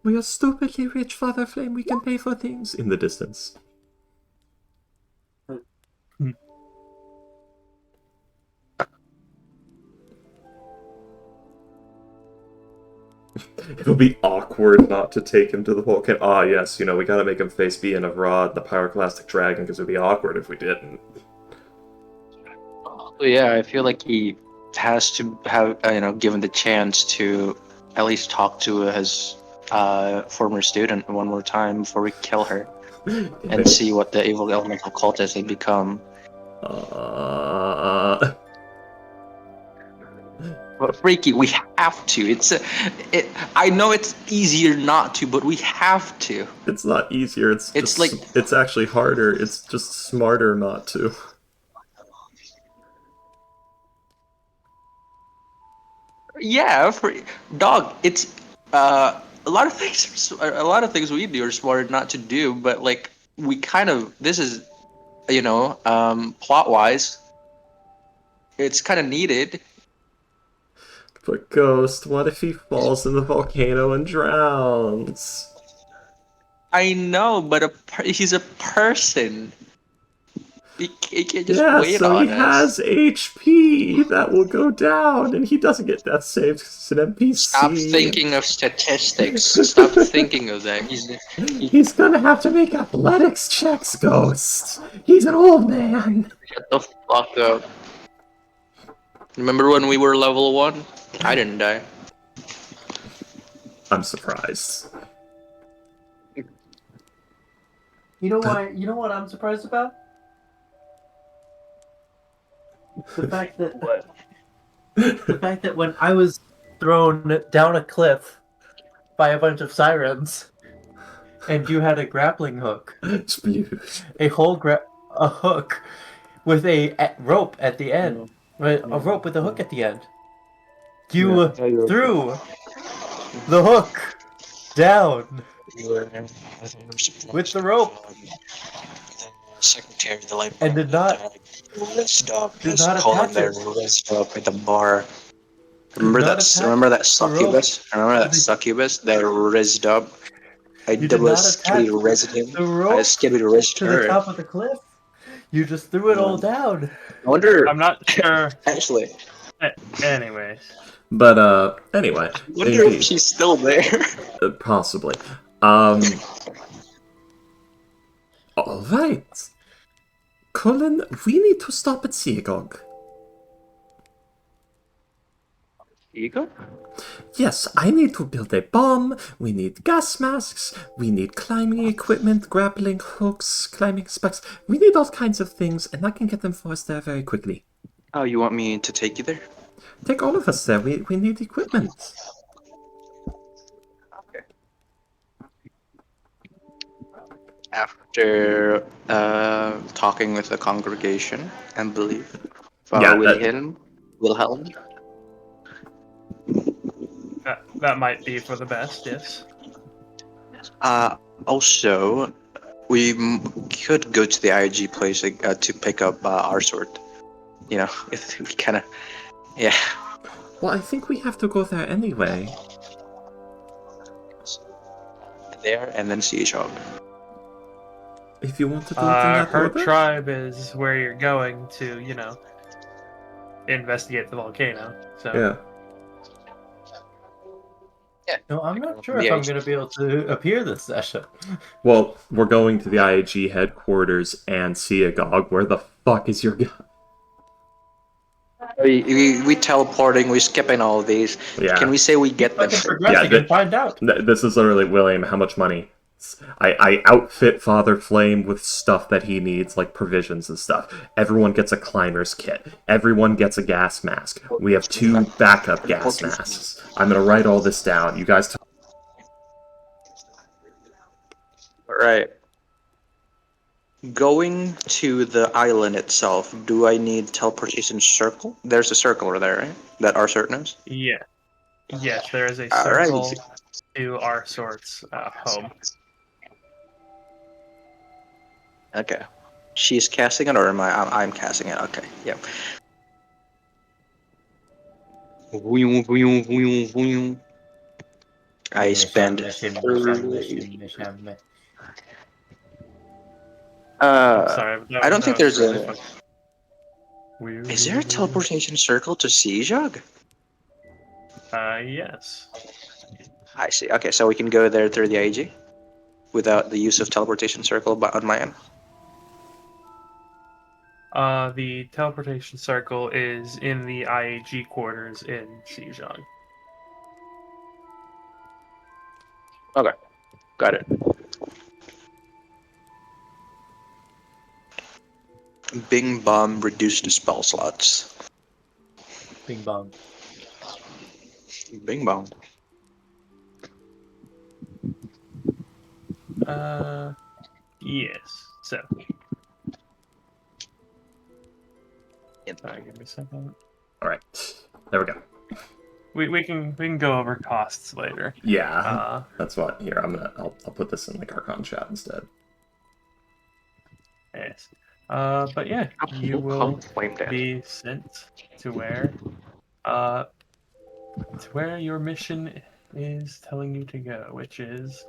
We are stupidly rich, Father Flame. We can pay for things. In the distance. It'll be awkward not to take him to the volcano. Ah, yes, we gotta make him face being of Rod, the pyroclastic dragon, because it'd be awkward if we didn't. Yeah, I feel like he has to have, given the chance to at least talk to his former student one more time before we kill her and see what the evil elemental cultist they become. But Freaky, we have to. I know it's easier not to, but we have to. It's not easier. It's actually harder. It's just smarter not to. Yeah, dog. It's a lot of things. A lot of things we do are smarter not to do, but like we kind of this is, plot wise, it's kind of needed. But Ghost, what if he falls in the volcano and drowns? I know, but he's a person. He can't just wait so on he us. has HP that will go down, and he doesn't get death saved because it's an NPC. Stop thinking of statistics. Stop thinking of that. He's gonna have to make athletics checks, Ghost. He's an old man. Shut the fuck up. Remember when we were level 1? I didn't die. I'm surprised. You know why? You know what I'm surprised about? The fact that when I was thrown down a cliff by a bunch of sirens, and you had a grappling hook, a hook with a rope at the end, a rope with a hook at the end. You threw the hook down with the rope. Secretary of the light and did not attach it. Rizzed up at the bar. Remember that succubus? Remember that succubus that rizzed up? I skibidi rizzed him. I skibidi rizzed to her. the top of the cliff. You just threw it all down. I wonder. I'm not sure. Actually. Anyways. But anyway. I wonder if she's still there. Possibly. Alright. Colin, we need to stop at Seagog. Seagog? Yes, I need to build a bomb, we need gas masks, we need climbing equipment, grappling hooks, climbing spikes. We need all kinds of things, and I can get them for us there very quickly. Oh, you want me to take you there? Take all of us there, we need equipment. Okay. After talking with the congregation and belief, Wilhelm. That might be for the best, yes. Also, we could go to the IG place to pick up our sword. If we kind of, yeah. Well, I think we have to go there anyway. There and then Siege Hog. If you want to do it in that Her order. tribe is where you're going to, investigate the volcano. So Yeah. No, I'm not sure The if I'm IG. going to be able to appear this session. Well, we're going to the IAG headquarters and Seagog. Where the fuck is your guy? We teleporting, we skipping all of these. Yeah. Can we say we get them? Fucking progressing and find out. This is literally William. How much money? I outfit Father Flame with stuff that he needs, like provisions and stuff. Everyone gets a climber's kit. Everyone gets a gas mask. We have 2 backup gas masks. I'm gonna write all this down. You guys talk. Right. Going to the island itself, do I need teleportation circle? There's a circle over there, right? That our cert knows? yeah, yes, there is a Alright. circle to our sort's home. Okay. She's casting it, or am I? I'm casting it. Okay. Yeah. I spend. Sorry, I don't think there's really a. Weird. Is there a teleportation circle to Seajug? Yes. I see. Okay, so we can go there through the AG without the use of teleportation circle on my end. The teleportation circle is in the IAG quarters in Xizang. Okay, got it. Bing Bomb reduced to spell slots. Bing bong. Bing Bong. Yes. So. Sorry, give me a second. All right, there we go. We can go over costs later. Yeah, that's what. Here, I'll put this in the Archon chat instead. Yes. But yeah, you will be sent to where your mission is telling you to go, which is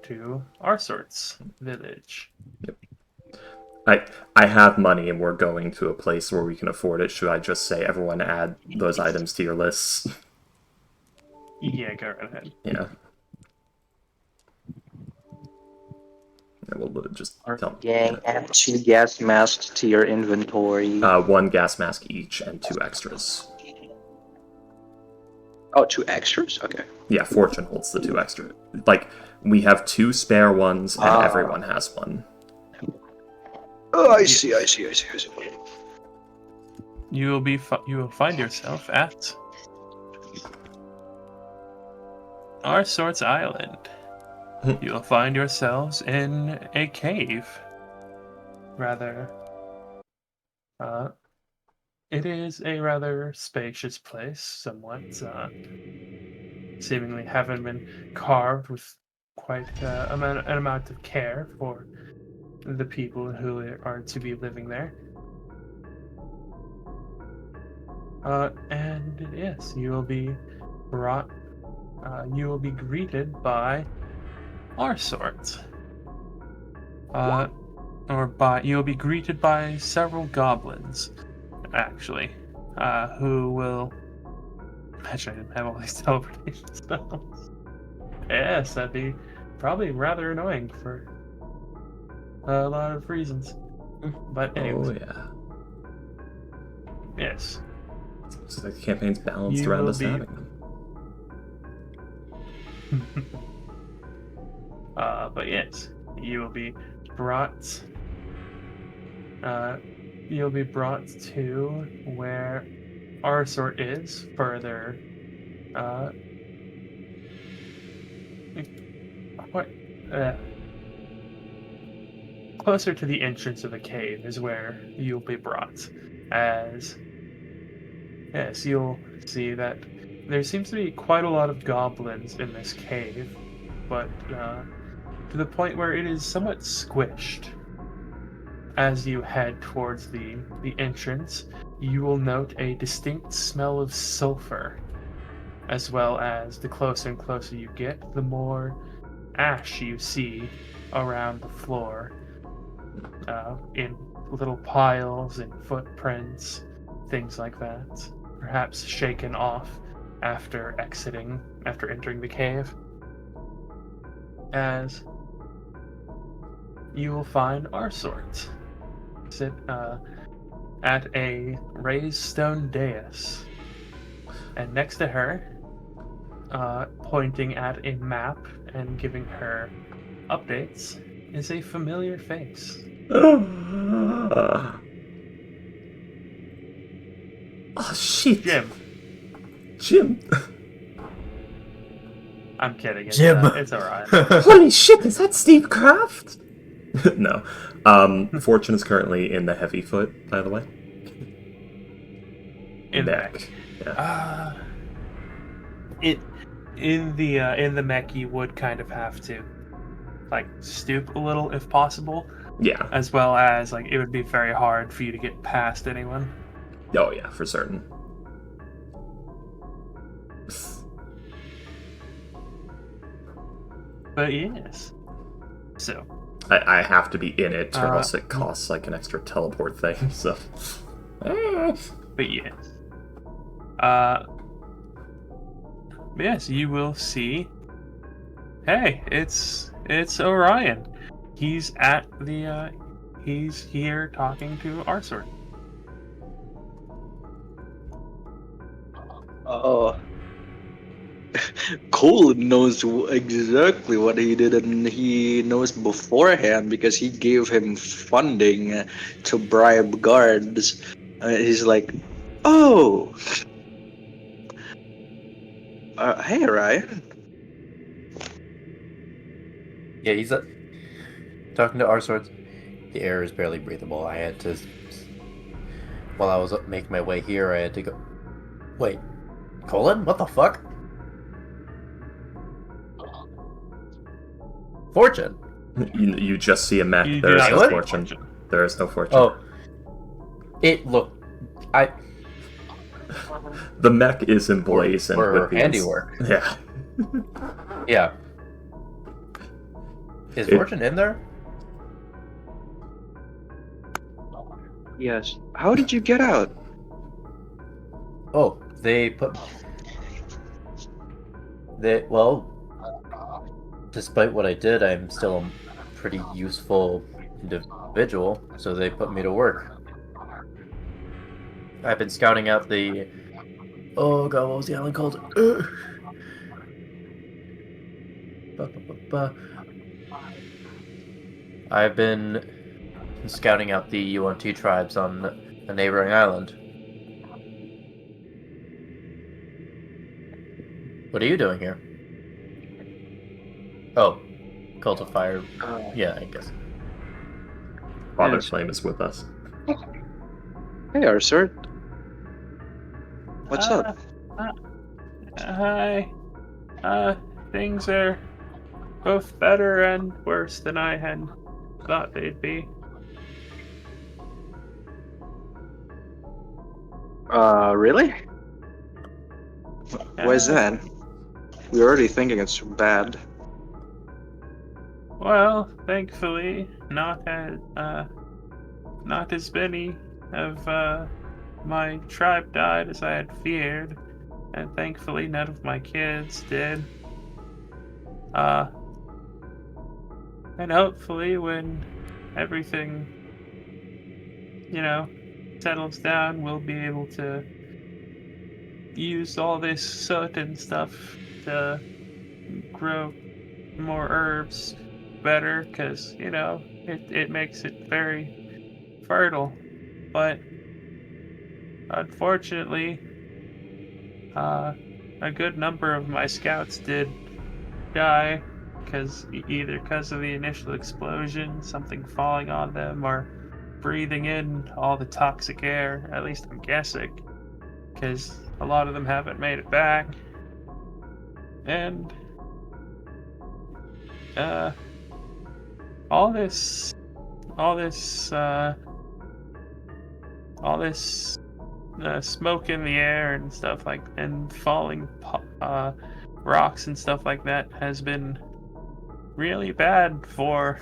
to our sort's village. Yep. I have money and we're going to a place where we can afford it. Should I just say everyone add those items to your lists? Yeah, go right ahead. Yeah. We'll just tell Gang, add 2 gas masks to your inventory. 1 gas mask each and 2 extras. Oh, 2 extras? Okay. Yeah, Fortune holds the 2 extra. Like, we have 2 spare ones and everyone has 1. Oh, I see. You will find yourself at our sort's island. You'll find yourselves in a cave. Rather, it is a rather spacious place, somewhat, seemingly having been carved with quite an amount of care for the people who are to be living there. And yes, you will be greeted by our sort. You'll be greeted by several goblins, actually, who will. Imagine I didn't have all these teleportation spells. Yes, that'd be probably rather annoying for a lot of reasons. But anyways. Oh, yeah. Yes. So the campaign's balanced around us having them. But yes, you will be brought. You'll be brought to where our sort is further. Closer to the entrance of the cave is where you'll be brought. As yes, you'll see that there seems to be quite a lot of goblins in this cave, but to the point where it is somewhat squished. As you head towards the entrance, you will note a distinct smell of sulfur, as well as the closer and closer you get, the more ash you see around the floor. in little piles and footprints, things like that. Perhaps shaken off after entering the cave. As you will find Arsort sit at a raised stone dais, and next to her, pointing at a map and giving her updates, is a familiar face. Oh shit! Jim. I'm kidding. Jim. It's alright. Holy shit! Is that Steve Kraft? No. Fortune is currently in the heavy foot, by the way. In Mech. Yeah. In the mech, you would kind of have to like stoop a little if possible. Yeah. As well as like it would be very hard for you to get past anyone. Oh yeah, for certain. But yes. So I have to be in it, or else it costs like an extra teleport thing. So. But yes. Yes, you will see. Hey, it's Orion. He's at the he's here talking to Arsort. Oh. Cole knows exactly what he did, and he knows beforehand because he gave him funding to bribe guards. He's like, oh, hey Ryan. Yeah, he's talking to Arsort. The air is barely breathable. I had to, while I was making my way here, I had to go. Wait, Colin? What the fuck? Fortune. You just see a mech. You There do is not no see fortune. Fortune. There is no fortune. Oh, it looked. The mech is emblazoned Or with these... handiwork. Yeah. Yeah. Is Fortune in there? Yes. How did you get out? Oh, they put. Well, despite what I did, I'm still a pretty useful individual, so they put me to work. I've been scouting out the. Oh god, what was the island called? I've been scouting out the UNT tribes on a neighboring island. What are you doing here? Oh, Cult of Fire. Yeah, I guess. Father Yes. Flame is with us. Hey Arsort. What's up? Hi. Things are both better and worse than I had thought they'd be. Really? Why is that? We're already thinking it's bad. Well, thankfully, not as many of my tribe died as I had feared, and thankfully none of my kids did. And hopefully when everything, settles down, we'll be able to use all this soot and stuff to grow more herbs better, because it makes it very fertile. But unfortunately, a good number of my scouts did die, either because of the initial explosion, something falling on them, or breathing in all the toxic air. At least I'm guessing, because a lot of them haven't made it back. And all this smoke in the air and stuff and falling rocks and stuff like that has been really bad for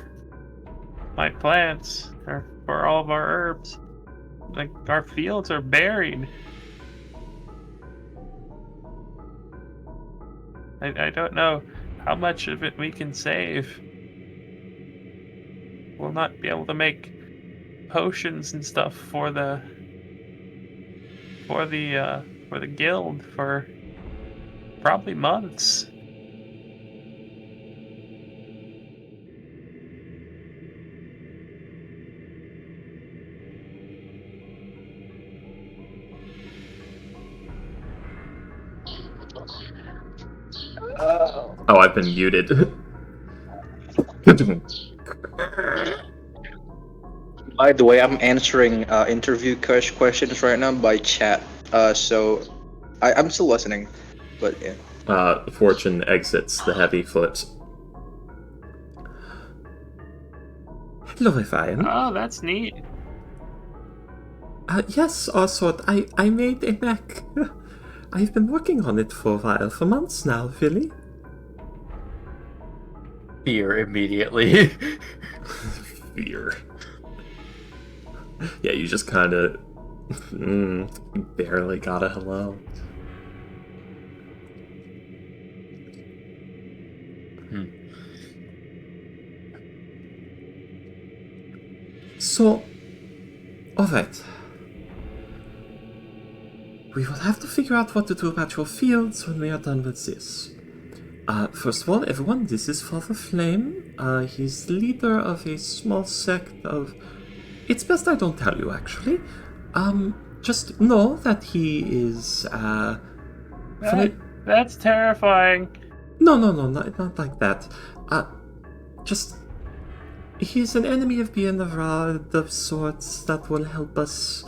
my plants, or for all of our herbs. Like, our fields are buried. I don't know how much of it we can save. We'll not be able to make potions and stuff for the guild for probably months. Oh, I've been muted. By the way, I'm answering interview questions right now by chat. So I'm still listening, but yeah. Fortune exits the heavy foot. Hello, Ryan. Oh, that's neat. Yes, also, I made a mech. I've been working on it for a while, for months now, really. Fear immediately. Fear. Yeah, you just kind of barely got a hello. So, alright. We will have to figure out what to do about your fields when we are done with this. First of all, everyone, this is Father Flame. He's the leader of a small sect of... It's best I don't tell you, actually. Just know that he is, That's terrifying. No, not like that. Just... He's an enemy of Bienarad of sorts that will help us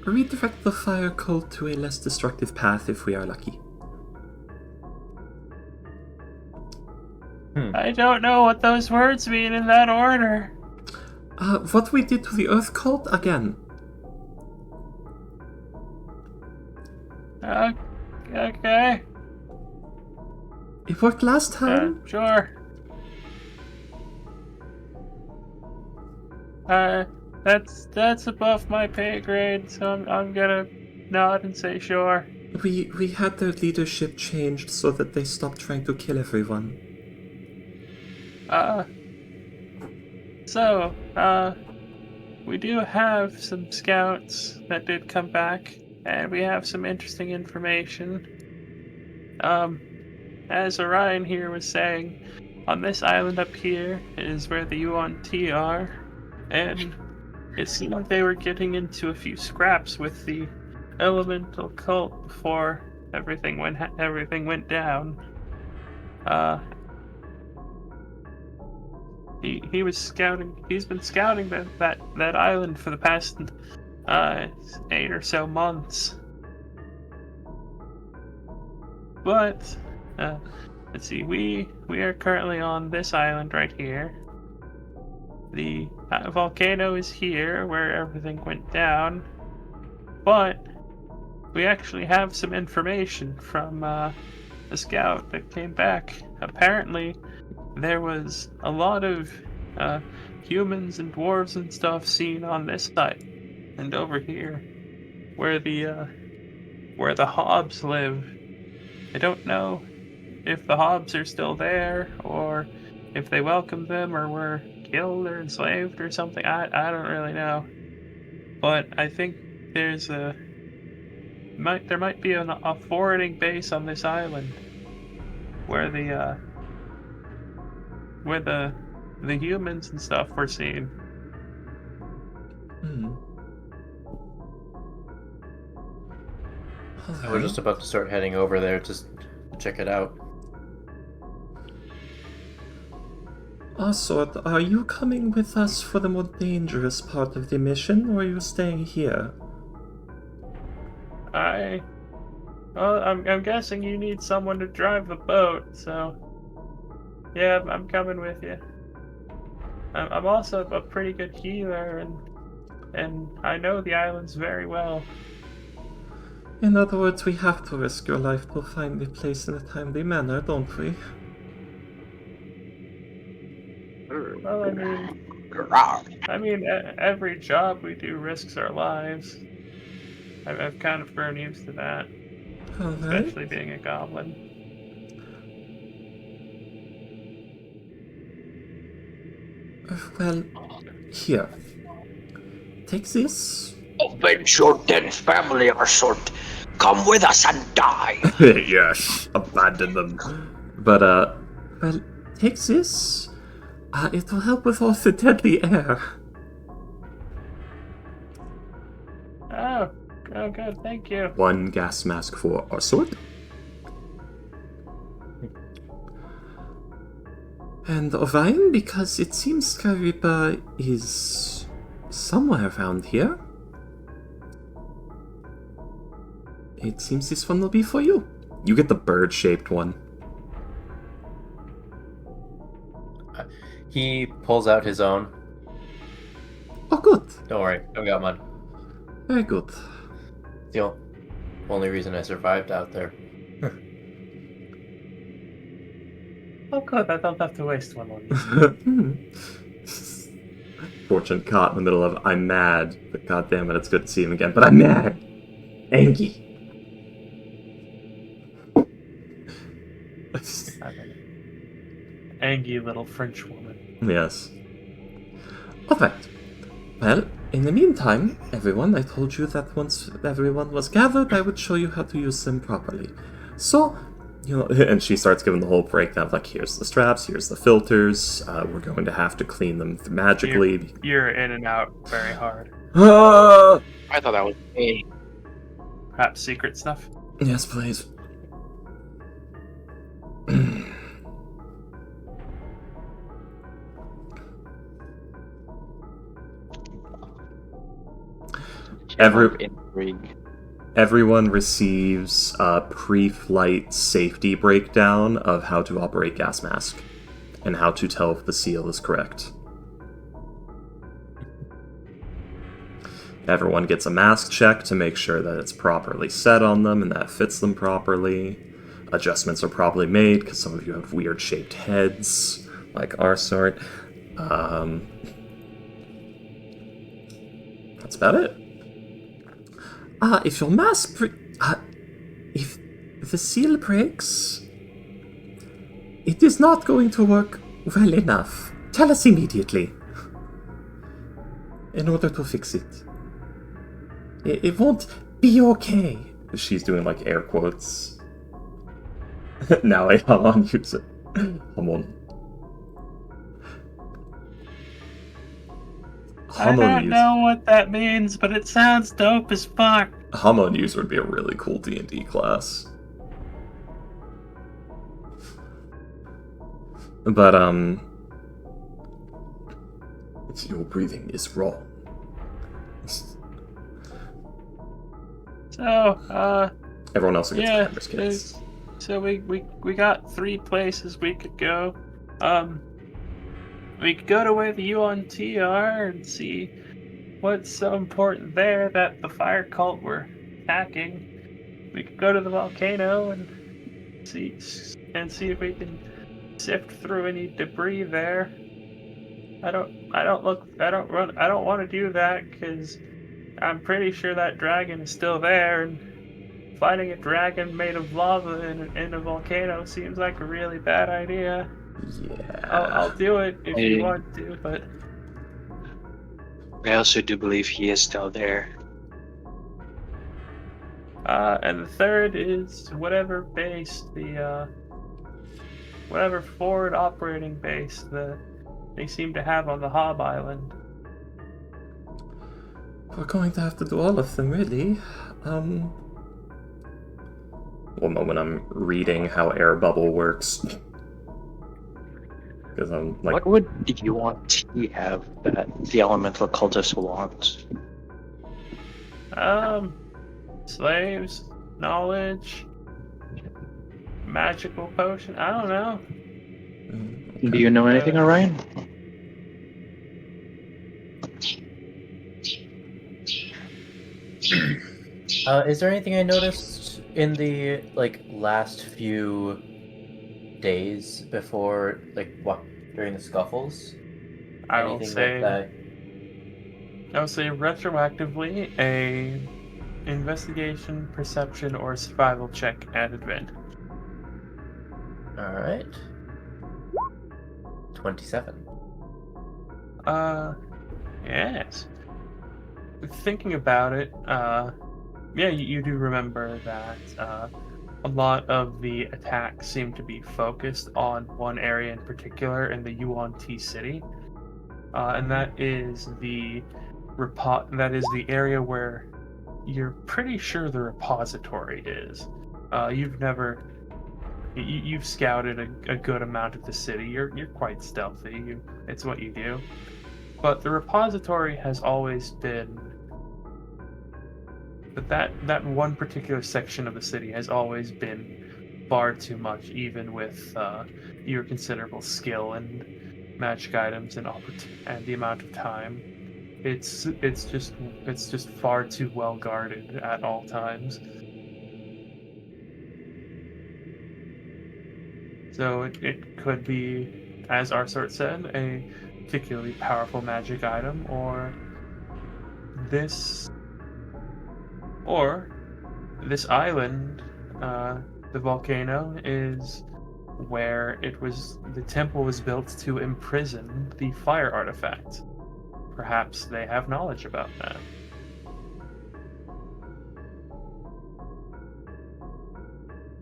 redirect the fire cult to a less destructive path if we are lucky. I don't know what those words mean in that order. What we did to the Earth cult, again. Okay. It worked last time. Sure. That's above my pay grade, so I'm gonna nod and say sure. We had their leadership changed so that they stopped trying to kill everyone. We do have some scouts that did come back, and we have some interesting information. As Orion here was saying, on this island up here is where the Yuan-Ti are, and it seemed like they were getting into a few scraps with the elemental cult before everything went down. He was scouting. He's been scouting that island for the past 8 or so months. But let's see. We are currently on this island right here. The volcano is here, where everything went down. But we actually have some information from a scout that came back. Apparently, there was a lot of humans and dwarves and stuff seen on this side, and over here, where the Hobbs live. I don't know if the Hobbs are still there, or if they welcomed them, or were killed or enslaved or something. I don't really know, but I think there might be a forwarding base on this island where the humans and stuff were seen. We're just about to start heading over there to check it out. Also, are you coming with us for the more dangerous part of the mission, or are you staying here? I'm guessing you need someone to drive the boat, so yeah, I'm coming with you. I'm also a pretty good healer, and I know the islands very well. In other words, we have to risk your life to find the place in a timely manner, don't we? Well, I mean, I mean, every job we do risks our lives. I've kind of grown used to that, Alright. especially being a goblin. Well, here. Take this. Avenge your dead family, Arsort. Come with us and die. Yes, abandon them. But, well, take this. It will help with all the deadly air. Oh, good, thank you. One gas mask for our sword. And Orion, because it seems Sky Reaper is somewhere around here. It seems this one will be for you. You get the bird-shaped one. He pulls out his own. Oh, good. Don't worry, I've got mine. Very good. The only reason I survived out there. Oh, good, I don't have to waste one on you. Fortune caught in the middle of I'm mad, but goddammit, it's good to see him again. But I'm mad! Angie. Angry little French woman. Yes. Alright. Well, in the meantime, everyone, I told you that once everyone was gathered, I would show you how to use them properly. So, you know, And she starts giving the whole breakdown of, like, here's the straps, here's the filters, we're going to have to clean them magically. You're in and out very hard. I thought that was me. Perhaps secret stuff? yes, please. Everyone receives a pre-flight safety breakdown of how to operate gas mask and how to tell if the seal is correct. Everyone gets a mask check to make sure that it's properly set on them and that it fits them properly. Adjustments are probably made because some of you have weird shaped heads, like our sort. That's about it. If your mask if the seal breaks, it is not going to work well enough. Tell us immediately. In order to fix it. It won't be okay. She's doing like air quotes. Now I hum on use it. Hum on. I don't know what that means, but it sounds dope as fuck. Hamon user would be a really cool D&D class. But, your breathing is wrong. So, Everyone else gets yeah, members kits. so we got 3 places we could go. We could go to where the UNT are and see what's so important there that the fire cult were attacking. We could go to the volcano and see if we can sift through any debris there. I don't want to do that because I'm pretty sure that dragon is still there, and fighting a dragon made of lava in a volcano seems like a really bad idea. Yeah. I'll do it if you want to, but I also do believe he is still there. and the third is whatever base whatever forward operating base they seem to have on the Hob Island. We're going to have to do all of them, really. One moment, I'm reading how air bubble works. Because I'm like, What would you want to have that the elemental cultist wants? Slaves, knowledge, magical potion. I don't know. Do you know anything, Orion? Is there anything I noticed in the last few days before during the scuffles? I will Anything say, like that. retroactively a investigation, perception, or survival check at advantage. Alright. 27. Yes. Thinking about it, yeah, you do remember that a lot of the attacks seem to be focused on one area in particular in the Yuan T city, and that is the area where you're pretty sure the repository is. You've scouted a good amount of the city. You're quite stealthy. It's what you do. But the repository has always been that one particular section of the city has always been far too much, even with your considerable skill and magic items and the amount of time. It's just far too well guarded at all times. So it could be, as Arsort said, a particularly powerful magic item, this or this island, the volcano, is where the temple was built to imprison the fire artifact. Perhaps they have knowledge about that.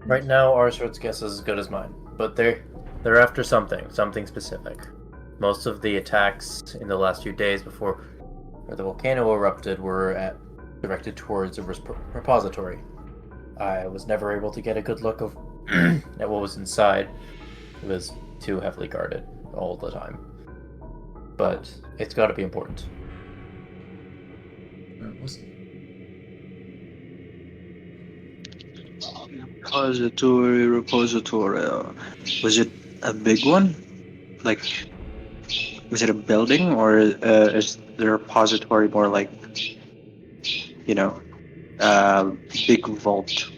Right now, Arsort's guess is as good as mine, but they're after something specific. Most of the attacks in the last few days before the volcano erupted were directed towards a repository. I was never able to get a good look of at what was inside. It was too heavily guarded all the time. But it's got to be important. Repository. Was it a big one? Like, was it a building, or is the repository more like, you know, big vault?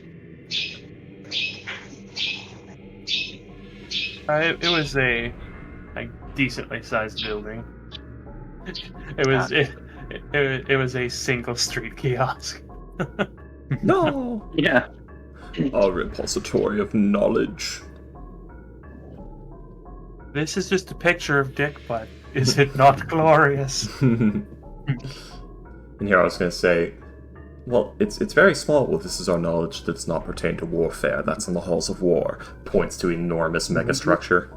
It was a decently sized building. It was a single street kiosk. No! Yeah. A repository of knowledge. This is just a picture of Dick Butt. Is it not glorious? And here I was going to say, well, it's very small. Well, this is our knowledge that does not pertain to warfare. That's in the halls of war. Points to enormous megastructure.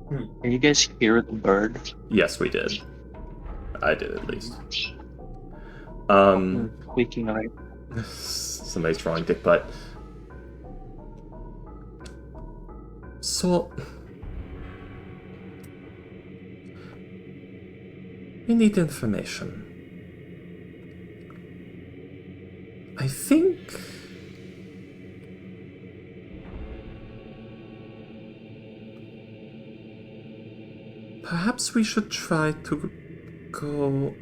Can you guys hear the bird? Yes, we did. I did, at least. Squeaking right. Somebody's drawing Dick Butt. So... we need information. I think... perhaps we should try to go...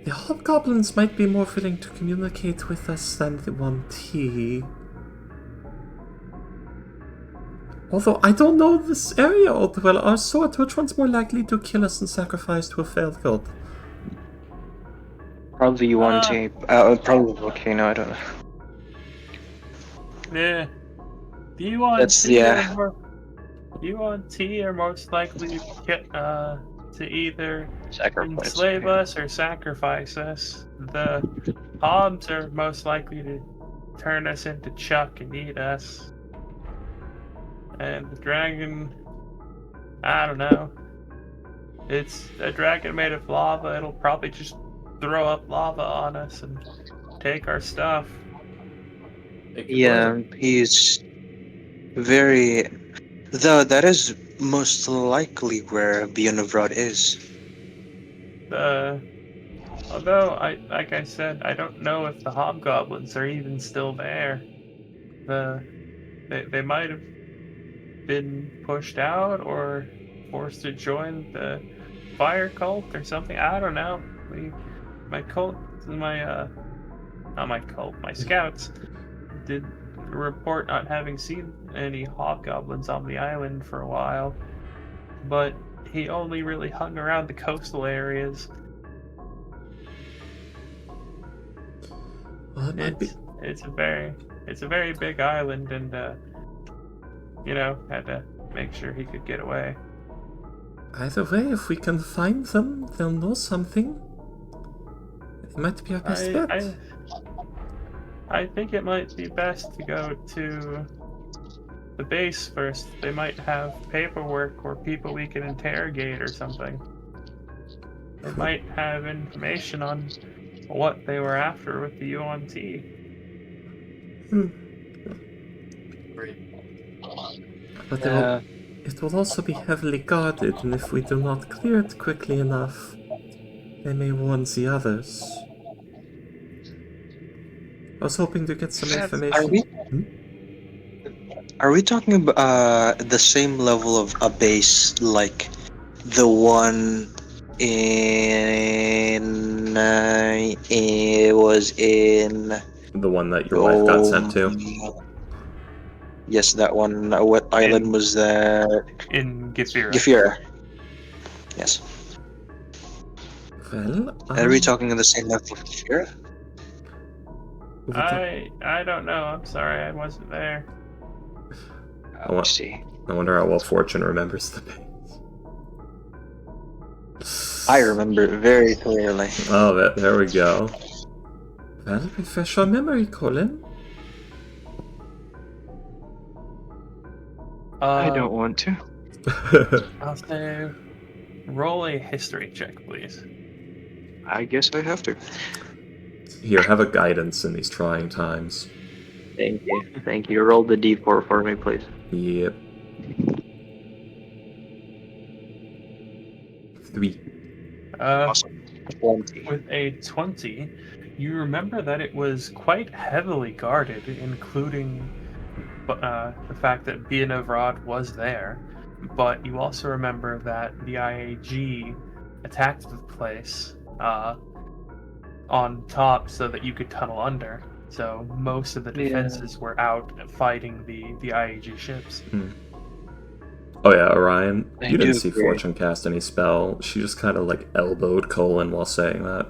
The hobgoblins might be more willing to communicate with us than the 1T. Although I don't know this area all too well. Our sword, which one's more likely to kill us and sacrifice to a failed god? Probably you want to. Probably volcano. I don't know. Yeah. Do you want T are most likely to either enslave us or sacrifice us. The Hobbs are most likely to turn us into Chuck and eat us. And the dragon, I don't know. It's a dragon made of lava. It'll probably just throw up lava on us and take our stuff. Yeah, he's very... Though that is most likely where Bionovrod is. Although, like I said, I don't know if the hobgoblins are even still there. They might have been pushed out or forced to join the fire cult or something. I don't know. My scouts report not having seen any hobgoblins on the island for a while, but he only really hung around the coastal areas. Well, it might be. It's a very big island, and had to make sure he could get away. Either way, if we can find them, they'll know something. It might be our best bet. I think it might be best to go to the base first. They might have paperwork or people we can interrogate or something. They might have information on what they were after with the UNT. But it will also be heavily guarded, and if we do not clear it quickly enough, they may warn the others. I was hoping to get some information. Are we talking about the same level of a base like the one in it was in the one that your wife got sent to? Yes, that one. What island was that? In Gifira. Gifira. Yes. Well, are we talking on the same level of Gifira? I don't know. I'm sorry, I wasn't there. Let's see. I wonder how well Fortune remembers the base. I remember it very clearly. Oh, there we go. Well, refresh our memory, Colin. I don't want to. I'll say, roll a history check, please. I guess I have to. Here, have a guidance in these trying times. Thank you. Thank you. Roll the d4 for me, please. Yep. 3. Awesome. 20. With a 20, you remember that it was quite heavily guarded, including the fact that Bianavrad was there. But you also remember that the IAG attacked the place on top so that you could tunnel under. So most of the defenses were out fighting the IAG ships. Oh yeah, Orion, you didn't see agree. Fortune cast any spell. She just kind of like elbowed Colin while saying that.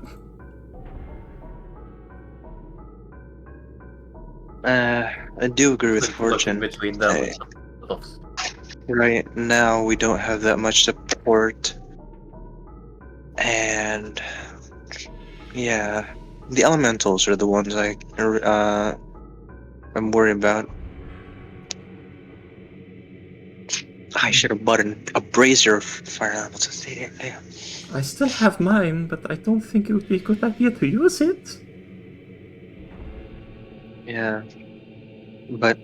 I do agree with Fortune. Between them. Right now, we don't have that much support. And yeah, the elementals are the ones I'm worried about. I should have bought a brazier of fire elementals. Damn. I still have mine, but I don't think it would be a good idea to use it. Yeah, but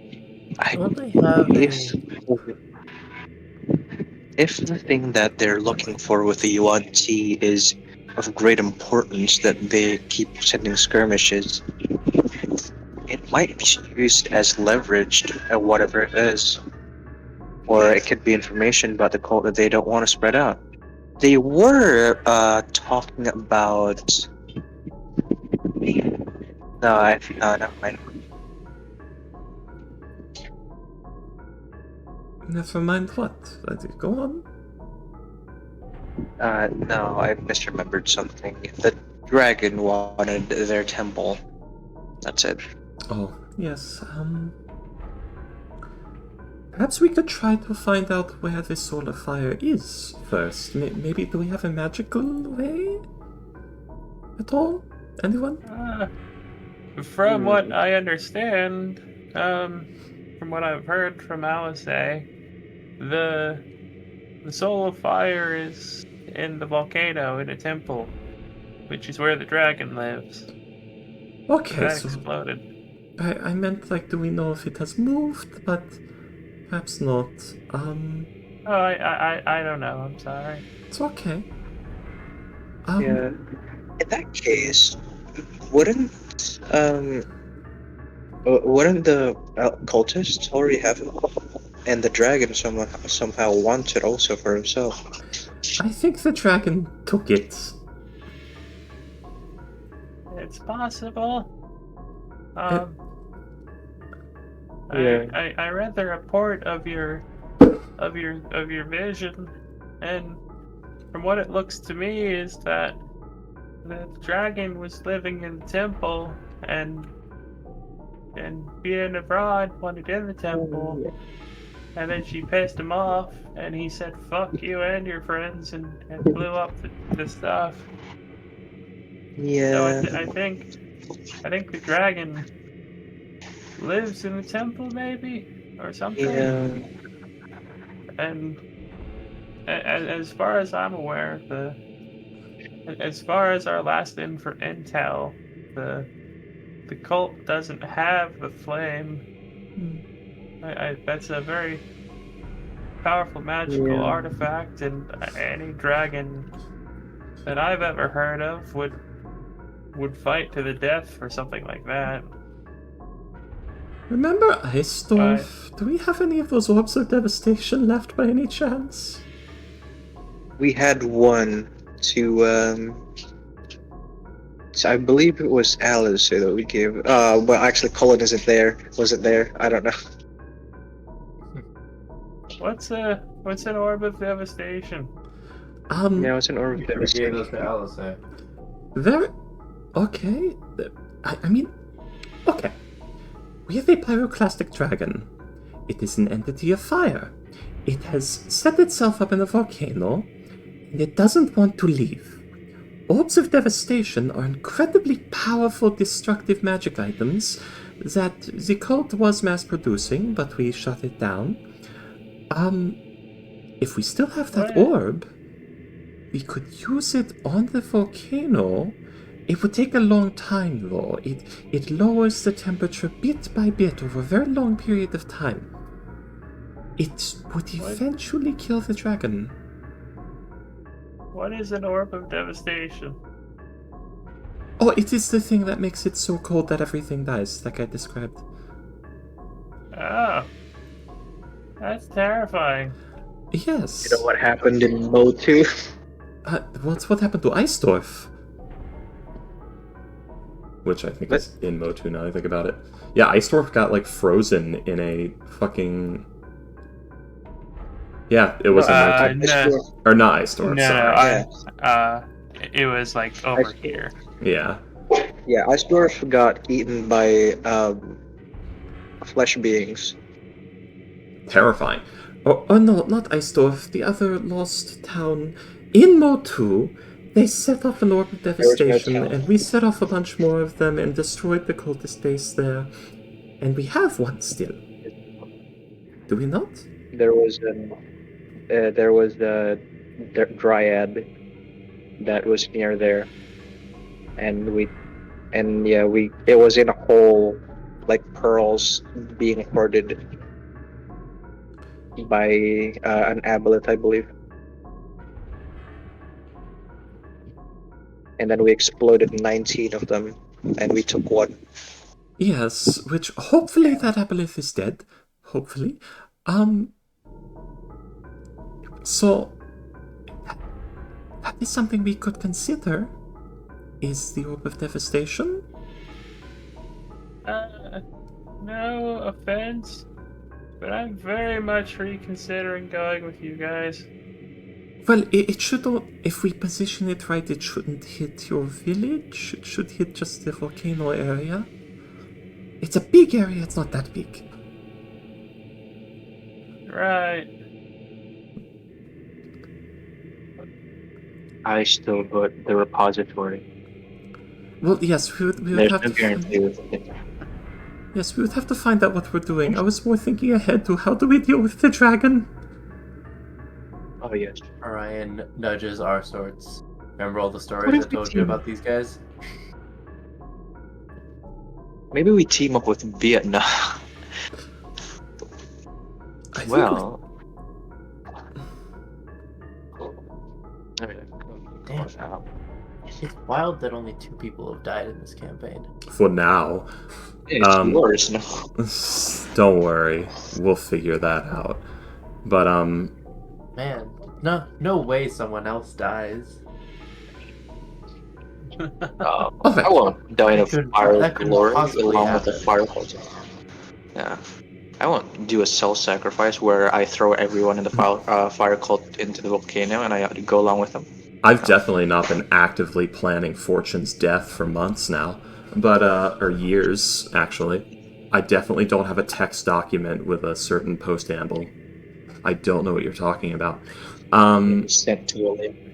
if the thing that they're looking for with the UNT is of great importance, that they keep sending skirmishes, it might be used as leverage at whatever it is. Or it could be information about the cult that they don't want to spread out. They were talking about... No, never mind. Never mind what? Go on. No, I misremembered something. The dragon wanted their temple. That's it. Oh, yes, perhaps we could try to find out where this solar fire is first. Maybe do we have a magical way? At all? Anyone? From what I understand, from what I've heard from Alice, the soul of fire is in the volcano in a temple, which is where the dragon lives. Okay, that so exploded. I meant, like, do we know if it has moved? But perhaps not. Oh, I don't know. I'm sorry. It's okay. Yeah. In that case, wouldn't the cultists already have it? And the dragon somehow wants it also for himself. I think the dragon took it. It's possible. I read the report of your vision, and from what it looks to me is that the dragon was living in the temple and being abroad wanted in the temple, and then she pissed him off, and he said "fuck you and your friends" and blew up the stuff. Yeah. So I think the dragon lives in the temple, maybe, or something. Yeah. And as far as I'm aware, as far as our last intel, the cult doesn't have the flame. That's a very powerful magical artifact, and any dragon that I've ever heard of would fight to the death for something like that. Remember Eisdorf? Do we have any of those orbs of devastation left by any chance? We had one to so I believe it was Alice that we gave. Well, actually, Colin isn't there. Wasn't there? I don't know. What's an orb of devastation? Yeah, it's an orb of We gave devastation. those to Alice, eh? Very... Okay. I mean... Okay. We have a pyroclastic dragon. It is an entity of fire. It has set itself up in a volcano, and it doesn't want to leave. Orbs of devastation are incredibly powerful destructive magic items that the cult was mass-producing, but we shut it down. If we still have that orb, we could use it on the volcano. It would take a long time, though. It lowers the temperature bit by bit over a very long period of time. It would eventually kill the dragon. What is an orb of devastation? Oh, it is the thing that makes it so cold that everything dies, like I described. Oh. That's terrifying. Yes. You know what happened in Mode 2? What happened to Eisdorf? Which I think is in Mode 2 now I think about it. Yeah, Eisdorf got like frozen in a fucking... Yeah, it was in Mode 2. No. Or not Eisdorf, sorry. It was like over here. Yeah. Yeah, Eisdorf got eaten by flesh beings. Terrifying. Oh no, not Eisdorf, the other lost town. In Mode 2, they set off an orb of devastation, and we set off a bunch more of them and destroyed the cultist base there. And we have one still. Do we not? There was the dryad that was near there, and it was in a hole, like pearls being hoarded by an aboleth, I believe. And then we exploded 19 of them, and we took one. Yes, which hopefully that aboleth is dead. Hopefully. So that is something we could consider. Is the orb of devastation? No offense, but I'm very much reconsidering going with you guys. Well, it should, if we position it right, it shouldn't hit your village. It should hit just the volcano area. It's a big area, it's not that big. Right. I still put the repository. Well, yes, we would There's have no to guarantee with it. Yes, we would have to find out what we're doing. I was more thinking ahead to how do we deal with the dragon? Oh yes. Orion nudges our sorts. Remember all the stories I told you about these guys? Maybe we team up with Vietnam. Well. Damn. It's wild that only 2 people have died in this campaign. For now. It's worse now. Don't worry. We'll figure that out. But, Man, no way someone else dies. Okay. I won't die in a fire that of couldn't glory possibly along with the happen. fire culture. Yeah. I won't do a self-sacrifice where I throw everyone in the fire cult into the volcano and I go along with them. I've definitely not been actively planning Fortune's death for months now, but or years actually. I definitely don't have a text document with a certain post handle. I don't know what you're talking about. Sent to a link.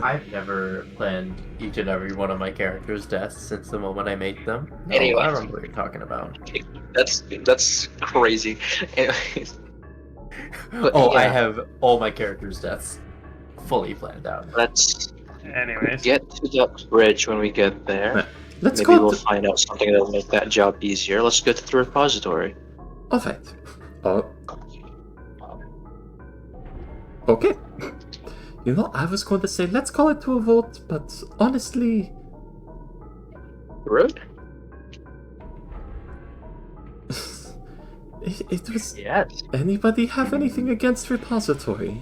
I've never planned each and every one of my characters' deaths since the moment I made them. No, Anyway. I remember what you're talking about. That's crazy. Anyways. But, I yeah. have all my characters' deaths fully planned out. Let's Anyways. get to the bridge when we get there. Let's Maybe go. we'll find out something that'll make that job easier. Let's go to the repository. All right. Okay. You know, I was going to say let's call it to a vote, but honestly, Rude? it was. Yes. Anybody have anything against repository?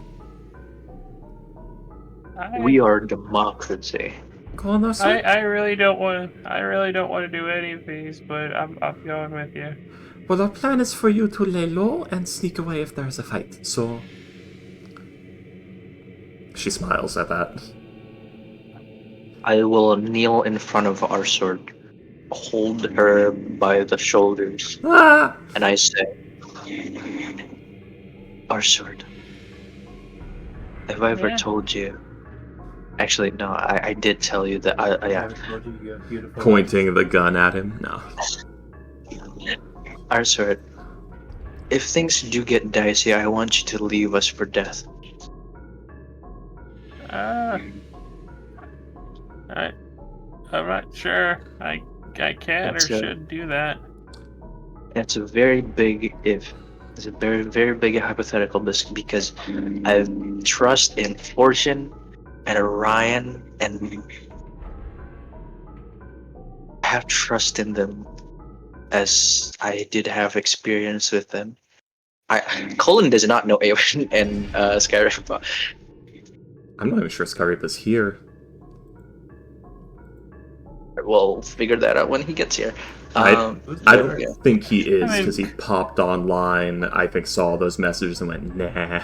We are democracy. Go on, Arthur. I really don't want to do any of these, but I'm going with you. Well, our plan is for you to lay low and sneak away if there's a fight, so... She smiles at that. I will kneel in front of our sword, hold her by the shoulders, and I say, our sword, have I ever told you? Actually, no, I did tell you that Pointing the gun at him? No. Our sword, if things do get dicey, I want you to leave us for death. I'm not sure I can or should do that. It's a very big if. It's a very, very big hypothetical because I have trust in Fortune and Orion and have trust in them as I did have experience with them. Colin does not know Awen and Skyrim, but I'm not even sure Skyrim is here. we'll figure that out when he gets here. I don't think he is, because he popped online, I think saw those messages and went, nah.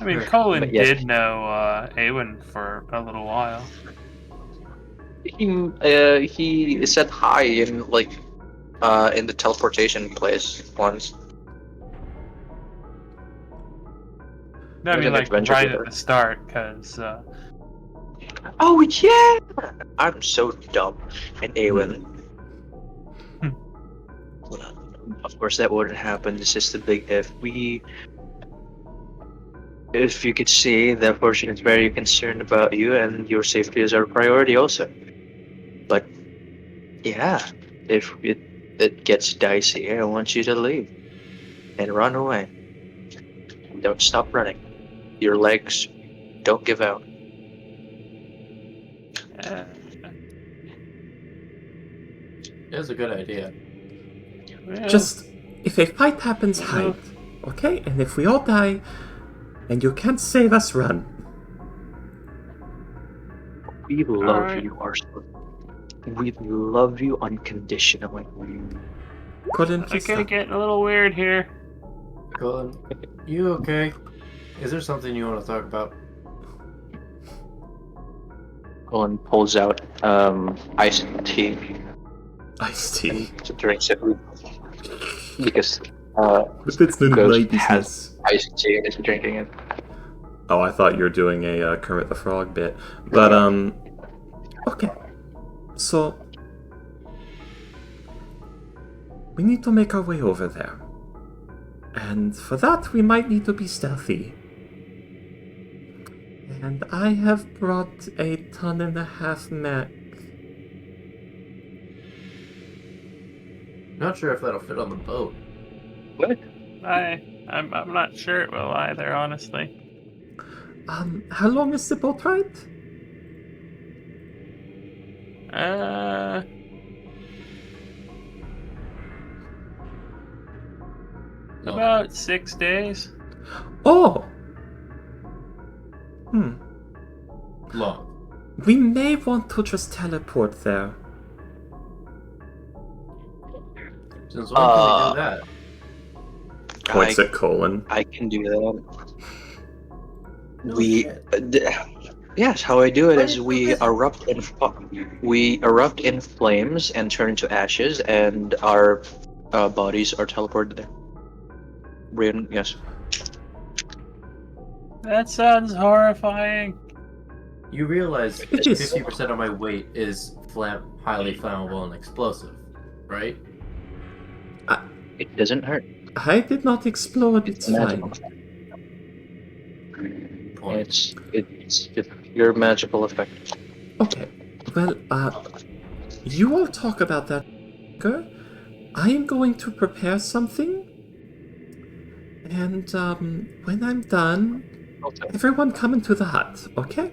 I mean, Colin did know Awen for a little while. He said hi in in the teleportation place once. No, I mean like right at the start, because. Oh yeah, I'm so dumb. And Awen. Of course, that wouldn't happen. It's just a big if. If you could see, that Fortune is very concerned about you, and your safety is our priority also. But yeah, if it gets dicey, I want you to leave and run away. Don't stop running. Your legs don't give out. That's a good idea. Well, Just, if a fight happens, hide, okay? And if we all die, and you can't save us, run. We love you, Arsenal. We love you unconditionally. Colin, I think it's getting a little weird here. Colin, you okay? Is there something you want to talk about? Colin pulls out iced tea. Iced tea. To drink it because But that's none of my business. Iced tea and is drinking it. Oh, I thought you were doing a Kermit the Frog bit. But, okay. So, we need to make our way over there. And for that, we might need to be stealthy. And I have brought 1.5 tons mech. Not sure if that'll fit on the boat. What? I'm not sure it will either, honestly. How long is the boat ride? About 6 days. Oh! Long. We may want to just teleport there. Since when can we do that? Points at Colon. I can do that. No shit. Yes, how I do it Why is didn't you we visit? erupt in flames and turn into ashes, and our bodies are teleported there. Brian, yes. That sounds horrifying. You realize It is. 50% of my weight is highly flammable and explosive, right? It doesn't hurt. I did not explode. It's magical. fine. Point. It's just pure magical effect. Okay. Well, you all talk about that. I am going to prepare something. And, when I'm done, everyone come into the hut, okay?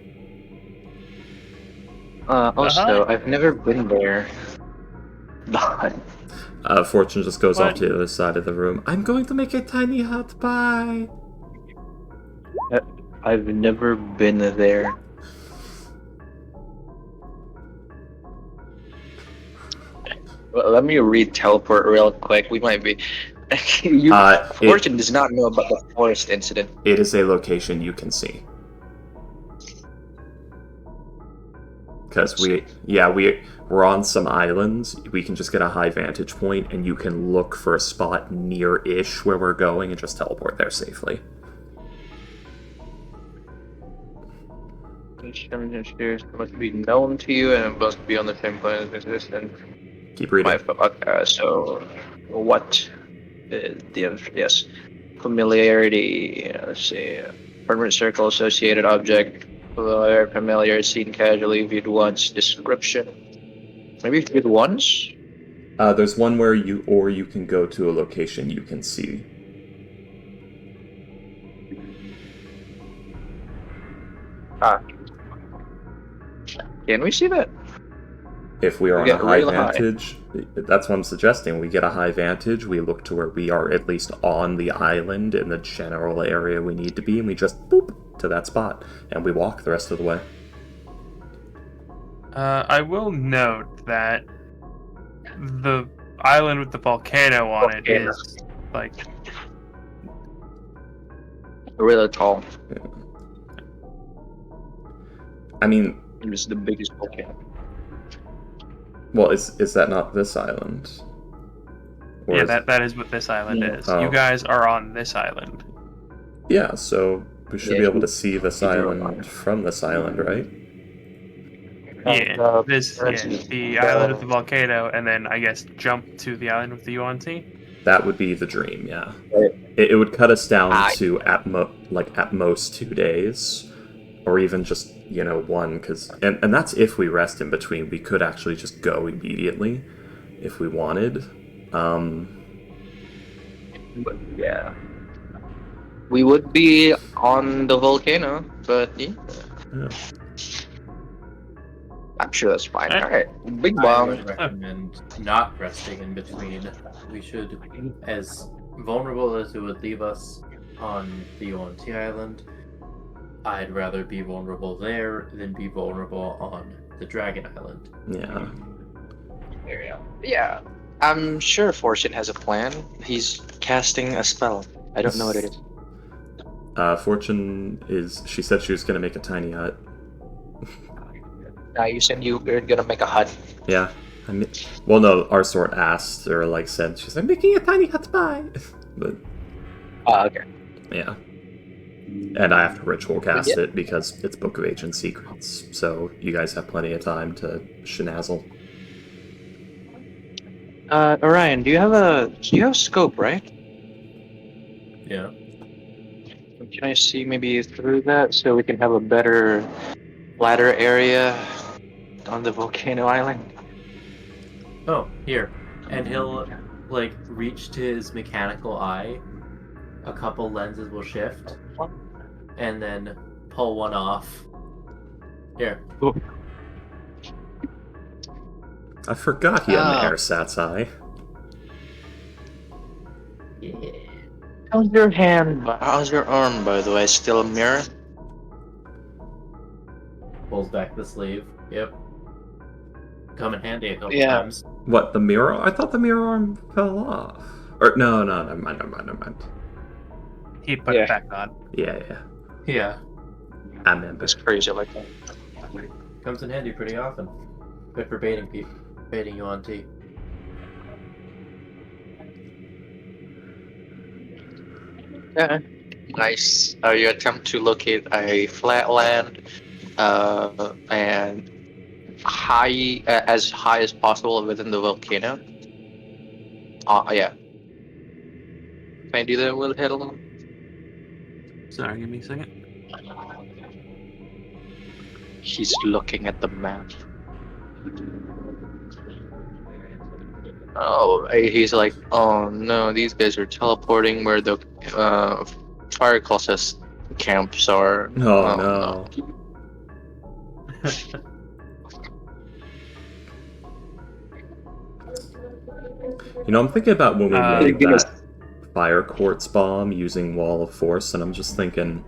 Also, I've never been there. Fortune just goes off What? to the other side of the room. I'm going to make a tiny hut. Bye. I've never been there. Well, let me read teleport real quick. We might be. Fortune does not know about the forest incident. It is a location you can see. Because we're on some islands. We can just get a high vantage point, and you can look for a spot near-ish where we're going and just teleport there safely. Must be known to you and must be on the same plane as existence. Keep reading. So, what? Yes. Familiarity. Let's see. Permanent circle associated object. Familiar, seen casually, viewed once. Description. Maybe viewed once? There's one where you can go to a location you can see. Can we see that? If we are on get a high real high. vantage, that's what I'm suggesting. We get a high vantage, we look to where we are at least on the island in the general area we need to be, and we just boop to that spot, and we walk the rest of the way. I will note that the island with the volcano on it is like Really tall. I mean, It's the biggest volcano. well, is that not this island? Or yeah, is- that is what this island is. Oh. You guys are on this island. Yeah, so we should Yeah, be able to see this you're island right. from this island, right? Yeah, the island with the volcano, and then I guess jump to the island with the UNT. That would be the dream, yeah. It would cut us down to at most 2 days, or even just one, and that's if we rest in between. We could actually just go immediately if we wanted. But yeah. We would be on the volcano, but yeah. Yeah. I'm sure that's fine. Alright. Alright. Big I bomb. would recommend not resting in between. We should, as vulnerable as it would leave us on the ONT island, I'd rather be vulnerable there than be vulnerable on the Dragon Island. Yeah. Yeah. I'm sure Fortune has a plan. He's casting a spell. I don't know what it is. Fortune she said she was going to make a tiny hut. Now you said you're gonna make a hut. Yeah. Well, no, our sort asked, or said, she's like, making a tiny hut, bye! But, Okay. yeah. And I have to ritual cast it because it's Book of Ancient Secrets, so you guys have plenty of time to shenazzle. Orion, do you have scope, right? Yeah. Can I see maybe through that so we can have a better ladder area on the volcano island? Oh, here. And he'll, reach to his mechanical eye. A couple lenses will shift. And then pull one off. Here. I forgot he had an AirSats eye. Yeah. How's your hand? How's your arm, by the way? Still a mirror? Pulls back the sleeve. Yep. Come in handy a couple Yeah. times. What, the mirror? I thought the mirror arm fell off. Or no, never mind. He put it back on. Yeah. Yeah. I remember. It's crazy like that. Comes in handy pretty often. Good for baiting you on tea. Yeah. Nice. You attempt to locate a flatland, and as high as possible within the volcano. Yeah. Can I do that, Wilhelm? Sorry, give me a second. He's looking at the map. Oh, he's like, oh no, these guys are teleporting where the fire cultist camps are. Oh no. You know, I'm thinking about when we made that fire quartz bomb using Wall of Force, and I'm just thinking,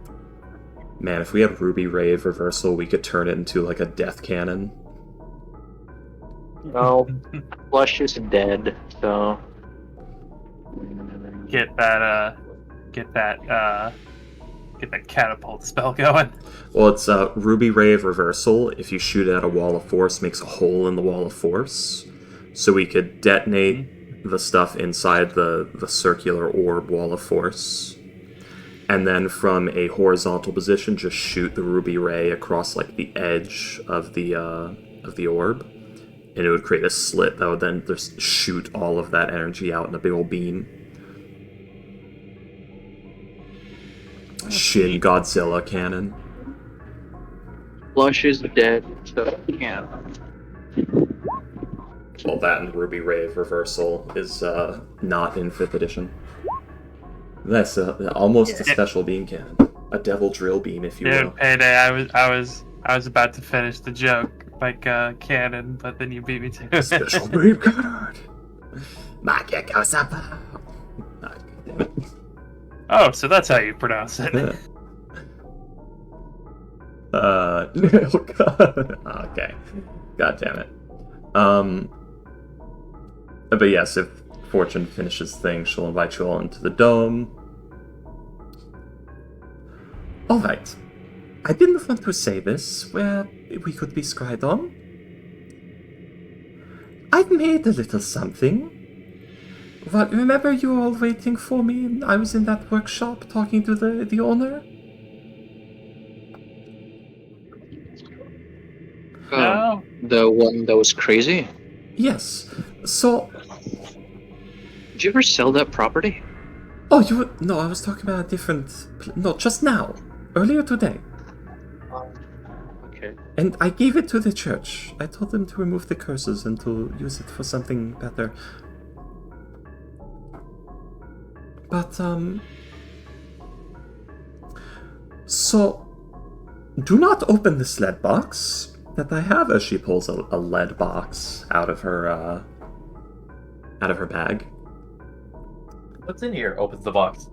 man, if we had Ruby Rave reversal, we could turn it into like a death cannon. No, Flush is dead, so Get that catapult spell going. Well, it's Ruby Rave reversal. If you shoot it at a Wall of Force, makes a hole in the Wall of Force. So we could detonate the stuff inside the circular orb Wall of Force. And then from a horizontal position, just shoot the Ruby Ray across like the edge of the orb. And it would create a slit that would then just shoot all of that energy out in a big old beam. Shin Godzilla cannon. Flush is dead, so yeah. Well, that and Ruby Rave reversal is not in 5th edition. That's almost a special beam cannon, a devil drill beam, if you will. Dude, Payday, I was about to finish the joke like cannon, but then you beat me to it. Special beam cannon. Oh, so that's how you pronounce it. Okay. God damn it. But yes, if Fortune finishes things, she'll invite you all into the dome. Alright. I didn't want to say this, where we could be scried on. I've made a little something. What, remember you were all waiting for me and I was in that workshop talking to the owner? No. The one that was crazy? Yes. So... Did you ever sell that property? Oh, you were... No, I was talking about a different... No, just now. Earlier today. Okay. And I gave it to the church. I told them to remove the curses and to use it for something better. But, so, do not open this lead box that I have, as she pulls a lead box out of her bag. What's in here? Opens the box.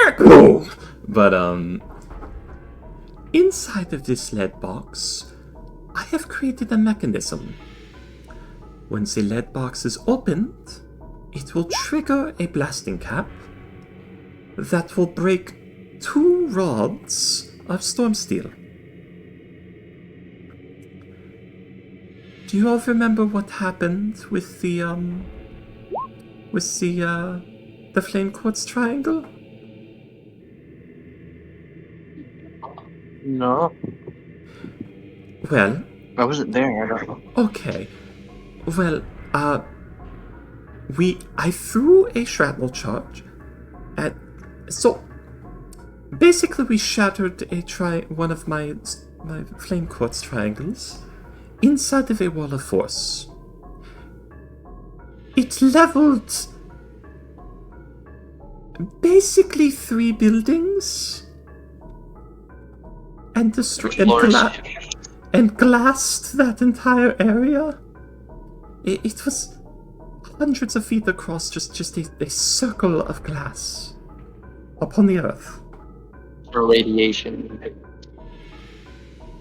Echo! But, inside of this lead box, I have created a mechanism. When the lead box is opened, it will trigger a blasting cap that will break 2 rods of storm steel. Do you all remember what happened with the flame quartz triangle? No. Well, I wasn't there, I don't know. okay. Well, I threw a shrapnel charge at... So, basically we shattered one of my flame quartz triangles inside of a wall of force. It leveled basically 3 buildings and glassed that entire area. It was hundreds of feet across, just a circle of glass upon the earth. For radiation.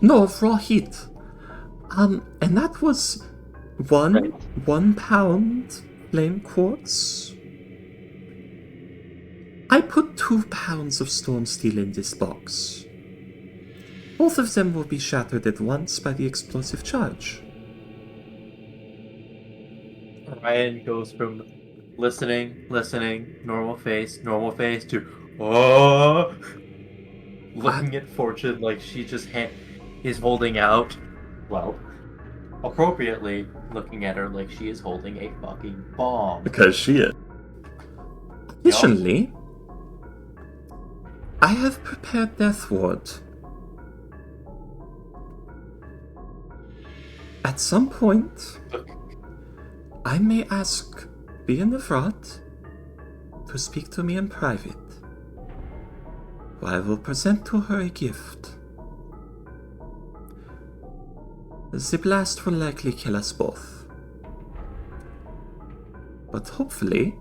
No, of raw heat. And that was 1 pound flame quartz. I put 2 pounds of storm steel in this box. Both of them will be shattered at once by the explosive charge. Ryan goes from listening, normal face, to oh, looking at Fortune like she just is holding out. Well, appropriately looking at her like she is holding a fucking bomb. Because she is. Additionally, I have prepared Death Ward. At some point, I may ask Being the Fraud to speak to me in private. I will present to her a gift. The blast will likely kill us both. But hopefully,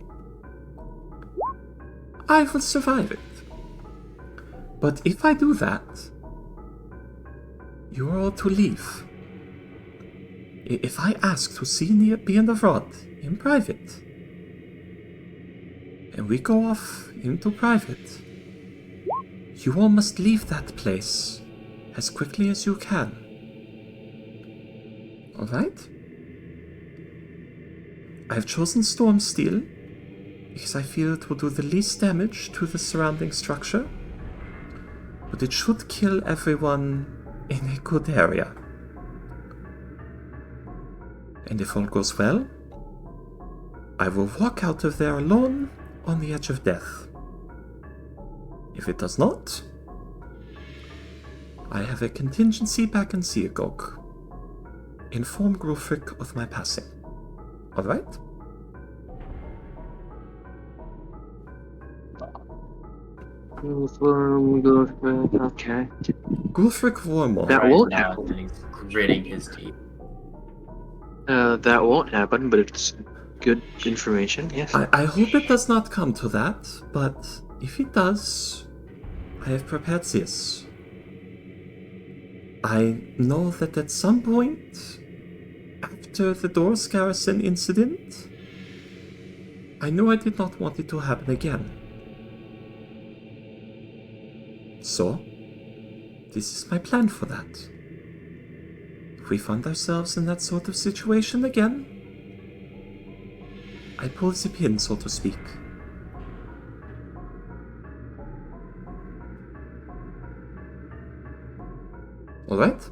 I will survive it. But if I do that, you are all to leave. If I ask to see Being the Fraud in private, and we go off into private, you all must leave that place as quickly as you can. Alright? I have chosen Storm Steel because I feel it will do the least damage to the surrounding structure, but it should kill everyone in a good area. And if all goes well, I will walk out of there alone on the edge of death. If it does not, I have a contingency back in Seagog. Inform Grufric of my passing. Alright? Okay. Grufric Vormon. That won't happen. And he's gritting his teeth. That won't happen, but it's good information, yes. I hope it does not come to that, but if it does, I have prepared this. I know that at some point, after the Doors Garrison incident, I knew I did not want it to happen again. So, this is my plan for that. If we find ourselves in that sort of situation again, I pull the pin, so to speak. Alright?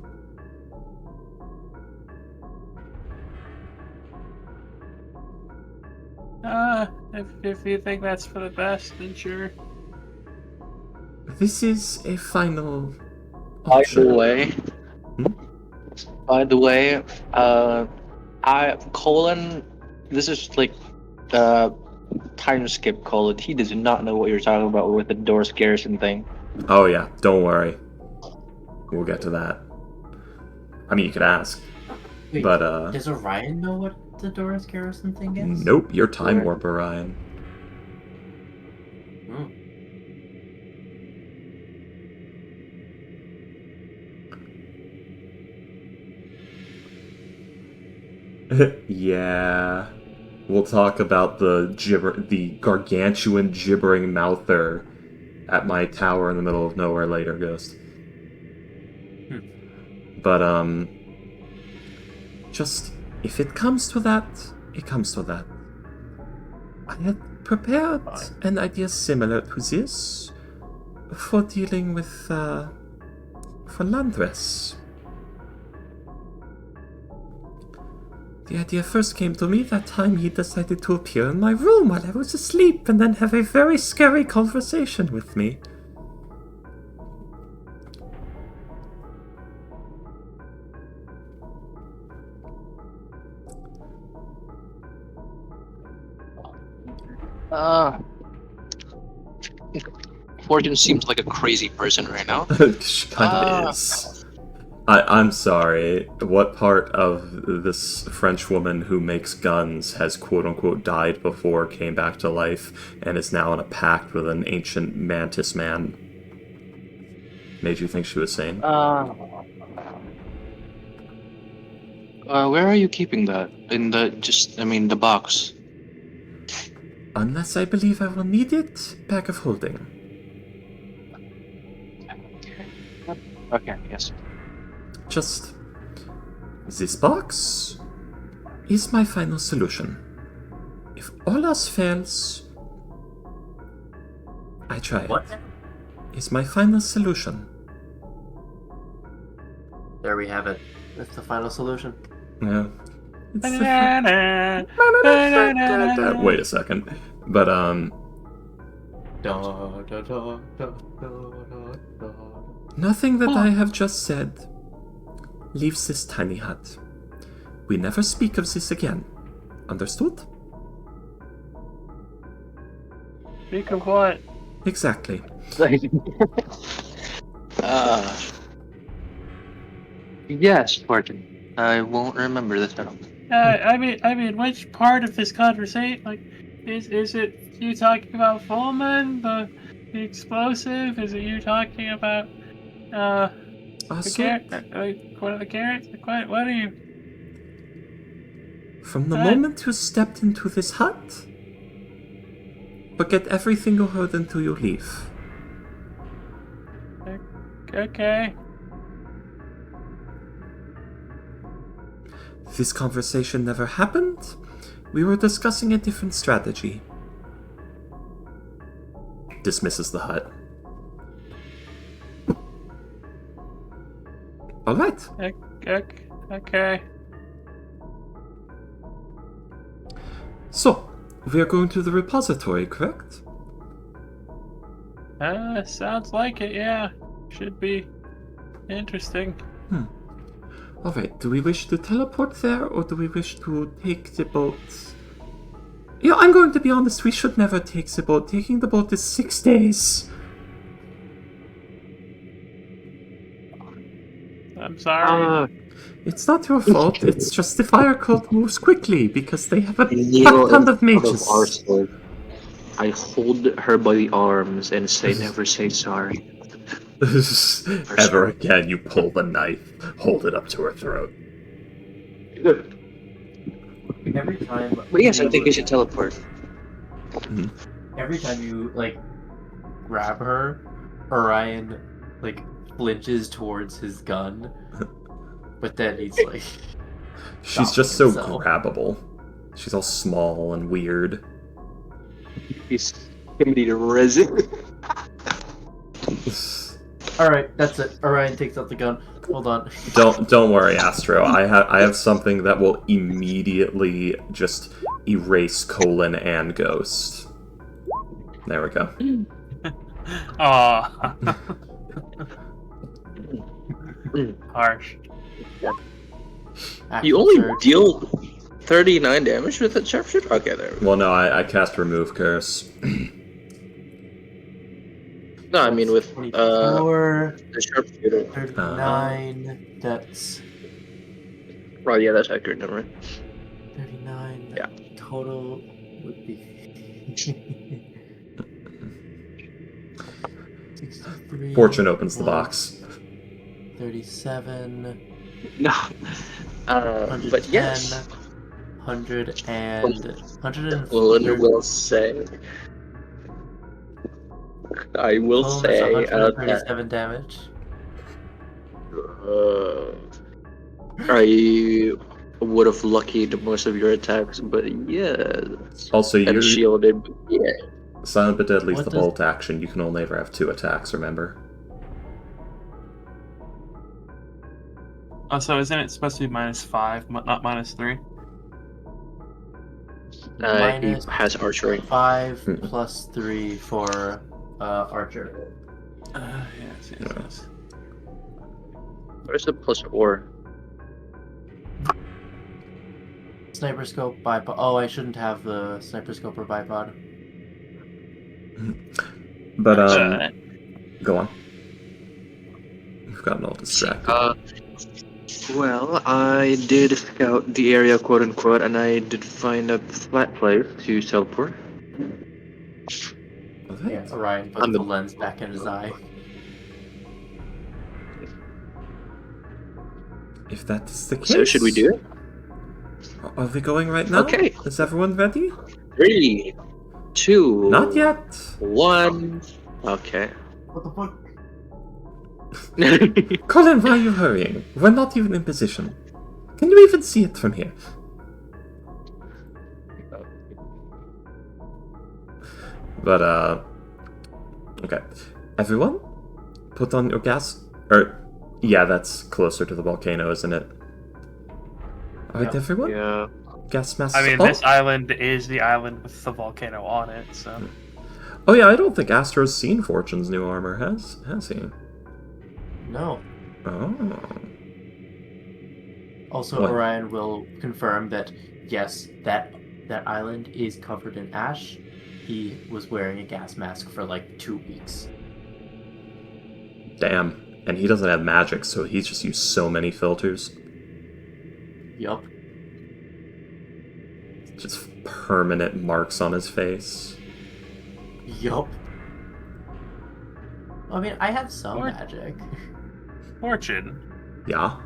If you think that's for the best, then sure. This is a final By option. the way, Colin, this is like time skip Colin. He does not know what you're talking about with the Doors Garrison thing. Oh yeah, don't worry. We'll get to that. I mean, you could ask. Wait, But, does Orion know what the Doris Garrison thing is? Nope, you're Time Warper, Ryan. Hmm. Yeah. We'll talk about the gargantuan gibbering mouther at my tower in the middle of nowhere later, Ghost. But, Just, if it comes to that, it comes to that. I had prepared an idea similar to this for dealing with, for Landress. The idea first came to me that time he decided to appear in my room while I was asleep and then have a very scary conversation with me. Fortune seems like a crazy person right now. she kind of is. I'm sorry. What part of this French woman who makes guns has quote-unquote died before, came back to life, and is now in a pact with an ancient mantis man? Made you think she was sane? Where are you keeping that? In the the box. Unless I believe I will need it, bag of holding. Okay, yes. Just... This box is my final solution. If all else fails, I try it. What? It's my final solution. There we have it. That's the final solution. Yeah. It's the Wait a second. But, nothing that I have just said leaves this tiny hut. We never speak of this again. Understood? Speak of what? Exactly. Yes, Fortune. I won't remember this at all. I mean, which part of this conversation, like, is it you talking about Fulman, the explosive? Is it you talking about, the one of the carrots? Like, what are you? From the moment you stepped into this hut, forget everything you heard until you leave. Okay. This conversation never happened. We were discussing a different strategy. Dismisses the hut. All right. Okay. So, we are going to the repository, correct? Sounds like it, yeah. Should be interesting. Alright, do we wish to teleport there, or do we wish to take the boat? Yeah, I'm going to be honest, we should never take the boat. Taking the boat is 6 days. I'm sorry. It's not your fault, it's just the fire cult moves quickly, because they have a Kneel ton of in front mages. our sword. I hold her by the arms and say, never say sorry. Ever again, you pull the knife, hold it up to her throat. Every time. But yes, I think we should teleport. Every time you grab her, Orion flinches towards his gun, but then he's She's just so himself. grabbable. She's all small and weird. He's somebody to resin. Alright, that's it. Orion takes out the gun. Hold on. Don't worry, Astro. I have something that will immediately just erase Colon and Ghost. There we go. Aw. Harsh. You only deal 39 damage with that sharpshooter? Okay, there we go. Well, no, I cast Remove Curse. No, I mean with 24, the sharpshooter. 39, that's... Right, yeah, that's accurate, never mind. 39, Yeah. Total would be... 63... Fortune opens the box. 37... No. But yes. 100 Colin will say. I will say. 137 damage. I would have luckied most of your attacks, but yeah. Also, And you're shielded, but yeah. Silent but Deadly's What the does- bolt action. You can only ever have 2 attacks, remember? Oh, so isn't it supposed to be -5, not -3? He has archery. 5 plus 3 for Archer. Yes. Where's the +4? Sniper scope, bipod. Oh, I shouldn't have the sniper scope or bipod. But, go on. We've gotten all distracted. Well, I did scout the area, quote unquote, and I did find a flat place to teleport. Yeah, Orion put the lens back in his eye. If that is the case... So should we do it? Are we going right now? Okay. Is everyone ready? 3, 2. Not yet. 1. Okay. What the fuck? Colin, why are you hurrying? We're not even in position. Can you even see it from here? But, okay. Everyone, put on your gas... yeah, that's closer to the volcano, isn't it? Alright, everyone? Yeah. Gas masks... I mean, oh. this island is the island with the volcano on it, so... Oh yeah, I don't think Astro's seen Fortune's new armor, has he? No. Oh. Also, What? Orion will confirm that, yes, that island is covered in ash. He was wearing a gas mask for like 2 weeks. Damn. And he doesn't have magic, so he's just used so many filters. Yup. Just permanent marks on his face. Yup. I mean, I have some Or- magic. Fortune, Yeah?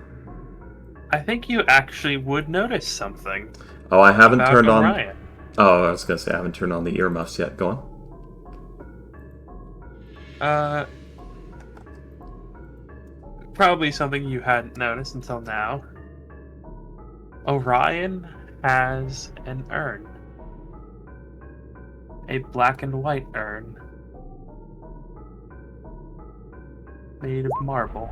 I think you actually would notice something Oh, I haven't about turned on... Orion. Oh, I was gonna say I haven't turned on the earmuffs yet. Go on. Probably something you hadn't noticed until now. Orion has an urn. A black and white urn. Made of marble.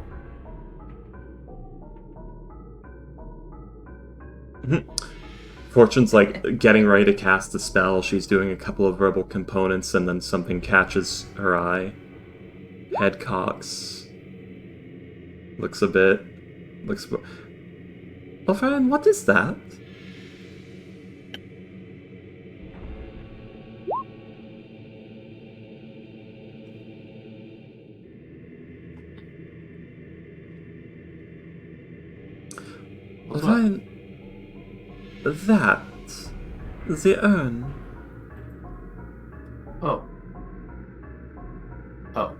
Fortune's like getting ready to cast a spell. She's doing a couple of verbal components, and then something catches her eye. Head cocks. Looks a bit. Orion, what is that? Orion. That. The urn. Oh. Oh.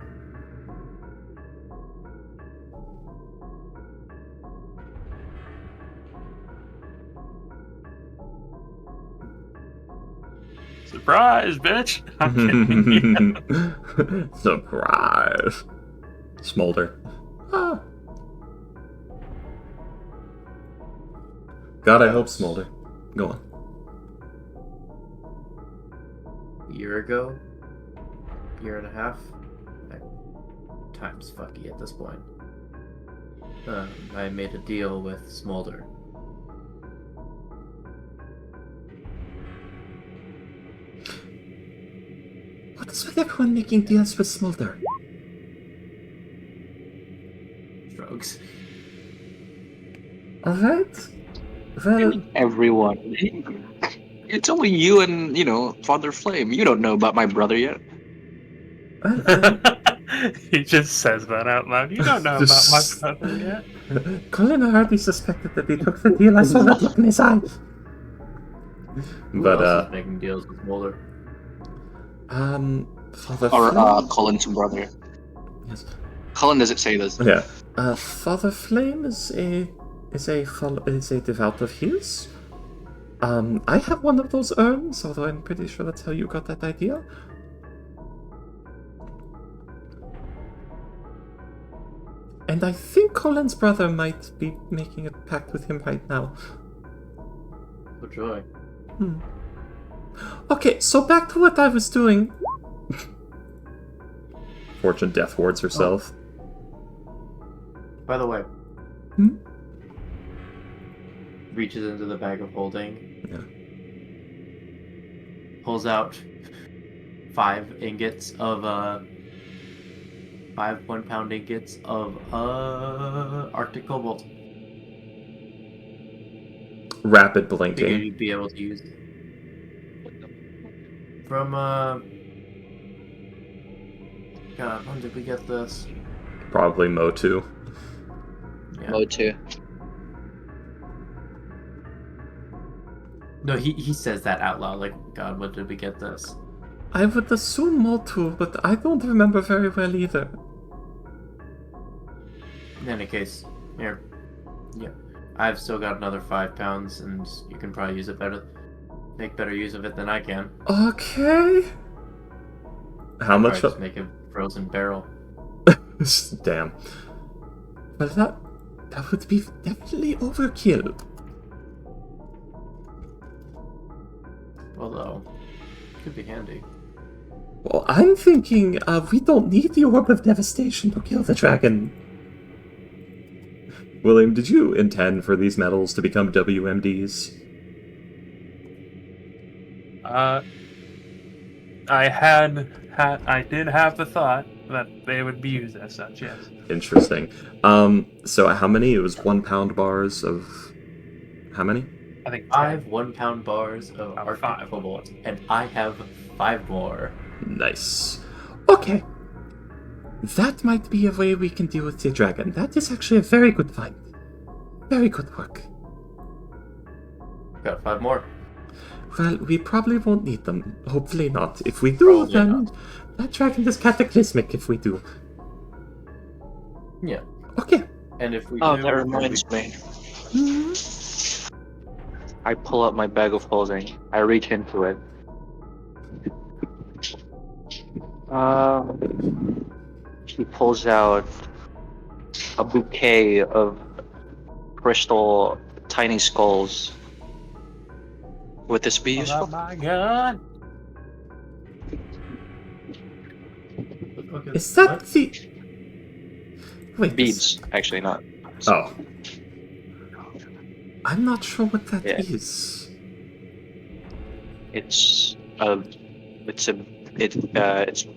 Surprise, bitch! I'm kidding. Surprise. Smolder. Ah. God, I hope Smolder. Go on. A year ago? Year and a half? Time's fucky at this point. I made a deal with Smolder. What is with everyone making deals with Smolder? Drugs. Alright. Well, Everyone. It's only you and, Father Flame. You don't know about my brother yet. He just says that out loud. You don't know about my brother yet. Colin already suspected that he took the deal. I saw that look in his eyes. Who else is making deals with Smolder? Father Or Flame? Colin's brother. Yes. Colin doesn't say this. Yeah. Father Flame is a devout of his. I have one of those urns, although I'm pretty sure that's how you got that idea. And I think Colin's brother might be making a pact with him right now. Oh joy. Okay, so back to what I was doing. Fortune death wards herself. By the way. Hmm? Reaches into the bag of holding. Yeah. Pulls out 5 ingots of 5 1-pound ingots of Arctic Cobalt. Rapid Figured blinking. you'd be able to use it. From God, when did we get this? Probably Motu. Yeah. Mode 2. No, he says that out loud, like, God, when did we get this? I would assume Motu, but I don't remember very well either. In any case, here. Yeah. I've still got another 5 pounds, and you can probably use it better, make better use of it than I can. Okay. How much? Just make a frozen barrel. Damn. Well, that would be definitely overkill. Although, could be handy. Well, I'm thinking we don't need the Orb of Devastation to kill the dragon. William, did you intend for these metals to become WMDs? I did have the thought that they would be used as such, yes. Interesting. So how many? It was 1 pound bars of... How many? I think 5 1-pound bars of Arctic Cobalt, and I have 5 more. Nice. Okay. That might be a way we can deal with the dragon. That is actually a very good find. Very good work. Got 5 more. Well, we probably won't need them. Hopefully not. If we do, Probably then not. that dragon is cataclysmic if we do. Yeah. Okay. And if we Oh, do, that reminds me. I pull up my bag of holding. I reach into it. He pulls out a bouquet of crystal tiny skulls. Would this be useful? Oh my god! Okay, Is that what? the... Wait. Beads, actually not. Oh. I'm not sure what that is. It's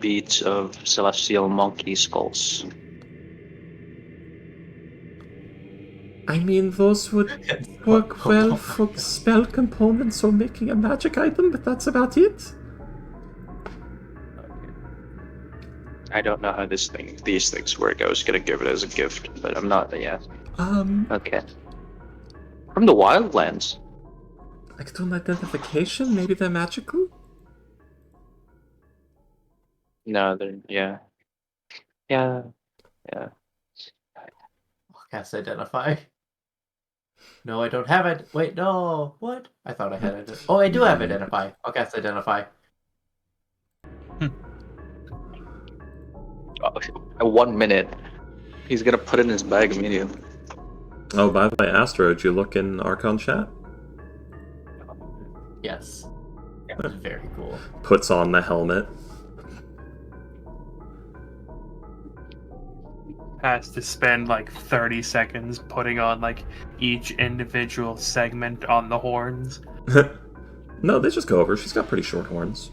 beads of celestial monkey skulls. I mean, those would work well for spell components or making a magic item, but that's about it. I don't know how these things work. I was gonna give it as a gift, but I'm not yet. Okay. From the Wildlands. Like doing identification? Maybe they're magical? No, they're yeah. Cast Identify. No, I don't have it. Wait, no. What? I thought I had it. Oh, I do have Identify. I'll cast Identify. At 1 minute, he's gonna put it in his bag immediately. Oh, by the way, Astro, did you look in Archon chat? Yes. That's very cool. Puts on the helmet. Has to spend like 30 seconds putting on like each individual segment on the horns. No, they just go over. She's got pretty short horns.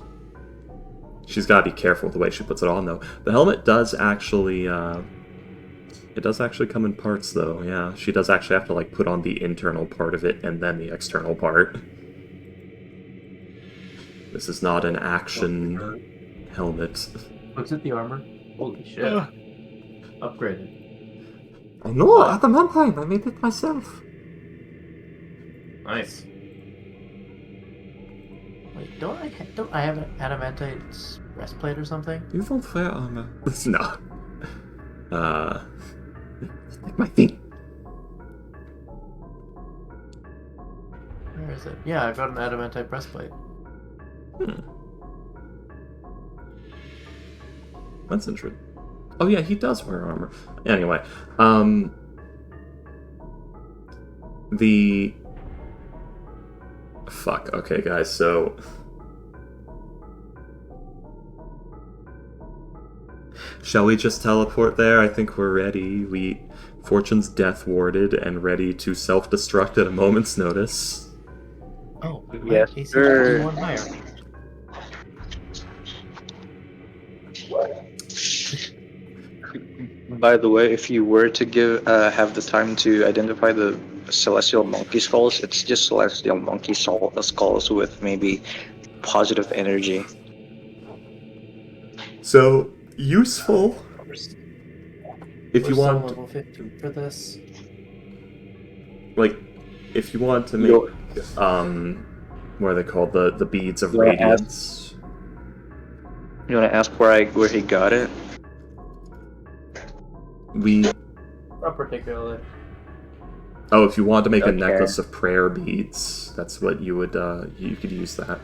She's got to be careful with the way she puts it on, though. The helmet does actually, it does actually come in parts, though. Yeah, she does actually have to like put on the internal part of it and then the external part. This is not an action helmet. Looks at the armor. Holy shit. Upgraded. I know, adamantine. I made it myself. Nice. Wait, don't I have an adamantite breastplate or something? You don't wear armor. No. Take my thing. Where is it? Yeah, I've got an adamantite breastplate. That's interesting. Oh yeah, he does wear armor. Anyway, Fuck, okay guys, so... Shall we just teleport there? I think we're ready. Fortune's death warded and ready to self-destruct at a moment's notice. Oh, yes, AC sir. 1 higher. By the way, if you were to have the time to identify the celestial monkey skulls, it's just celestial monkey skulls with maybe positive energy. So, useful if you want level 15 for this. Like, if you want to make what are they called, the beads of radiance. You want to ask where he got it? Not particularly. Oh, if you want to make a Okay. necklace of prayer beads, that's what you would, you could use that.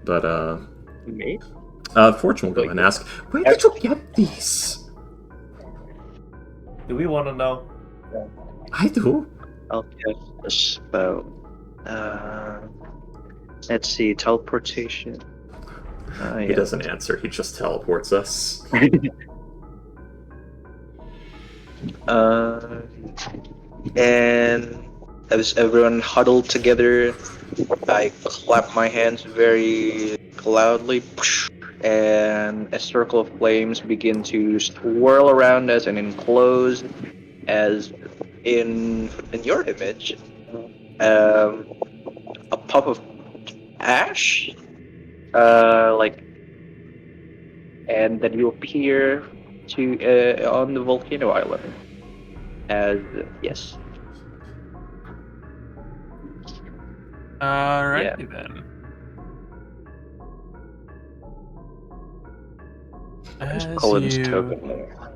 But, Me? Fortune will go and ask, where did you get these? Do we want to know? I do. I'll cast a spell. Let's see, teleportation. He doesn't answer, he just teleports us. And as everyone huddled together, I clap my hands very loudly, and a circle of flames begin to swirl around us and enclose, as in your image, a puff of ash, and then you appear to on the volcano island. As yes. Alrighty then. As Colin's you token there.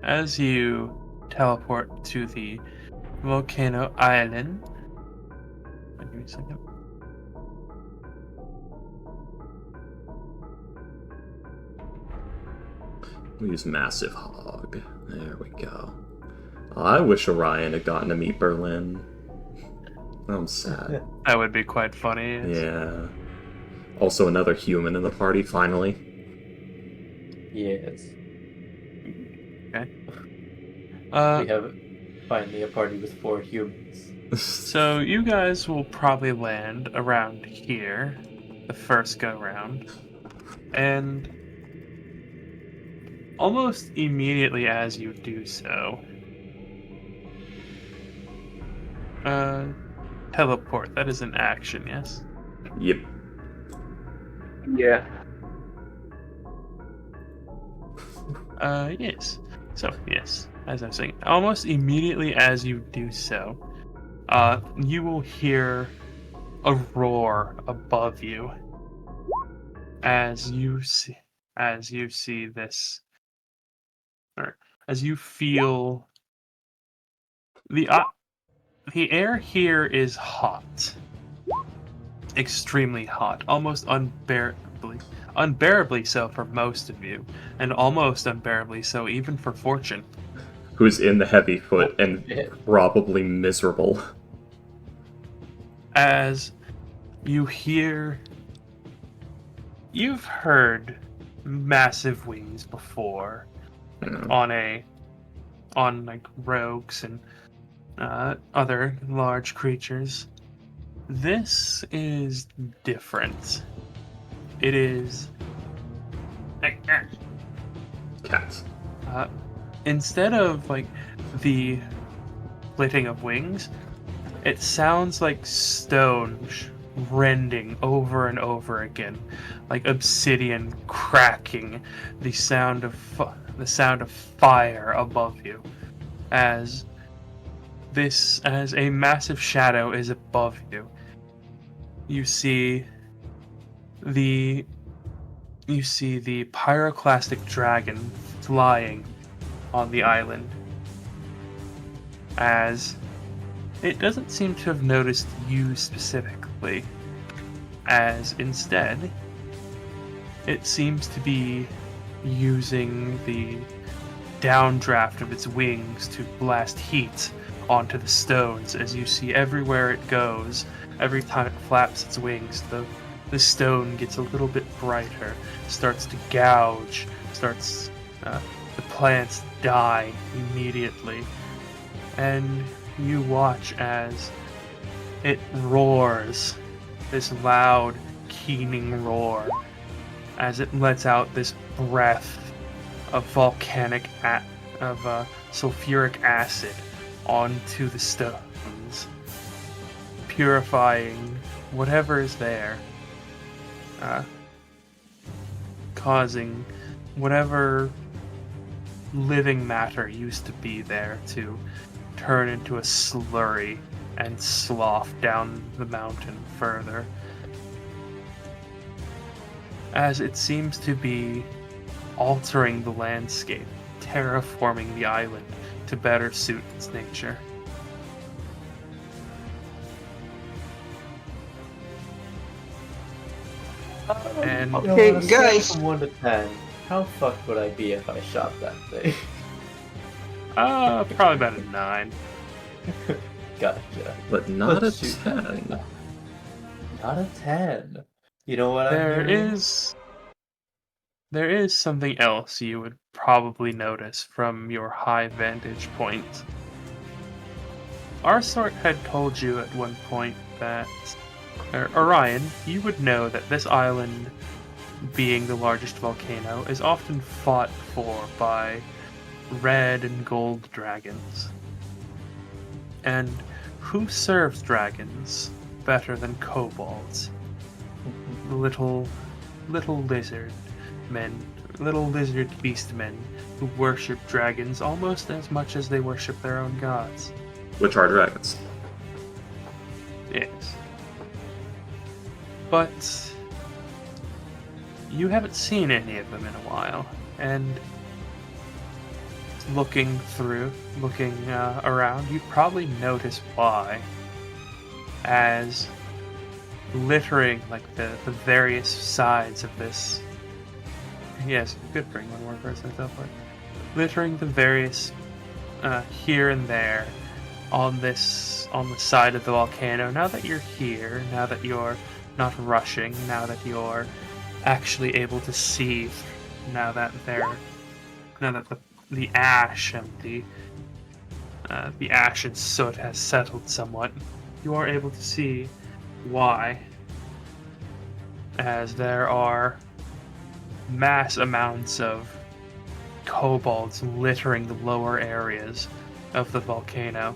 As you teleport to the volcano island, give me a second. We use Massive Hog. There we go. Oh, I wish Orion had gotten to meet Berlin. I'm sad. That would be quite funny. Yeah. Also another human in the party, finally. Yes. Okay. We have finally a party with 4 humans. So you guys will probably land around here, the first go round, and almost immediately as you do so, teleport. That is an action, yes? Yep. Yeah. Yes. So, yes, as I was saying, almost immediately as you do so, you will hear a roar above you as you see this, or as you feel the air here is hot, extremely hot, almost unbearably so for most of you, and almost unbearably so even for Fortune, who's in the heavy foot and probably miserable. As you've heard massive wings before, on like rogues and other large creatures. This is different. It is Cats. Instead of like the flitting of wings, it sounds like stones rending over and over again, like obsidian cracking. The sound of fire above you, as a massive shadow is above you. You see the pyroclastic dragon flying on the island, as it doesn't seem to have noticed you specifically, as instead it seems to be using the downdraft of its wings to blast heat onto the stones. As you see, everywhere it goes, every time it flaps its wings, the stone gets a little bit brighter, starts to gouge, the plants die immediately, and you watch as it roars, this loud, keening roar, as it lets out this breath of sulfuric acid onto the stones, purifying whatever is there, causing whatever living matter used to be there to turn into a slurry and slough down the mountain further. as it seems to be altering the landscape, terraforming the island to better suit its nature. And Okay, on a scale guys. from 1 to 10, how fucked would I be if I shot that thing? probably about a 9. Gotcha. But not Let's a shoot that 10. thing. Not a 10. You know what I'm There hearing? is something else you would probably notice from your high vantage point. Arsort had told you at one point that, Orion, you would know that this island, being the largest volcano, is often fought for by red and gold dragons. And who serves dragons better than kobolds? Little lizard men, little lizard beast men who worship dragons almost as much as they worship their own gods. Which are dragons. Yes. But you haven't seen any of them in a while, and looking around, you probably notice why. As littering like the various sides of this. Yes, good bring one more person up, but littering the various here and there on the side of the volcano. Now that you're here, now that you're not rushing, now that you're actually able to see, now that the ash and the ash and soot has settled somewhat, you are able to see why, as there are mass amounts of kobolds littering the lower areas of the volcano,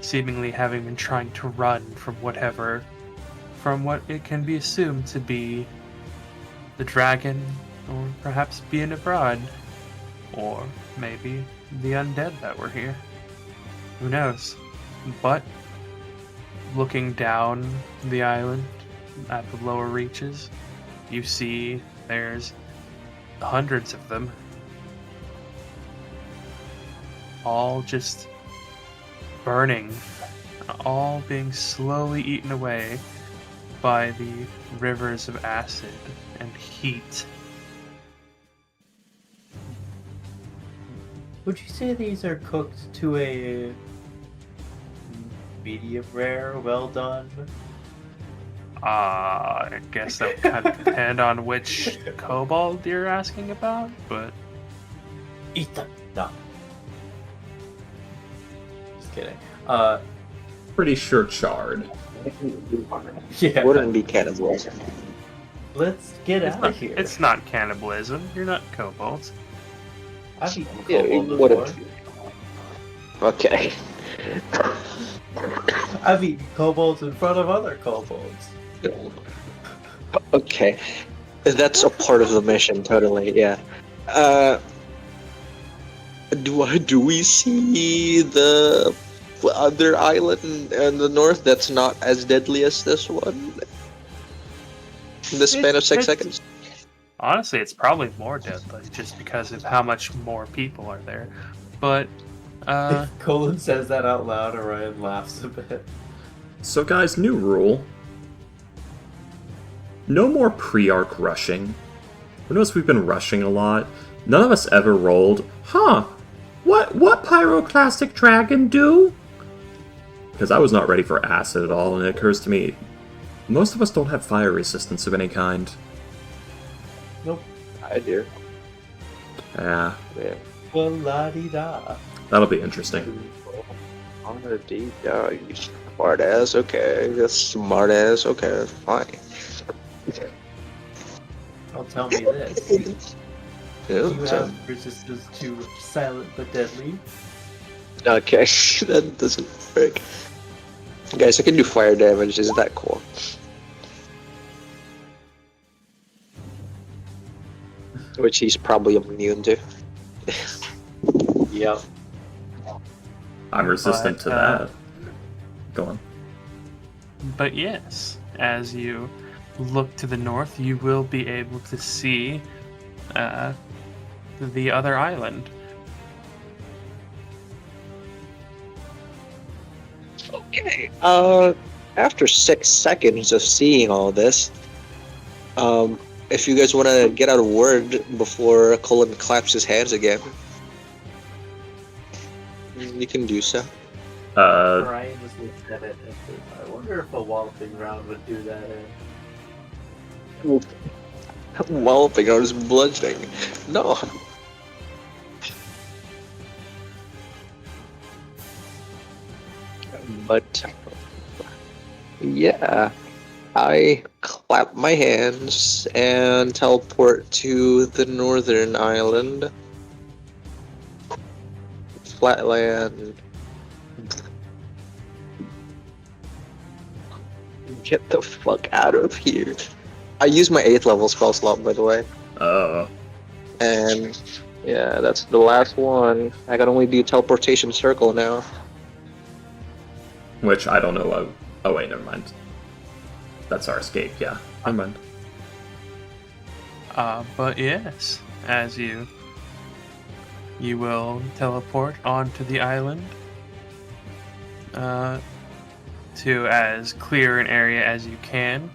seemingly having been trying to run from what it can be assumed to be the dragon, or perhaps being abroad, or maybe the undead that were here. Who knows? But looking down the island at the lower reaches, you see there's hundreds of them, all just burning, all being slowly eaten away by the rivers of acid and heat. Would you say these are cooked to a medium rare, well done? I guess that would kind of depend on which kobold you're asking about, but... Eat them. No. Just kidding. Pretty sure charred. Yeah. Wouldn't be cannibalism. Let's get out of here. It's not cannibalism. You're not kobolds. I've eaten Yeah, kobold wouldn't. before. Okay. I've eaten kobolds in front of other kobolds. Okay. That's a part of the mission, totally, yeah. Do we see the other island in the north that's not as deadly as this one? In the span of 6 seconds? Honestly, it's probably more deadly just because of how much more people are there. But, If Colin says that out loud, Orion laughs a bit. So guys, new rule. No more pre-arc rushing. We notice we've been rushing a lot. None of us ever rolled, what pyroclastic dragon do? Because I was not ready for acid at all, and it occurs to me, most of us don't have fire resistance of any kind. Nope. I do. Yeah, Well, la-di-da. that'll be interesting. On a deep dog, you smart ass, okay. That's smart ass, okay, fine. Don't tell me this. Yeah, You so- have resistance to silent but deadly. Okay, that doesn't work. Guys, I can do fire damage, isn't that cool? Which he's probably immune to. Yep. I'm resistant to that. Go on. But yes, as you look to the north, you will be able to see the other island. Okay. After 6 seconds of seeing all this, if you guys want to get out a word before Cullen claps his hands again, you can do so. Brian just looks at it and says, I wonder if a walloping round would do that. Walloping on his bludgeoning. No. But yeah, I clap my hands and teleport to the northern island. Flatland. Get the fuck out of here. I use my 8th level spell slot, by the way. Oh. And yeah, that's the last one. I can only do teleportation circle now. Which I don't know. Oh wait, never mind. That's our escape. Yeah, never mind. But yes, as you will teleport onto the island to as clear an area as you can.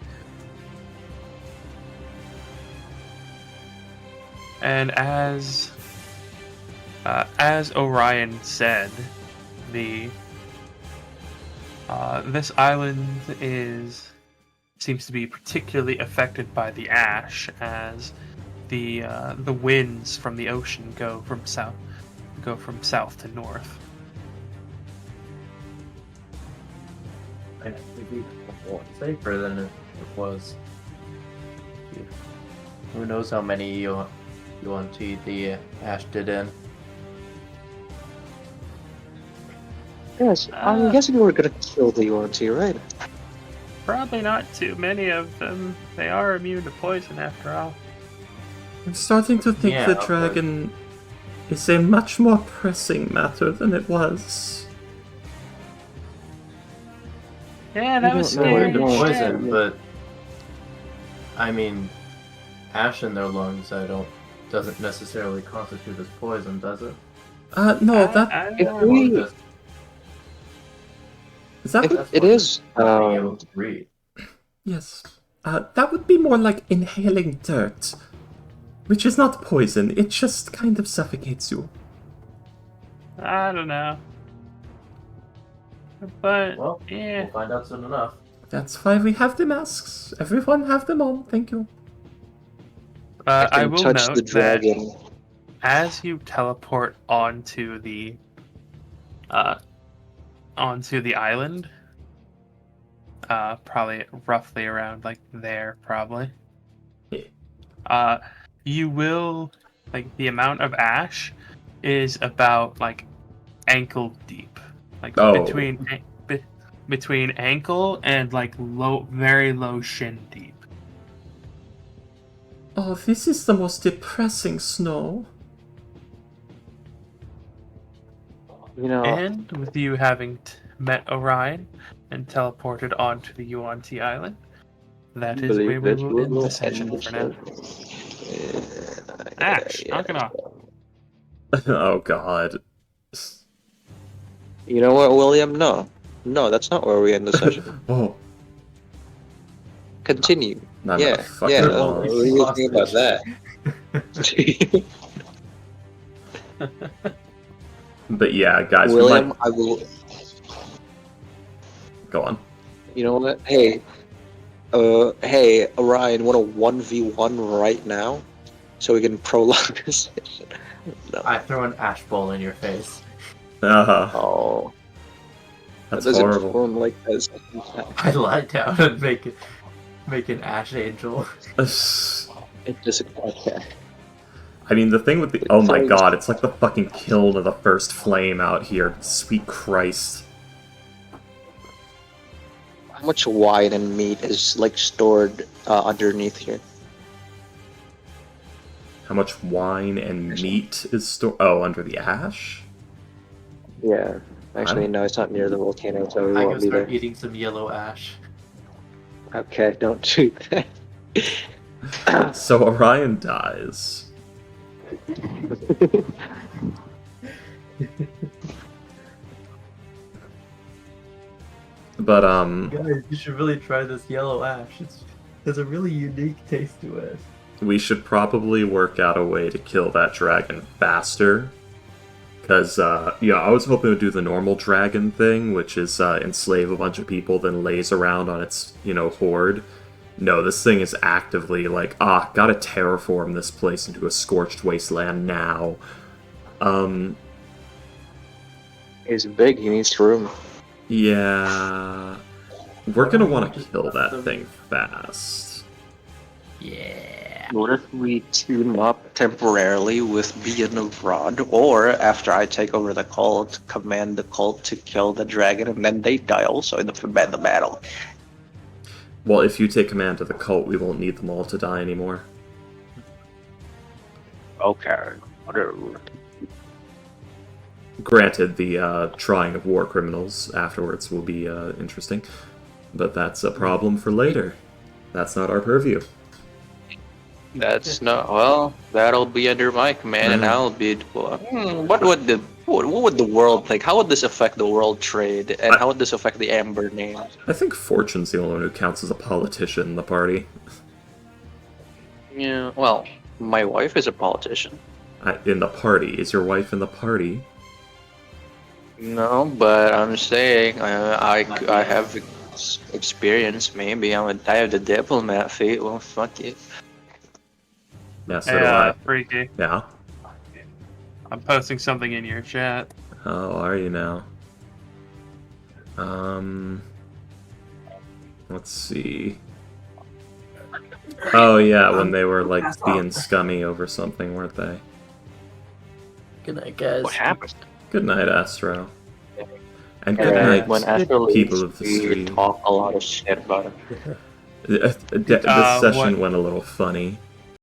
And as Orion said, this island seems to be particularly affected by the ash, as the winds from the ocean go from south to north. And it would be safer than it was. Who knows how many UNT the ash did in. Yes, I'm guessing we're gonna kill the UNT, right? Probably not too many of them. They are immune to poison after all. I'm starting to think the Yeah, dragon is a much more pressing matter than it was. Yeah, that was No, we're scary. the as shit. poison, but I mean, ash in their lungs, doesn't necessarily constitute as poison, does it? No, that I don't If know. we- Just- is that. that's It what is. not being able to breathe. Yes. That would be more like inhaling dirt, which is not poison. It just kind of suffocates you. I don't know. But Well, yeah, we'll find out soon enough. That's why we have the masks. Everyone have them on. Thank you. I can will touch note the that dragon. as you teleport onto the island, probably roughly around like there, probably. You will the amount of ash is about like ankle deep, Oh. between ankle and like very low shin deep. Oh, this is the most depressing snow. You know, And with you having met Orion and teleported onto the Yuan-Ti island, that is where we will end the session for now. Ash, knock it off. Oh god. You know what, William? No, that's not where we end the session. Oh. Continue. I'm Yeah, gonna fucking yeah. wall. What do you think about that? But yeah, guys, William, we might I will. go on. You know what? Hey, Orion, want a 1v1 right now, so we can prolong this session? No. I throw an ash bowl in your face. Oh, That's that doesn't horrible. form like this. I lie down and make an ash angel. It doesn't okay. I mean, the thing with the... Oh my god, it's like the fucking kiln of the first flame out here. Sweet Christ. How much wine and meat is like stored underneath here? How much wine and meat is stored... Oh, under the ash? Yeah. Actually, no, it's not near the volcano, so we I won't go be start there. eating some yellow ash. Okay, don't shoot that. So Orion dies. But Guys, you should really try this yellow ash. It has a really unique taste to it. we should probably work out a way to kill that dragon faster. Because, yeah, I was hoping to do the normal dragon thing, which is enslave a bunch of people, then lays around on its, horde. No, this thing is actively like, gotta terraform this place into a scorched wasteland now. He's big, he needs room. Yeah. We're gonna want to kill that thing fast. Yeah. What if we team up temporarily with being a rod, or after I take over the cult, command the cult to kill the dragon, and then they die also in the battle? Well, if you take command of the cult, we won't need them all to die anymore. Okay, whatever. Granted, the trying of war criminals afterwards will be interesting, but that's a problem for later. That's not our purview. That's not well. That'll be under my command, and I'll be. What would the world think? How would this affect the world trade, and how would this affect the Amber name? I think Fortune's the only one who counts as a politician in the party. Yeah. Well, my wife is a politician. In the party, is your wife in the party? No, but I'm saying I have experience. Maybe I have the diplomat feat. Well, fuck it. Yeah, so do I. Freaky. Yeah. I'm posting something in your chat. How are you now? Let's see. Oh yeah, when they were like being scummy over something, weren't they? Good night, guys. What happened? Good night, Astro. And good night, when Astro people leaves, of the we stream. talk a lot of shit about him. This session went a little funny.